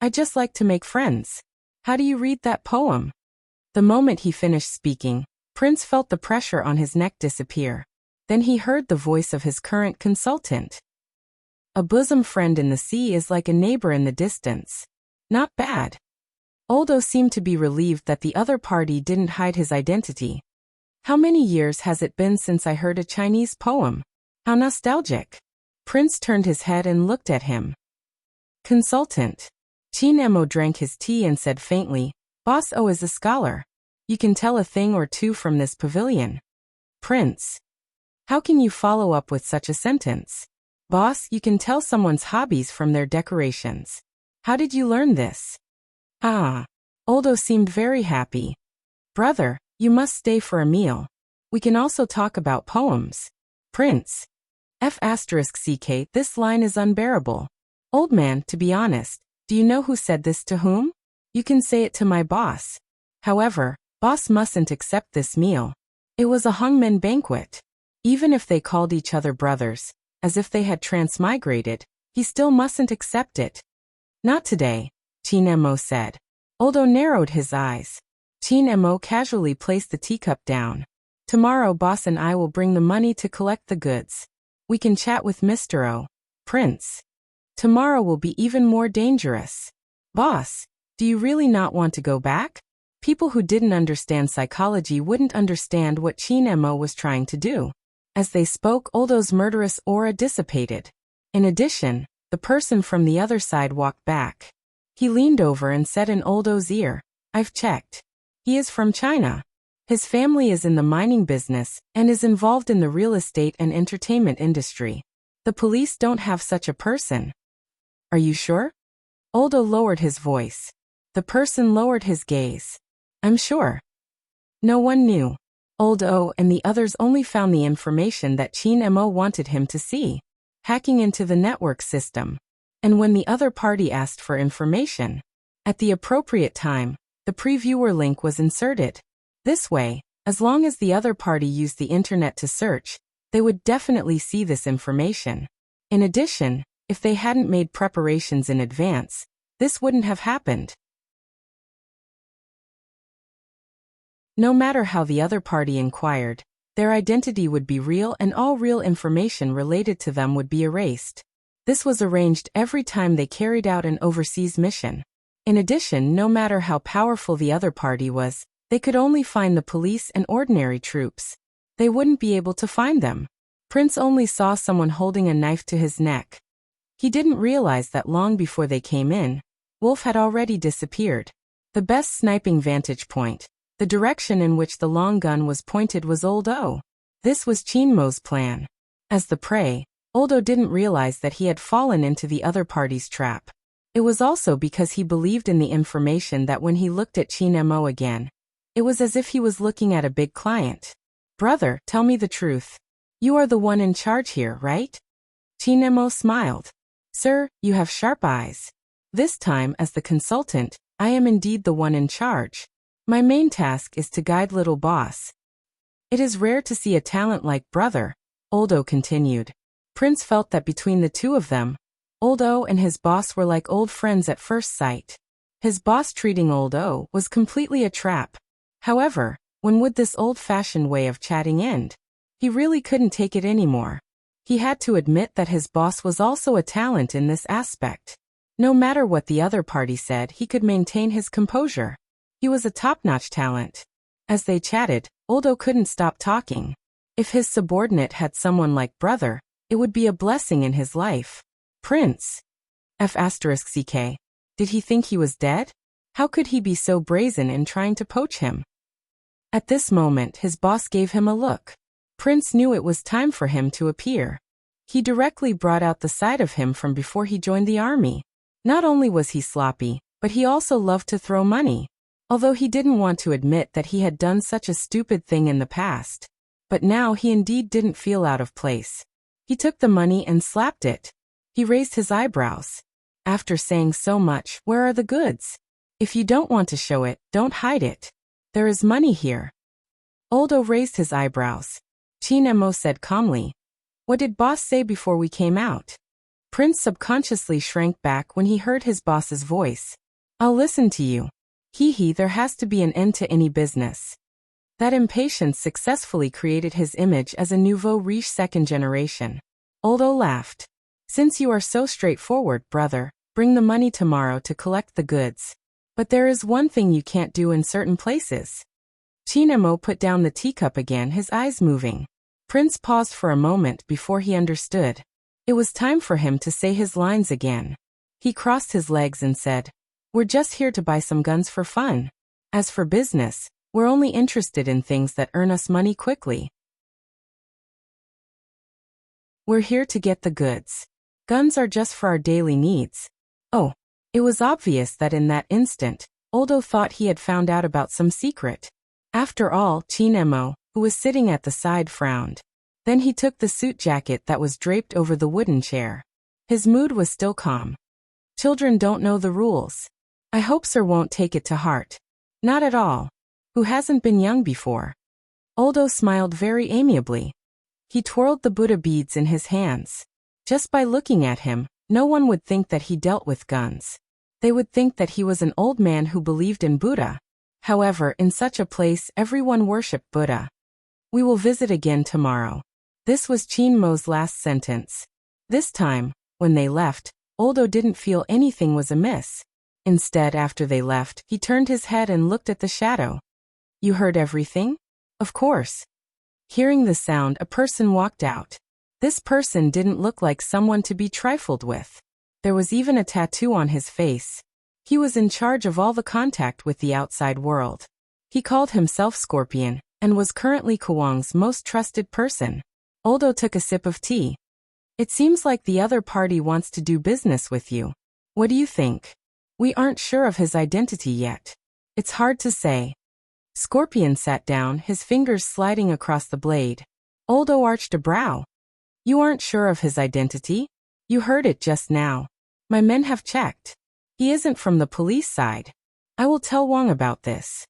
"I just like to make friends. How do you read that poem?" The moment he finished speaking, Prince felt the pressure on his neck disappear. Then he heard the voice of his current consultant. "A bosom friend in the sea is like a neighbor in the distance. Not bad." Oldo seemed to be relieved that the other party didn't hide his identity. "How many years has it been since I heard a Chinese poem? How nostalgic." Prince turned his head and looked at him. "Consultant." Qin Mo drank his tea and said faintly, "Boss O is a scholar. You can tell a thing or two from this pavilion." "Prince. How can you follow up with such a sentence?" "Boss, you can tell someone's hobbies from their decorations. How did you learn this?" "Ah." Oldo seemed very happy. "Brother, you must stay for a meal. We can also talk about poems." "Prince." F***ck, this line is unbearable. "Old man, to be honest, do you know who said this to whom? You can say it to my boss. However, boss mustn't accept this meal. It was a hangmen banquet. Even if they called each other brothers, as if they had transmigrated, he still mustn't accept it." "Not today," Qin Mo said. Oldo narrowed his eyes. Qin Mo casually placed the teacup down. "Tomorrow boss and I will bring the money to collect the goods. We can chat with Mr. O. Prince. Tomorrow will be even more dangerous." "Boss, do you really not want to go back?" People who didn't understand psychology wouldn't understand what Qin Mo was trying to do. As they spoke, Oldo's murderous aura dissipated. In addition, the person from the other side walked back. He leaned over and said in Oldo's ear, "I've checked. He is from China. His family is in the mining business and is involved in the real estate and entertainment industry. The police don't have such a person." "Are you sure?" Oldo lowered his voice. The person lowered his gaze. "I'm sure." No one knew. Oldo and the others only found the information that Qin Mo wanted him to see. Hacking into the network system. And when the other party asked for information, at the appropriate time, the previewer link was inserted. This way, as long as the other party used the internet to search, they would definitely see this information. In addition, if they hadn't made preparations in advance, this wouldn't have happened. No matter how the other party inquired, their identity would be real and all real information related to them would be erased. This was arranged every time they carried out an overseas mission. In addition, no matter how powerful the other party was, they could only find the police and ordinary troops. They wouldn't be able to find them. Prince only saw someone holding a knife to his neck. He didn't realize that long before they came in, Wolf had already disappeared. The best sniping vantage point, the direction in which the long gun was pointed, was Old O. This was Chinmo's plan. As the prey, Old O didn't realize that he had fallen into the other party's trap. It was also because he believed in the information that when he looked at Chinmo again, it was as if he was looking at a big client. "Brother, tell me the truth. You are the one in charge here, right?" Chinmo smiled. "Sir, you have sharp eyes. This time, as the consultant, I am indeed the one in charge. My main task is to guide little boss." "It is rare to see a talent like brother," Old O continued. Prince felt that between the two of them, Old O and his boss were like old friends at first sight. His boss treating Old O was completely a trap. However, when would this old-fashioned way of chatting end? He really couldn't take it anymore. He had to admit that his boss was also a talent in this aspect. No matter what the other party said, he could maintain his composure. He was a top-notch talent. As they chatted, Old O couldn't stop talking. If his subordinate had someone like brother, it would be a blessing in his life. Prince F***ck. Did he think he was dead? How could he be so brazen in trying to poach him? At this moment, his boss gave him a look. Prince knew it was time for him to appear. He directly brought out the side of him from before he joined the army. Not only was he sloppy, but he also loved to throw money. Although he didn't want to admit that he had done such a stupid thing in the past. But now he indeed didn't feel out of place. He took the money and slapped it. He raised his eyebrows. After saying so much, where are the goods? If you don't want to show it, don't hide it. There is money here. Old O raised his eyebrows. Chinmo said calmly, "What did boss say before we came out?" Prince subconsciously shrank back when he heard his boss's voice. "I'll listen to you. Hee, there has to be an end to any business." That impatience successfully created his image as a nouveau riche second generation. Old O laughed. "Since you are so straightforward, brother, bring the money tomorrow to collect the goods. But there is one thing you can't do in certain places." Chinmo put down the teacup again, his eyes moving. Prince paused for a moment before he understood. It was time for him to say his lines again. He crossed his legs and said, "We're just here to buy some guns for fun. As for business, we're only interested in things that earn us money quickly. We're here to get the goods. Guns are just for our daily needs." Oh, it was obvious that in that instant, Old O thought he had found out about some secret. After all, Chinmo, who was sitting at the side, frowned. Then he took the suit jacket that was draped over the wooden chair. His mood was still calm. "Children don't know the rules. I hope sir won't take it to heart." "Not at all. Who hasn't been young before?" Old O smiled very amiably. He twirled the Buddha beads in his hands. Just by looking at him, no one would think that he dealt with guns. They would think that he was an old man who believed in Buddha. However, in such a place, everyone worshipped Buddha. "We will visit again tomorrow." This was Chinmo's last sentence. This time, when they left, Old O didn't feel anything was amiss. Instead, after they left, he turned his head and looked at the shadow. "You heard everything?" "Of course." Hearing the sound, a person walked out. This person didn't look like someone to be trifled with. There was even a tattoo on his face. He was in charge of all the contact with the outside world. He called himself Scorpion, and was currently Kwang's most trusted person. Old O took a sip of tea. "It seems like the other party wants to do business with you. What do you think?" "We aren't sure of his identity yet. It's hard to say." Scorpion sat down, his fingers sliding across the blade. Old O arched a brow. "You aren't sure of his identity? You heard it just now. My men have checked. He isn't from the police side. I will tell Wang about this.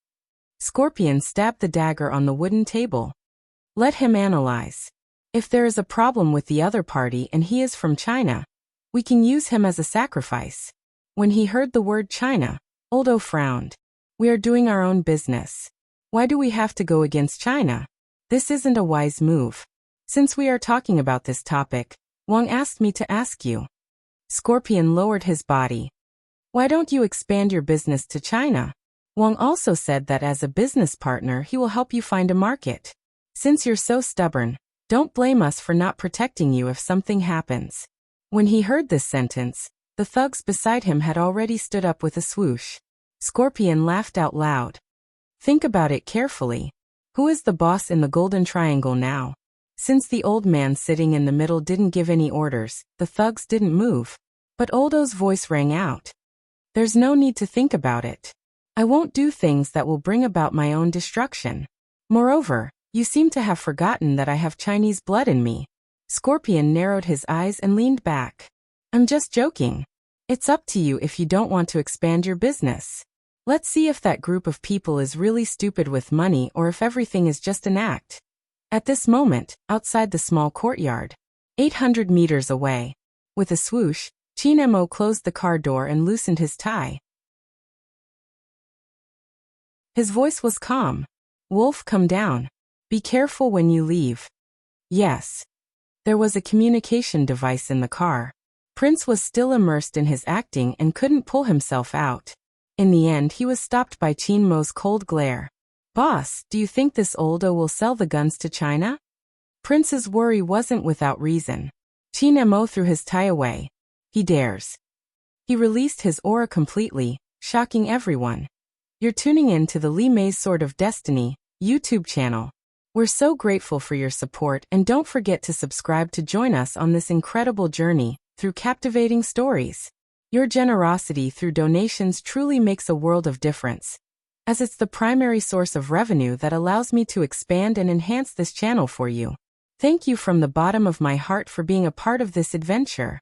Scorpion stabbed the dagger on the wooden table. Let him analyze. If there is a problem with the other party and he is from China, we can use him as a sacrifice. When he heard the word China, Oldo frowned. We are doing our own business. Why do we have to go against China? This isn't a wise move. Since we are talking about this topic, Wang asked me to ask you. Scorpion lowered his body. Why don't you expand your business to China? Wang also said that as a business partner he will help you find a market. Since you're so stubborn, don't blame us for not protecting you if something happens. When he heard this sentence, the thugs beside him had already stood up with a swoosh. Scorpion laughed out loud. Think about it carefully. Who is the boss in the Golden Triangle now? Since the old man sitting in the middle didn't give any orders, the thugs didn't move. But Oldo's voice rang out. There's no need to think about it. I won't do things that will bring about my own destruction. Moreover, you seem to have forgotten that I have Chinese blood in me. Scorpion narrowed his eyes and leaned back. I'm just joking. It's up to you if you don't want to expand your business. Let's see if that group of people is really stupid with money or if everything is just an act. At this moment, outside the small courtyard, 800 meters away, with a swoosh, Qin Mo closed the car door and loosened his tie. His voice was calm. Wolf, come down. Be careful when you leave. Yes. There was a communication device in the car. Prince was still immersed in his acting and couldn't pull himself out. In the end he was stopped by Qin Mo's cold glare. Boss, do you think this Oldo will sell the guns to China? Prince's worry wasn't without reason. Qin Mo threw his tie away. He dares. He released his aura completely, shocking everyone. You're tuning in to the Li Mei's Sword of Destiny YouTube channel. We're so grateful for your support and don't forget to subscribe to join us on this incredible journey through captivating stories. Your generosity through donations truly makes a world of difference, as it's the primary source of revenue that allows me to expand and enhance this channel for you. Thank you from the bottom of my heart for being a part of this adventure.